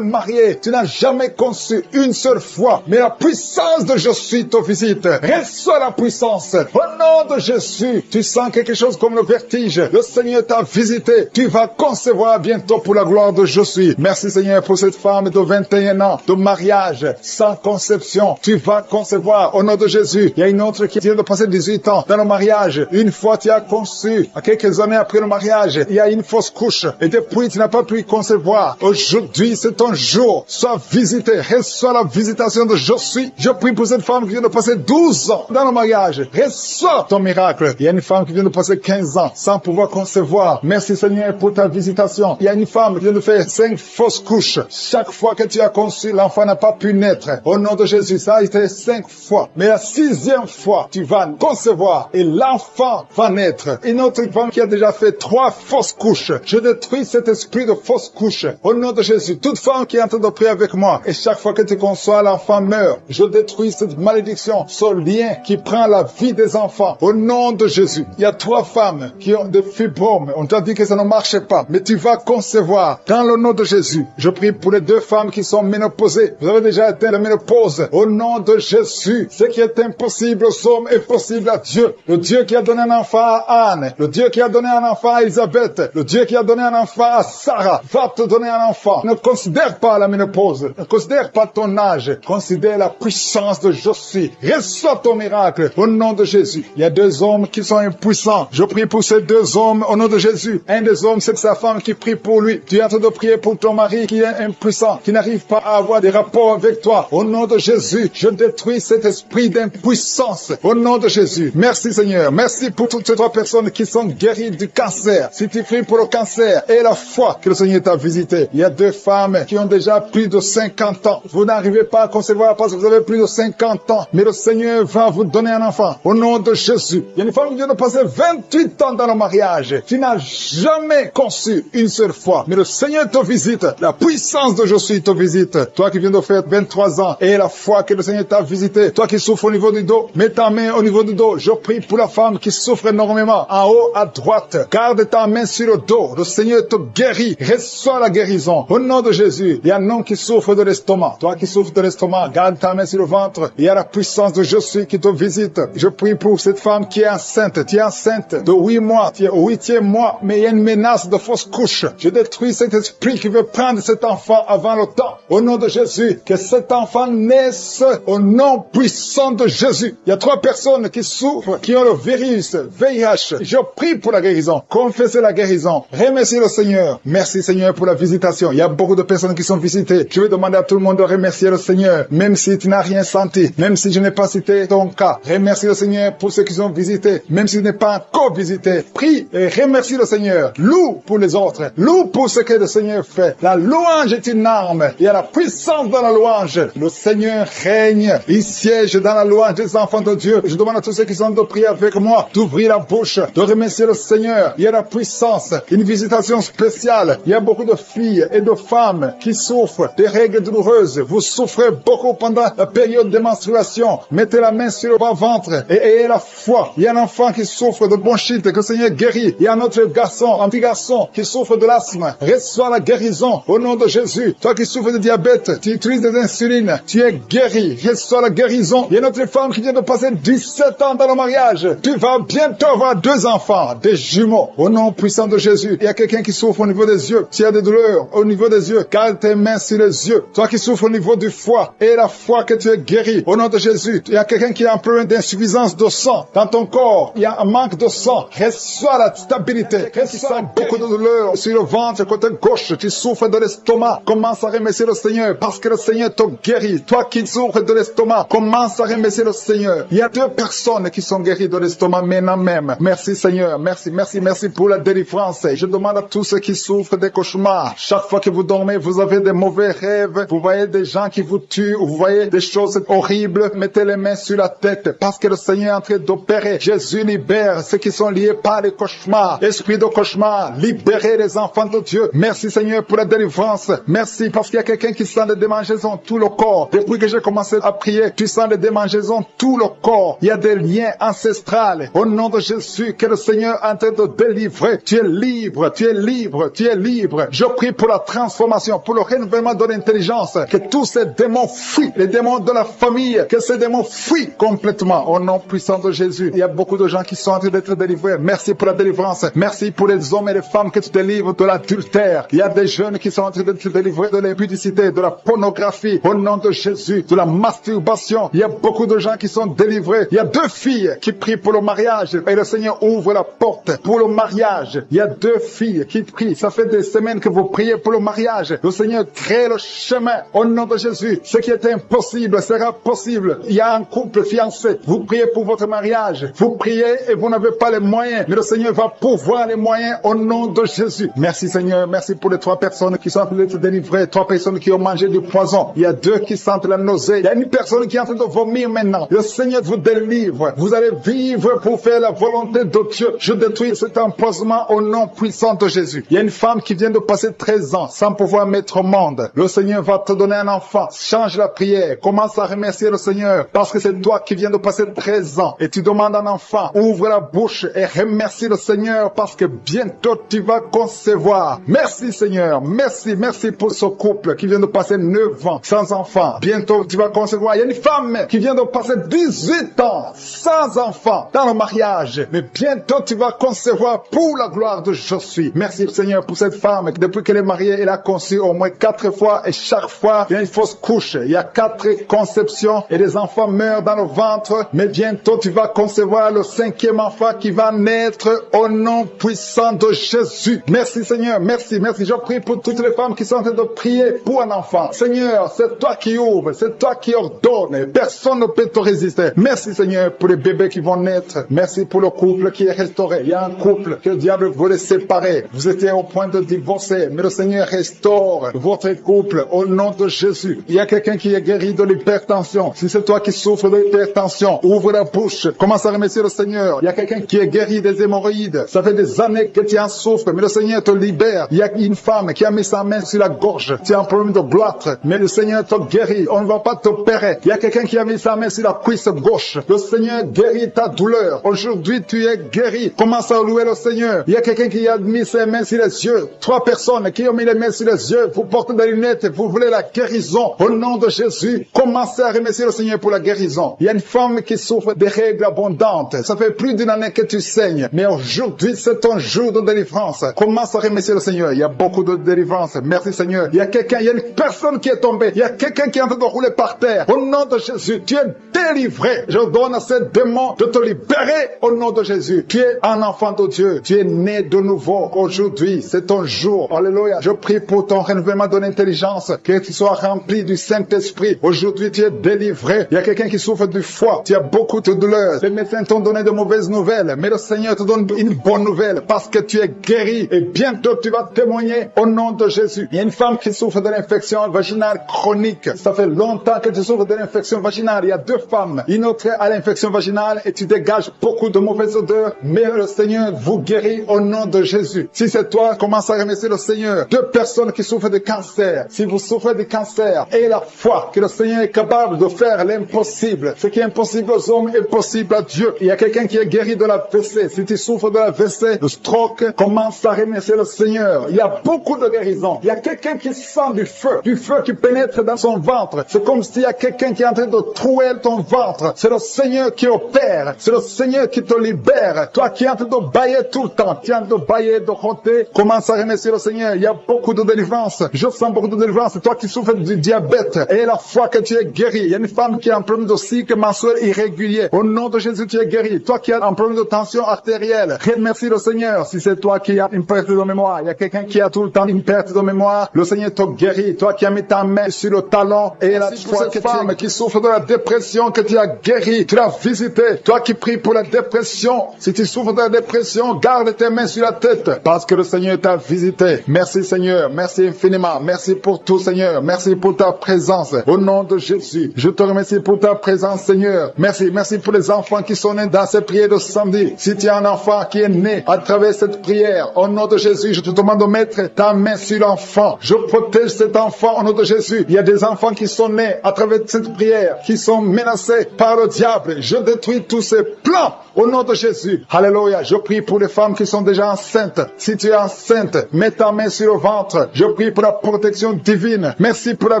marié. Tu n'as jamais conçu une seule fois. Mais la puissance de je suis te visite. Reçois la puissance. Au nom de Jésus, tu sens quelque chose comme le vertige. Le Seigneur t'a visité. Tu vas concevoir bientôt pour la gloire de je suis. Merci Seigneur pour cette femme de 21 ans de mariage sans conception. Tu vas concevoir au nom de Jésus. Il y a une autre qui vient de passer 18 ans dans le mariage. Une fois tu as conçu, à quelques années après le mariage, il y a une fausse couche. Et depuis, tu n'as pas pu concevoir. Aujourd'hui, c'est ton jour. Sois visité. Reçois la visitation de je suis. Je prie pour cette femme qui vient de passer 12 ans dans le mariage. Reçois ton miracle. Il y a une femme qui vient de passer 15 ans sans pouvoir concevoir. Merci Seigneur pour ta visitation. Il y a une femme qui vient de faire 5 fausses couches. Chaque fois que tu as conçu, l'enfant n'a pas pu naître. Au nom de Jésus, ça a été 5 fois. Mais la 6e fois, tu vas concevoir et l'enfant va naître. Une autre femme qui a déjà fait 3 fausses couches. Je détruis cet esprit de fausses couches. Au nom de Jésus, toute femme qui est en train de prier avec moi, et chaque fois que tu conçois, l'enfant meurt. Je détruis cette malédiction, ce lien qui prend la vie des enfants. Au nom de Jésus, il y a 3 femmes qui ont des fibromes. On t'a dit que ça ne marchait pas, mais tu vas concevoir. Dans le nom de Jésus, je prie pour les 2 femmes qui sont ménopausées. Vous avez déjà atteint la ménopause. Au nom de Jésus, ce qui est impossible aux hommes est possible à Dieu. Le Dieu qui a donné un enfant à Anne, le Dieu qui a donné un enfant à Elisabeth, le Dieu qui a donné un enfant à Sarah, va te donner un enfant. Ne considère pas la ménopause, ne considère pas ton âge, considère la puissance de je suis. Reçois ton miracle au nom de Jésus. Il y a 2 hommes qui sont impuissants. Je prie pour ces 2 hommes au nom de Jésus. Un des hommes, c'est sa femme qui prie pour lui. Tu es en train de prier pour ton mari qui est impuissant, qui n'arrive pas à avoir des rapports avec toi. Au nom de Jésus, je détruis cet esprit d'impuissance. Au nom de Jésus. Merci Seigneur. Merci pour toutes ces 3 personnes qui sont guéries du cancer. Si tu pries pour le cancer et la foi que le Seigneur t'a visité. Il y a 2 femmes qui ont déjà plus de 50 ans. Vous n'arrivez pas à concevoir parce que vous avez plus de 50 ans. Mais le Seigneur va vous donner un enfant. Au nom de Jésus. Il y a une femme qui vient de passer 28 ans dans le mariage. Tu n'as jamais conçu une seule fois. Mais le Seigneur te visite. La puissance de je suis te visite. Toi qui viens de faire 23 ans et la foi que le Seigneur t'a visité. Toi qui souffres au niveau du dos, mets ta main au niveau du dos. Je prie pour la femme qui souffre énormément. En haut à droite. Garde ta main sur le dos. Le Seigneur te guérit. Reçois la guérison. Au nom de Jésus. Il y a un homme qui souffre de l'estomac. Toi qui souffres de l'estomac, garde ta main sur le ventre. Il y a la puissance de je suis qui te visite. Je prie pour cette femme qui est enceinte. Tu es enceinte de 8 mois. Tu es au 8e mois. Mais il y a une menace de fausse couche. Je détruis cet esprit qui veut prendre cet enfant avant le temps. Au nom de Jésus. Que cet enfant naisse au nom puissant de Jésus. Il y a 3 personnes qui souffrent, qui ont le virus, VIH. Je prie pour la guérison. Confessez la guérison. Remerciez le Seigneur. Merci Seigneur pour la visitation. Il y a beaucoup de personnes qui sont visitées. Je vais demander à tout le monde de remercier le Seigneur. Même si tu n'as rien senti. Même si je n'ai pas cité ton cas. Remercie le Seigneur pour ceux qui sont visités. Même si tu n'es pas encore visité. Prie et remercie le Seigneur. Loue pour les autres. Loue pour ce que le Seigneur fait. La louange est une arme. Il y a la puissance dans la louange. Le Seigneur règne. Il siège dans la louange des enfants de Dieu. Je demande à tous ceux qui sont de prier avec moi d'ouvrir la bouche, de remercier le Seigneur. Il y a la puissance. Une visitation spéciale. Il y a beaucoup de filles et de femmes qui souffrent des règles douloureuses. Vous souffrez beaucoup pendant la période de menstruation. Mettez la main sur le bas-ventre et ayez la foi. Il y a un enfant qui souffre de bronchite que le Seigneur guérit. Il y a un autre garçon, un petit garçon qui souffre de l'asthme. Reçois la guérison au nom de Jésus. Toi qui souffres de diabète, tu utilises des insulines, tu es guéri. Reçois la guérison. Il y a une autre femme qui vient de passer 17 ans dans le mariage. Tu vas bientôt avoir 2 enfants, des jumeaux. Au nom puissant de Jésus. Il y a quelqu'un qui souffre au niveau des yeux. Tu as des douleurs au niveau des yeux. Garde tes mains sur les yeux. Toi qui souffres au niveau du foie et la foi que tu es guéri. Au nom de Jésus. Il y a quelqu'un qui a un problème d'insuffisance de sang dans ton corps. Il y a un manque de sang. Reçois la stabilité. Reçois beaucoup de douleurs sur le ventre, côté gauche. Tu souffres de l'estomac. Commence à remercier le Seigneur parce que le Seigneur te guérit. Toi qui souffres de l'estomac, commence à remercier le Seigneur. Il y a 2 personnes qui sont guéries de l'estomac maintenant même. Merci Seigneur. Merci pour la délivrance. Je demande à tous ceux qui souffrent des cauchemars. Chaque fois que vous dormez, vous avez des mauvais rêves. Vous voyez des gens qui vous tuent. Vous voyez des choses horribles. Mettez les mains sur la tête parce que le Seigneur est en train d'opérer. Jésus libère ceux qui sont liés par les cauchemars. Esprit de cauchemar, libérez les enfants de Dieu. Merci Seigneur pour la délivrance. Merci parce qu'il y a quelqu'un qui sent des démangeaisons tout le corps. Depuis que j'ai commencé à prier, tu sens des démangeaisons tout le corps. Il y a des liens ancestrales. Au nom de Jésus, que le Seigneur est en train de délivrer. Tu es libre, tu es libre, tu es libre. Je prie pour la transformation, pour le renouvellement de l'intelligence. Que tous ces démons fuient, les démons de la famille, que ces démons fuient complètement. Au nom puissant de Jésus. Il y a beaucoup de gens qui sont en train d'être délivrés. Merci pour la délivrance. Merci pour les hommes et les femmes que tu délivres de l'adultère. Il y a des jeunes qui sont en train d'être délivrés de l'impudicité, de la pornographie. Au nom de Jésus, de la masturbation. Il y a beaucoup de gens qui sont délivrés. Il y a 2 filles qui prient pour le mariage et le Seigneur ouvre la porte pour le mariage. Il y a 2 filles familles qui prient. Ça fait des semaines que vous priez pour le mariage. Le Seigneur crée le chemin. Au nom de Jésus, ce qui était impossible sera possible. Il y a un couple fiancé. Vous priez pour votre mariage. Vous priez et vous n'avez pas les moyens. Mais le Seigneur va pourvoir les moyens au nom de Jésus. Merci Seigneur. Merci pour les 3 personnes qui sont en train d'être délivrées. 3 personnes qui ont mangé du poison. Il y a 2 qui sentent la nausée. Il y a une personne qui est en train de vomir maintenant. Le Seigneur vous délivre. Vous allez vivre pour faire la volonté de Dieu. Je détruis cet empoisonnement au nom puissant de Jésus. Il y a une femme qui vient de passer 13 ans sans pouvoir mettre au monde. Le Seigneur va te donner un enfant. Change la prière. Commence à remercier le Seigneur parce que c'est toi qui viens de passer 13 ans et tu demandes un enfant. Ouvre la bouche et remercie le Seigneur parce que bientôt tu vas concevoir. Merci Seigneur. Merci pour ce couple qui vient de passer 9 ans sans enfant. Bientôt tu vas concevoir. Il y a une femme qui vient de passer 18 ans sans enfant dans le mariage. Mais bientôt tu vas concevoir pour la gloire de Je suis. Merci Seigneur pour cette femme. Depuis qu'elle est mariée, elle a conçu au moins 4 fois et chaque fois il y a une fausse couche. Il y a 4 conceptions et les enfants meurent dans le ventre. Mais bientôt tu vas concevoir le 5e enfant qui va naître au nom puissant de Jésus. Merci Seigneur. Merci. Je prie pour toutes les femmes qui sont en train de prier pour un enfant. Seigneur, c'est toi qui ouvres, c'est toi qui ordonnes. Personne ne peut te résister. Merci Seigneur pour les bébés qui vont naître. Merci pour le couple qui est restauré. Il y a un couple que le diable voulait séparer. Vous étiez au point de divorcer, mais le Seigneur restaure votre couple au nom de Jésus. Il y a quelqu'un qui est guéri de l'hypertension. Si c'est toi qui souffres de l'hypertension, ouvre la bouche. Commence à remercier le Seigneur. Il y a quelqu'un qui est guéri des hémorroïdes. Ça fait des années que tu en souffres, mais le Seigneur te libère. Il y a une femme qui a mis sa main sur la gorge. Tu as un problème de gloître, mais le Seigneur te guérit. On ne va pas t'opérer. Il y a quelqu'un qui a mis sa main sur la cuisse gauche. Le Seigneur guérit ta douleur. Aujourd'hui, tu es guéri. Commence à louer le Seigneur. Il y a quelqu'un qui a mis ses mains sur les yeux. 3 personnes qui ont mis les mains sur les yeux. Vous portez des lunettes. Vous voulez la guérison. Au nom de Jésus, commencez à remercier le Seigneur pour la guérison. Il y a une femme qui souffre des règles abondantes. Ça fait plus d'1 année que tu saignes. Mais aujourd'hui, c'est ton jour de délivrance. Commence à remercier le Seigneur. Il y a beaucoup de délivrance. Merci Seigneur. Il y a une personne qui est tombée. Il y a quelqu'un qui est en train de rouler par terre. Au nom de Jésus, tu es délivré. Je donne à ces démons de te libérer au nom de Jésus. Tu es un enfant de Dieu. Tu es né de nouveau. Aujourd'hui, c'est ton jour. Alléluia. Je prie pour ton renouvellement de l'intelligence. Que tu sois rempli du Saint-Esprit. Aujourd'hui, tu es délivré. Il y a quelqu'un qui souffre du foie. Tu as beaucoup de douleurs. Les médecins t'ont donné de mauvaises nouvelles. Mais le Seigneur te donne une bonne nouvelle parce que tu es guéri. Et bientôt, tu vas témoigner au nom de Jésus. Il y a une femme qui souffre de l'infection vaginale chronique. Ça fait longtemps que tu souffres de l'infection vaginale. Il y a 2 femmes. Une autre a l'infection vaginale et tu dégages beaucoup de mauvaises odeurs. Mais le Seigneur vous guérit au nom de Jésus. Si c'est toi, commence à remercier le Seigneur. 2 personnes qui souffrent de cancer. Si vous souffrez de cancer, ayez la foi que le Seigneur est capable de faire l'impossible. Ce qui est impossible aux hommes est possible à Dieu. Il y a quelqu'un qui est guéri de la WC. Si tu souffres de la WC, de stroke, commence à remercier le Seigneur. Il y a beaucoup de guérisons. Il y a quelqu'un qui sent du feu qui pénètre dans son ventre. C'est comme s'il y a quelqu'un qui est en train de trouer ton ventre. C'est le Seigneur qui opère. C'est le Seigneur qui te libère. Toi qui es en train de bailler tout le temps, tu es en train de bailler, de roter, commence à remercier le Seigneur. Il y a beaucoup de délivrance. Je sens beaucoup de délivrance. Toi qui souffres du diabète, et la foi que tu es guéri. Il y a une femme qui a un problème de cycle mensuel irrégulier. Au nom de Jésus, tu es guéri. Toi qui as un problème de tension artérielle, remercie le Seigneur. Si c'est toi qui as une perte de mémoire, il y a quelqu'un qui a tout le temps une perte de mémoire, le Seigneur te guérit. Toi qui as mis ta main sur le talon, et la cette femme qui souffre de la dépression que tu as guéri, tu l'as visité. Toi qui pries pour la dépression, si tu souffres de la dépression, garde tes mains sur la tête, parce que le Seigneur t'a visité. Merci Seigneur, merci infiniment, merci pour tout Seigneur, merci pour ta présence. Au nom de Jésus, je te remercie pour ta présence Seigneur. Merci pour les enfants qui sont nés dans cette prière de samedi. Si tu as un enfant qui est né à travers cette prière, au nom de Jésus, je te demande de mettre ta main sur l'enfant. Je protège cet enfant au nom de Jésus. Il y a des enfants qui sont nés à travers cette prière, qui sont menacés par le diable. Je détruis tous ces plans au nom de Jésus. Alléluia. Je prie pour les femmes qui sont déjà enceintes. Si tu es enceinte, mets ta main sur le ventre. Je prie pour la protection divine. Merci pour la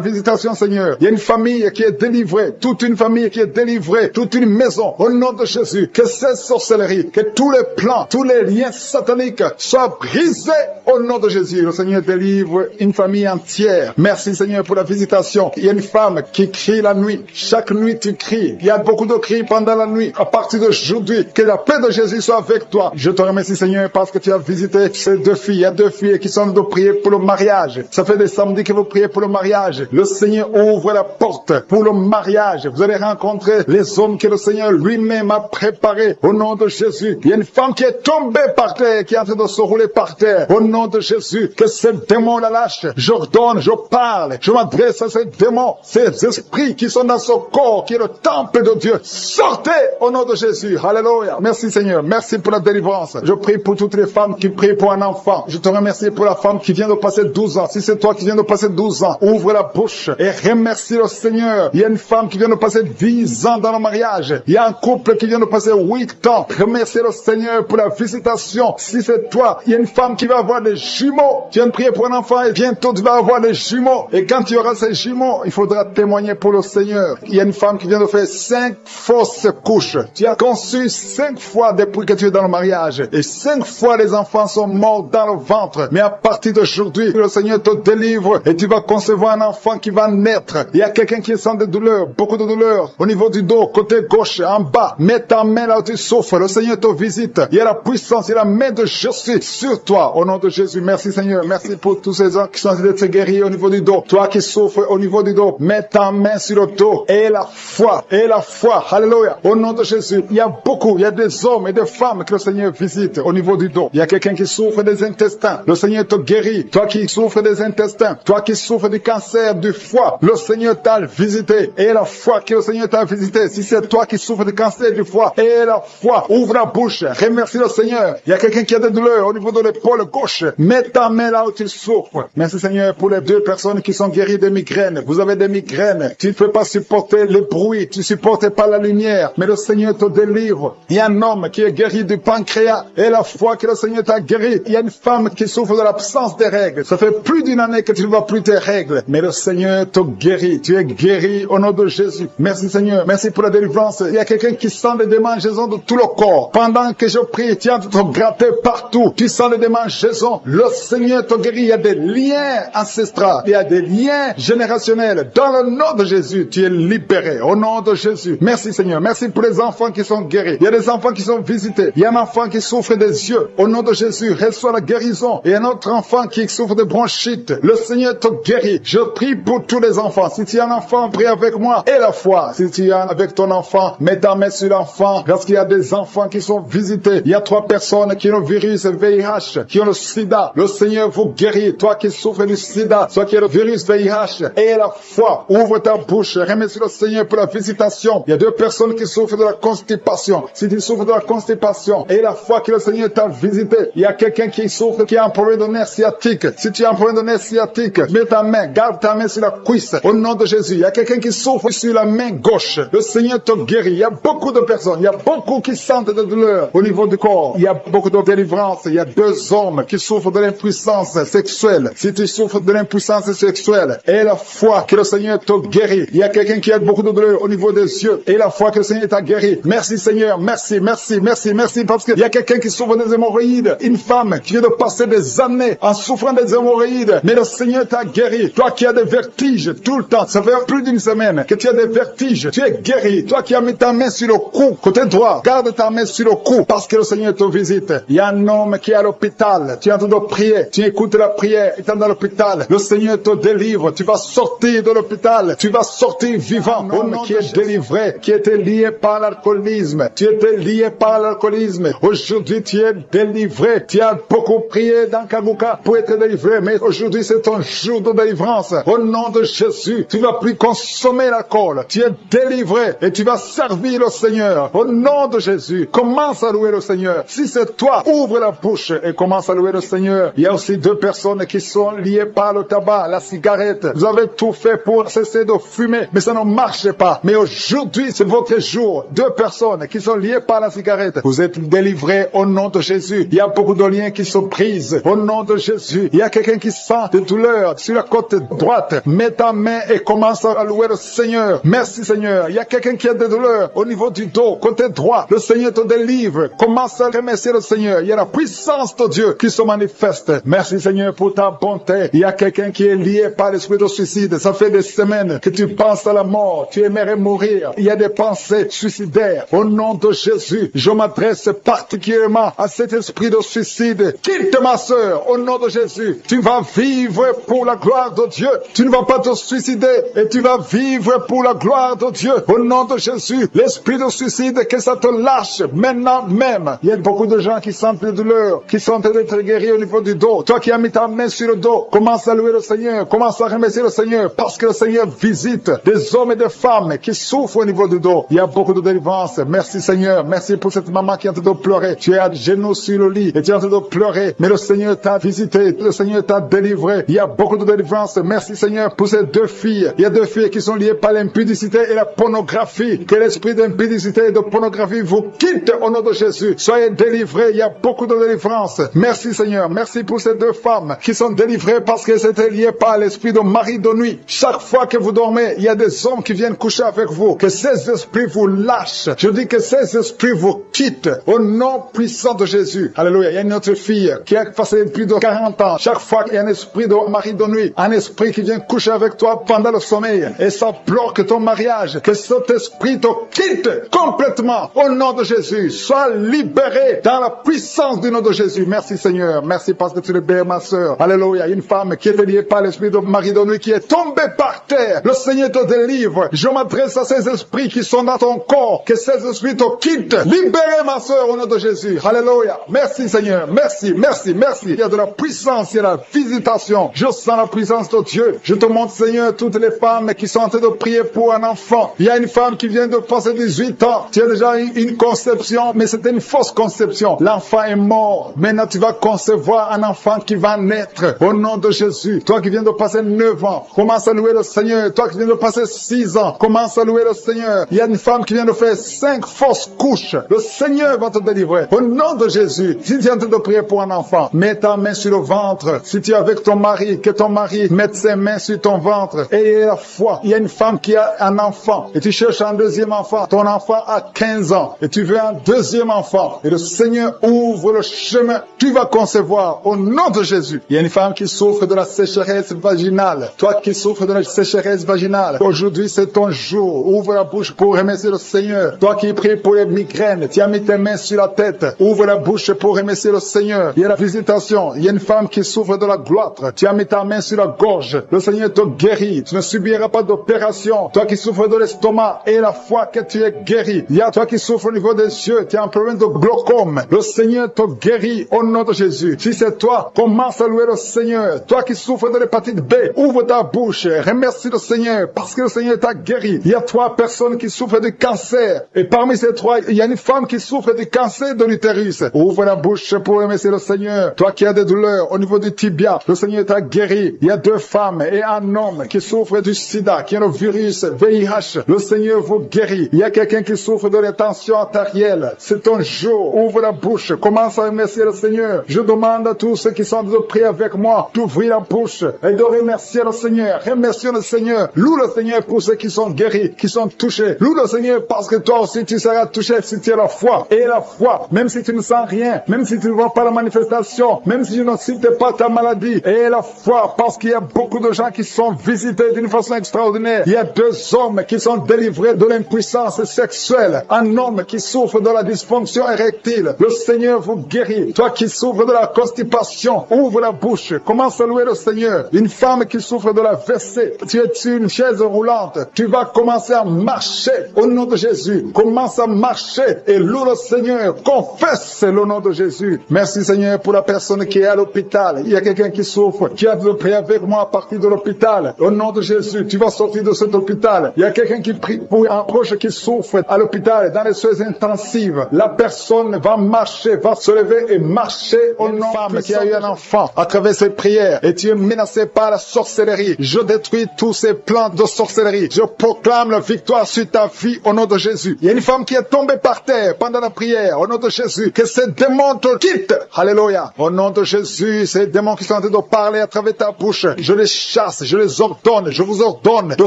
visitation, Seigneur. Il y a une famille qui est délivrée. Toute une famille qui est délivrée. Toute une maison. Au nom de Jésus. Que cette sorcellerie, que tous les plans, tous les liens sataniques soient brisés au nom de Jésus. Le Seigneur délivre une famille entière. Merci, Seigneur, pour la visitation. Il y a une femme qui crie la nuit. Chaque nuit, tu cries. Il y a beaucoup de cris pendant la nuit. À partir d'aujourd'hui, que la paix de Jésus soit avec toi. Je te remercie, Seigneur, parce que tu as visité ces 2 filles. Il y a 2 filles qui sont en train de prier pour le mariage. Ça fait des samedis que vous priez pour le mariage. Le Seigneur ouvre la porte pour le mariage. Vous allez rencontrer les hommes que le Seigneur lui-même a préparés au nom de Jésus. Il y a une femme qui est tombée par terre, qui est en train de se rouler par terre. Au nom de Jésus, que ces démons la lâchent. J'ordonne, je parle, je m'adresse à ces démons, ces esprits qui sont dans ce corps, qui est le temple de Dieu. Sortez au nom de Jésus. Alléluia. Merci Seigneur. Merci pour la délivrance. Je prie pour toutes les femmes qui prient pour un enfant. Je te remercie pour la femme qui vient de passer 12 ans. Si c'est toi qui viens de passer 12 ans, ouvre la bouche et remercie le Seigneur. Il y a une femme qui vient de passer 10 ans dans le mariage. Il y a un couple qui vient de passer 8 ans. Remercie le Seigneur pour la visitation. Si c'est toi, il y a une femme qui va avoir des jumeaux. Tu viens de prier pour un enfant et bientôt tu vas avoir des jumeaux. Et quand tu auras ces jumeaux, il faudra témoigner pour le Seigneur. Il y a une femme qui vient de faire 5 fausses couches. Tu as conçu 5 fois depuis que tu es dans le mariage. Et 5 fois les enfants sont morts dans le ventre. Mais à partir d'aujourd'hui, le Seigneur te délivre et tu vas concevoir un enfant qui va naître. Il y a quelqu'un qui sent des douleurs, beaucoup de douleurs au niveau du dos, côté gauche, en bas. Mets ta main là où tu souffres. Le Seigneur te visite. Il y a la puissance, il y a la main de Jésus sur toi. Au nom de Jésus, merci Seigneur. Merci pour tous ces gens qui sont en train d'être guéris au niveau du dos. Toi qui souffres au niveau du dos, mets ta main sur le dos. Et la foi, et la foi. Alléluia. Au nom de Jésus, il y a beaucoup, il y a des hommes et des femmes que le Seigneur visite au niveau du dos. Il y a quelqu'un qui souffre des intestins. Le Seigneur te guérit. Toi qui souffres des intestins, toi qui souffres du cancer du foie, le Seigneur t'a visité. Et la foi que le Seigneur t'a visité. Si c'est toi qui souffres du cancer du foie, et la foi, ouvre la bouche, remercie le Seigneur. Il y a quelqu'un qui a des douleurs au niveau de l'épaule gauche. Mets ta main là où tu souffres. Merci Seigneur pour les 2 personnes qui sont guéries de migraines. Vous avez des migraines. Tu ne peux pas supporter le bruit. Tu ne supportes pas la lumière. Mais le Seigneur te délivre. Il y a un homme qui est guéri du pancréas. Et la foi que le Seigneur t'a guéri. Il y a une femme qui souffre de l'absence des règles. Ça fait plus d'une année que tu ne vois plus tes règles. Mais le Seigneur te guérit. Tu es guéri au nom de Jésus. Merci Seigneur. Merci pour la délivrance. Il y a quelqu'un qui sent des démangeaisons de tout le corps. Pendant que je prie, tu es en train de te gratter partout. Tu sens les démangeaisons. Le Seigneur te guérit. Il y a des liens ancestraux. Il y a des liens générationnels. Dans le nom de Jésus, tu es libéré. Au nom de Jésus. Merci Seigneur. Merci pour les enfants qui sont guéris. Il y a des enfants qui sont visités. Il y a un enfant qui souffre des yeux. Au nom de Jésus, reçois la guérison. Et un autre enfant qui souffre de bronchite. Le Seigneur te guérit. Je prie pour tous les enfants. Si tu es un enfant, prie avec moi. Et la foi. Si tu es avec ton enfant, mets ta main sur l'enfant. Parce qu'il y a des enfants qui sont visités. Il y a 3 personnes qui ont le virus VIH, qui ont le sida. Le Seigneur vous guérit. Toi qui souffres du sida, toi qui as le virus VIH. Et la foi. Ouvre ta bouche. Remercie le Seigneur pour la visitation. Il y a 2 personnes qui souffrent de la constipation. Si tu souffres de la constipation, et la foi que le Seigneur t'a visité. Il y a quelqu'un qui souffre, qui a un problème de nerf sciatique. Si tu as un problème de nerf sciatique, mets ta main, garde ta main sur la cuisse. Au nom de Jésus. Il y a quelqu'un qui souffre sur la main gauche. Le Seigneur te guérit. Il y a beaucoup de personnes. Il y a beaucoup qui sentent des douleurs au niveau du corps. Il y a beaucoup de délivrance. Il y a 2 hommes qui souffrent de l'impuissance sexuelle. Si tu souffres de l'impuissance sexuelle, et la foi que le Seigneur te guérit. Il y a quelqu'un qui a beaucoup de douleurs au niveau des yeux. Et la foi que le Seigneur t'a guéri. Merci Seigneur. Merci, merci, merci, merci. Parce qu'il y a quelqu'un qui souffre des hémorroïdes. Une femme qui vient de passer des années en souffrant des hémorroïdes. Mais le Seigneur t'a guéri. Toi qui as des vertiges tout le temps. Ça fait plus d'une semaine que tu as des vertiges. Tu es guéri. Toi qui as mis ta main sur le cou, côté droit, garde ta main sur le cou. Parce que le Seigneur te visite. Il y a un homme qui est à l'hôpital. Tu es en train de prier. Tu écoutes la prière. Il est dans l'hôpital. Le Seigneur te délivre. Tu vas sortir de l'hôpital. Tu vas sortir vivant. Un homme qui est délivré, qui était lié par l'alcoolisme. Tu étais lié par l'alcoolisme. Aujourd'hui, tu es délivré. Tu as beaucoup prié dans Kaguka pour être délivré. Mais aujourd'hui, c'est ton jour de délivrance. Au nom de Jésus, tu ne vas plus consommer l'alcool. Tu es délivré et tu vas servir le Seigneur. Au nom de Jésus, commence à louer le Seigneur. Si c'est toi, ouvre la bouche et commence à louer le Seigneur. Il y a aussi 2 personnes qui sont liées par le tabac, la cigarette. Vous avez tout fait pour cesser de fumer, mais ça ne marche pas. Mais aujourd'hui, c'est votre jour. 2 personnes qui sont liées par la cigarette. Vous êtes délivrés au nom de Jésus. Il y a beaucoup de liens qui se brisent au nom de Jésus. Il y a quelqu'un qui sent des douleurs sur la côte droite. Mets ta main et commence à louer le Seigneur. Merci Seigneur. Il y a quelqu'un qui a des douleurs au niveau du dos, côté droit. Le Seigneur te délivre. Commence à remercier le Seigneur. Il y a la puissance de Dieu qui se manifeste. Merci Seigneur pour ta bonté. Il y a quelqu'un qui est lié par l'esprit de suicide. Ça fait des semaines que tu penses à la mort. Tu aimerais mourir. Il y a des pensées suicidaires. Au nom de Jésus, je m'adresse particulièrement à cet esprit de suicide. suicide. Quitte ma sœur, au nom de Jésus. Tu vas vivre pour la gloire de Dieu. Tu ne vas pas te suicider et tu vas vivre pour la gloire de Dieu. Au nom de Jésus, l'esprit de suicide, que ça te lâche maintenant même. Il y a beaucoup de gens qui sentent des douleurs, qui sont en train d'être guéris au niveau du dos. Toi qui as mis ta main sur le dos, commence à louer le Seigneur, commence à remercier le Seigneur, parce que le Seigneur visite des hommes et des femmes qui souffrent au niveau du dos. Il y a beaucoup de délivrance. Merci Seigneur, merci pour cette maman qui est en train de pleurer. Tu es à genoux sur le lit et tu es en train de pleurer, mais le Seigneur t'a visité, le Seigneur t'a délivré. Il y a beaucoup de délivrance. Merci Seigneur pour ces deux filles. Il y a deux filles qui sont liées par l'impudicité et la pornographie. Que l'esprit d'impudicité et de pornographie vous quitte au nom de Jésus. Soyez délivrés. Il y a beaucoup de délivrance. Merci Seigneur. Merci pour ces deux femmes qui sont délivrées parce qu'elles étaient liées par l'esprit de mari de nuit. Chaque fois que vous dormez, il y a des hommes qui viennent coucher avec vous. Que ces esprits vous lâchent. Je dis que ces esprits vous quittent au nom puissant de Jésus. Alléluia. Il y a une autre fille qui a passé plus de 40 ans. Chaque fois qu'il y a un esprit de mari de nuit, un esprit qui vient coucher avec toi pendant le sommeil et ça bloque ton mariage, que cet esprit te quitte complètement au nom de Jésus. Sois libéré dans la puissance du nom de Jésus. Merci Seigneur. Merci parce que tu libères ma sœur. Alléluia. Il y a une femme qui est liée par l'esprit de mari de nuit qui est tombée par terre. Le Seigneur te délivre. Je m'adresse à ces esprits qui sont dans ton corps. Que ces esprits te quittent. Libérez ma sœur au nom de Jésus. Alléluia. Merci Seigneur. Merci, merci, merci. Il y a de la puissance, il y a la visitation. Je sens la puissance de Dieu. Je te montre Seigneur toutes les femmes qui sont en train de prier pour un enfant. Il y a une femme qui vient de passer 18 ans. Tu as déjà eu une conception, mais c'était une fausse conception. L'enfant est mort. Maintenant tu vas concevoir un enfant qui va naître au nom de Jésus. Toi qui viens de passer 9 ans, commence à louer le Seigneur. Toi qui viens de passer 6 ans, commence à louer le Seigneur. Il y a une femme qui vient de faire 5 fausses couches. Le Seigneur va te délivrer au nom de Jésus. Si tu es en train de prier pour un enfant, mets ta main sur le ventre. Si tu es avec ton mari, que ton mari mette ses mains sur ton ventre. Et la foi. Il y a une femme qui a un enfant et tu cherches un deuxième enfant. Ton enfant a 15 ans et tu veux un deuxième enfant. Et le Seigneur ouvre le chemin. Tu vas concevoir au nom de Jésus. Il y a une femme qui souffre de la sécheresse vaginale. Toi qui souffres de la sécheresse vaginale, aujourd'hui c'est ton jour. Ouvre la bouche pour remercier le Seigneur. Toi qui pries pour les migraines, tu as mis tes mains sur la tête. Ouvre la bouche pour remercier le Seigneur. Il y a la visitation. Il y a une femme qui souffre de la gloître. Tu as mis ta main sur la gorge. Le Seigneur te guérit. Tu ne subiras pas d'opération. Toi qui souffres de l'estomac et la foi que tu es guéri. Il y a toi qui souffres au niveau des yeux. Tu as un problème de glaucome. Le Seigneur te guérit au nom de Jésus. Si c'est toi, commence à louer le Seigneur. Toi qui souffres de l'hépatite B, ouvre ta bouche. Remercie le Seigneur parce que le Seigneur t'a guéri. Il y a 3 personnes qui souffrent de cancer. Et parmi ces 3, il y a une femme qui souffre du cancer de l'utérus. Ouvre la bouche pour remercier le Seigneur. Toi qui as des douleurs au niveau du tibia, le Seigneur t'a guéri. Il y a 2 femmes et un homme qui souffrent du sida, qui a le virus VIH. Le Seigneur vous guérit. Il y a quelqu'un qui souffre de la tension artérielle. C'est ton jour. Ouvre la bouche. Commence à remercier le Seigneur. Je demande à tous ceux qui sont de prier avec moi d'ouvrir la bouche et de remercier le Seigneur. Remercie le Seigneur. Loue le Seigneur pour ceux qui sont guéris, qui sont touchés. Loue le Seigneur parce que toi aussi tu seras touché si tu as la foi. Et la foi, même si tu ne sens rien, même si tu ne vois pas la manifestation, même si tu ne cites pas ta maladie. Et la foi, parce qu'il y a beaucoup de gens qui sont visités d'une façon extraordinaire. Il y a 2 hommes qui sont délivrés de l'impuissance sexuelle. Un homme qui souffre de la dysfonction érectile. Le Seigneur vous guérit. Toi qui souffres de la constipation, ouvre la bouche. Commence à louer le Seigneur. Une femme qui souffre de la WC, tu es sur une chaise roulante. Tu vas commencer à marcher au nom de Jésus. Commence à marcher et loue le Seigneur. Confesse le nom de Jésus. Merci Seigneur pour la personne qui est à l'hôpital. Il y a quelqu'un qui souffre, qui a de prier avec moi à partir de l'hôpital. Au nom de Jésus, tu vas sortir de cet hôpital. Il y a quelqu'un qui prie pour un proche qui souffre à l'hôpital, dans les soins intensives. La personne va marcher, va se lever et marcher au nom de femme qui a eu un enfant à travers ses prières. Et tu es menacé par la sorcellerie. Je détruis tous ces plans de sorcellerie. Je proclame la victoire sur ta vie au nom de Jésus. Il y a une femme qui est tombée par terre pendant la prière. Au nom de Jésus, que ces démons te quittent. Alléluia. Au nom de Jésus, ces démons qui sont en train de parler à travers ta bouche, je les chasse, je les ordonne, je vous ordonne de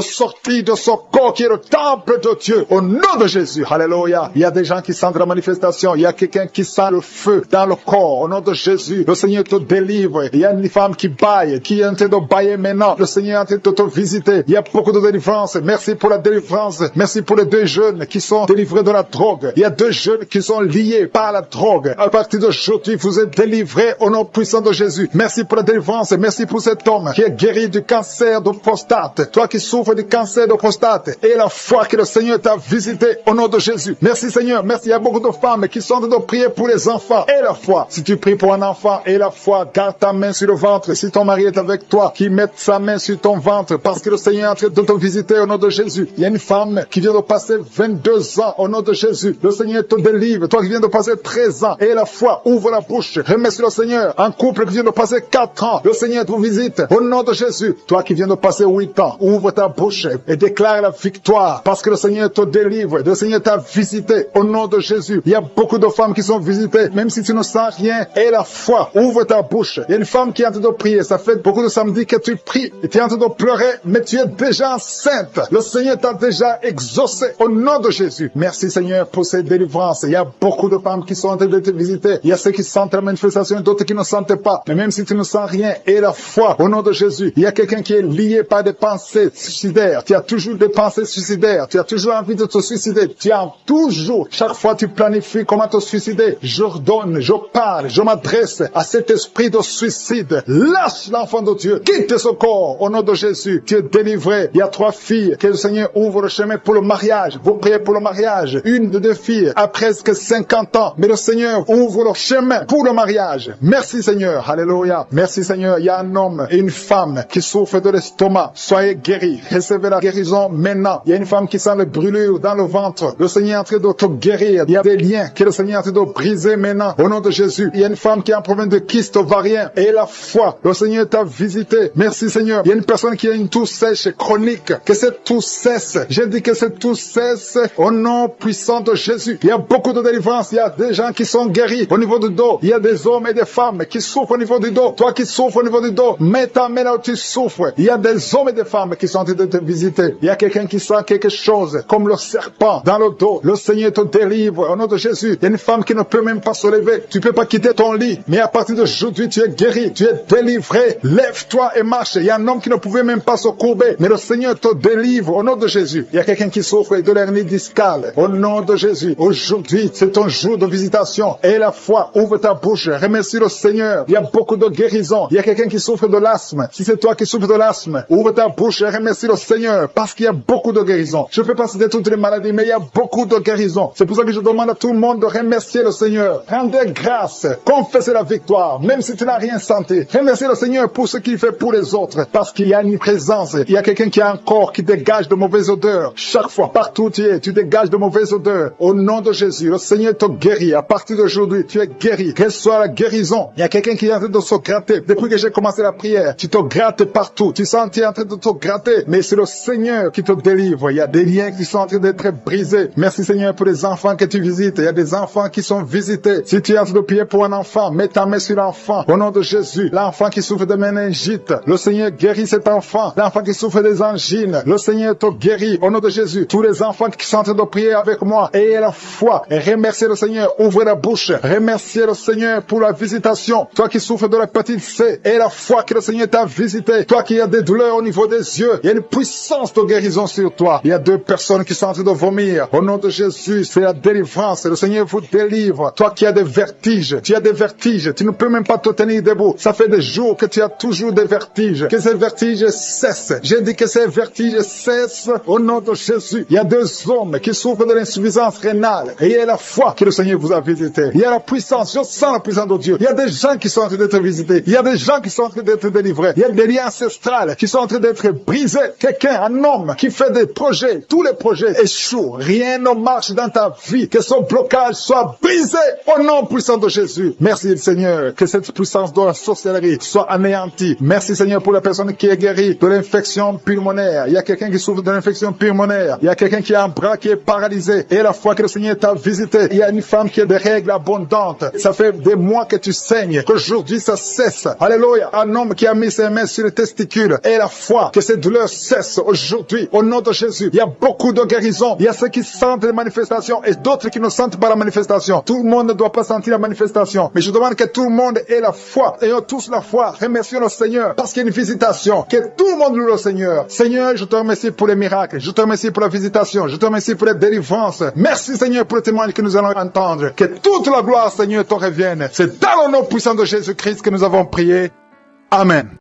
sortir de ce corps qui est le temple de Dieu. Au nom de Jésus. Alléluia. Il y a des gens qui sentent la manifestation. Il y a quelqu'un qui sent le feu dans le corps. Au nom de Jésus, le Seigneur te délivre. Il y a une femme qui baille, qui est en train de bailler maintenant. Le Seigneur est en train de te visiter. Il y a beaucoup de délivrance. Merci pour la délivrance. Merci pour les 2 jeunes qui sont délivrés de la drogue. Il y a 2 jeunes qui sont liés par la drogue. À partir d'aujourd'hui, aujourd'hui vous êtes délivrés au nom puissant de Jésus. Merci pour la délivrance. Merci pour cet homme qui est guéri du cancer de prostate. Toi qui souffres du cancer de prostate. Et la foi que le Seigneur t'a visité au nom de Jésus. Merci Seigneur. Merci. Il y a beaucoup de femmes qui sont en train de prier pour les enfants. Et la foi. Si tu pries pour un enfant et la foi, garde ta main sur le ventre. Si ton mari est avec toi, qu'il mette sa main sur ton ventre parce que le Seigneur est en train de te visiter au nom de Jésus. Il y a une femme qui vient de passer 22 ans au nom de Jésus. Le Seigneur te délivre. Toi qui viens de passer 13 ans et la foi, ouvre la bouche. Remercie le Seigneur. Un couple qui vient de passer 4 ans. Le Seigneur te visite au nom de Jésus. Toi qui viens de passer 8 ans, ouvre ta bouche et déclare la victoire parce que le Seigneur te délivre. Le Seigneur t'a visité au nom de Jésus. Il y a beaucoup de femmes qui sont visitées, même si tu ne sens rien. Et la foi, ouvre ta bouche. Il y a une femme qui est en train de prier. Ça fait beaucoup de samedis que tu pries et tu es en train de pleurer, mais tu es déjà enceinte. Le Seigneur t'a déjà exaucé au nom de Jésus. Merci Seigneur pour cette délivrance. Il y a beaucoup de femmes qui sont en train de te visiter. Il y a ceux qui sentent la manifestation et d'autres qui ne sentent pas. Mais même si tu ne sens rien, et la foi au nom de Jésus. Il y a quelqu'un qui est lié par des pensées suicidaires. Tu as toujours des pensées suicidaires. Tu as toujours envie de te suicider. Tu as toujours, chaque fois tu planifies comment te suicider. J'ordonne, je parle, je m'adresse à cet esprit de suicide. Lâche l'enfant de Dieu. Quitte ce corps au nom de Jésus. Tu es délivré. Il y a 3 filles que le Seigneur ouvre le chemin pour le mariage. Vous priez pour le mariage. Une de 2 filles a presque 50 ans. Mais le Seigneur ouvre le chemin pour le mariage. Merci Seigneur. Alléluia. Merci Seigneur. Il y a un homme et une femme qui souffrent de l'estomac. Soyez guéris. Recevez la guérison maintenant. Il y a une femme qui sent les brûlures dans le ventre. Le Seigneur est en train de te guérir. Il y a des liens que le Seigneur est en train de briser maintenant. Au nom de Jésus. Il y a une femme qui a un problème de kyste ovarien. Et la foi. Le Seigneur t'a visité. Merci Seigneur. Il y a une personne qui a une toux sèche chronique. Que cette toux cesse. J'ai dit que cette toux cesse au nom puissant de Jésus. Il y a beaucoup de délivrance. Il y a des gens qui sont guéris au niveau du dos. Il y a des hommes et des femmes qui souffrent au niveau du dos. Toi qui souffres au niveau du dos, mets ta main là où tu souffres. Il y a des hommes et des femmes qui sont en train de te visiter. Il y a quelqu'un qui sent quelque chose, comme le serpent dans le dos. Le Seigneur te délivre au nom de Jésus. Il y a une femme qui ne peut même pas se lever. Tu ne peux pas quitter ton lit. Mais à partir d'aujourd'hui, tu es guéri. Tu es délivré. Lève-toi et marche. Il y a un homme qui ne pouvait même pas se courber. Mais le Seigneur te délivre au nom de Jésus. Il y a quelqu'un qui souffre de l'hernie discale. Au nom de Jésus. Aujourd'hui, c'est ton jour de visitation. Et la foi, ouvre ta bouche. Remercie le Seigneur. Il y a beaucoup de guérisons. Il y a quelqu'un qui souffre de l'asthme. Si c'est toi qui souffres de l'asthme, ouvre ta bouche et remercie le Seigneur. Parce qu'il y a beaucoup de guérisons. Je ne peux pas citer toutes les maladies, mais il y a beaucoup de guérisons. C'est pour ça que je demande à tout le monde de remercier le Seigneur. Rendez grâce. Confessez la victoire. Même si tu n'as rien senti. Remerciez le Seigneur pour ce qu'il fait pour les autres. Parce qu'il y a une présence. Il y a quelqu'un qui a un corps qui dégage de mauvaises odeurs. Chaque fois, partout où tu es, tu dégages de mauvaises odeurs. Au nom de Jésus, le Seigneur te guérit. À partir d'aujourd'hui, tu es guéri. Reçois la guérison. Il y a quelqu'un qui est en train de se gratter. Depuis que j'ai commencé la prière, tu te grattes partout. Tu sens que tu es en train de te gratter. Mais c'est le Seigneur qui te délivre. Il y a des liens qui sont en train d'être brisés. Merci Seigneur pour les enfants que tu visites. Il y a des enfants qui sont visités. Si tu es en train de prier pour un enfant, mets ta main sur l'enfant. Au nom de Jésus, l'enfant qui souffre de méningite, le Seigneur guérit cet enfant. L'enfant qui souffre des angines, le Seigneur te guérit. Au nom de Jésus, tous les enfants qui sont en train de prier avec moi, ayez la foi et remerciez le Seigneur. Ouvrez la bouche. Remerciez le Seigneur pour la visitation. Toi qui souffres de l'hépatite C, et la foi que le Seigneur t'a visité. Toi qui as des douleurs au niveau des yeux, il y a une puissance de guérison sur toi. Il y a 2 personnes qui sont en train de vomir. Au nom de Jésus, c'est la délivrance. Le Seigneur vous délivre. Toi qui as des vertiges, tu as des vertiges. Tu ne peux même pas te tenir debout. Ça fait des jours que tu as toujours des vertiges. Que ces vertiges cessent. J'ai dit que ces vertiges cessent au nom de Jésus. Il y a 2 hommes qui souffrent de l'insuffisance rénale. Et il y a la foi que le Seigneur vous a visité. Il y a la puissance. Je sens la puissance de Dieu. Il y a des gens qui sont en train d'être visités. Il y a des gens qui sont en train d'être délivrés. Il y a des liens ancestrales qui sont en train d'être brisés. Quelqu'un, un homme qui fait des projets. Tous les projets échouent. Rien ne marche dans ta vie. Que son blocage soit brisé au nom puissant de Jésus. Merci Seigneur. Que cette puissance de la sorcellerie soit anéantie. Merci Seigneur pour la personne qui est guérie de l'infection pulmonaire. Il y a quelqu'un qui souffre de l'infection pulmonaire. Il y a quelqu'un qui a un bras qui est paralysé. Et la fois que le Seigneur t'a visité, il y a une femme qui a des règles abondantes. Ça fait des mois que tu saignes. Qu'aujourd'hui ça cesse. Alléluia. Un homme qui a mis ses mains sur les testicules. Et la foi que ces douleurs cessent aujourd'hui. Au nom de Jésus. Il y a beaucoup de guérisons. Il y a ceux qui sentent les manifestations et d'autres qui ne sentent pas la manifestation. Tout le monde ne doit pas sentir la manifestation. Mais je demande que tout le monde ait la foi. Ayons tous la foi. Remercions le Seigneur. Parce qu'il y a une visitation. Que tout le monde loue le Seigneur. Seigneur, je te remercie pour les miracles. Je te remercie pour la visitation. Je te remercie pour les délivrances. Merci Seigneur pour le témoignage que nous allons entendre. Que toute la gloire, Seigneur, te revienne. C'est dans le nom puissant de Jésus-Christ que nous avons prié. Amen.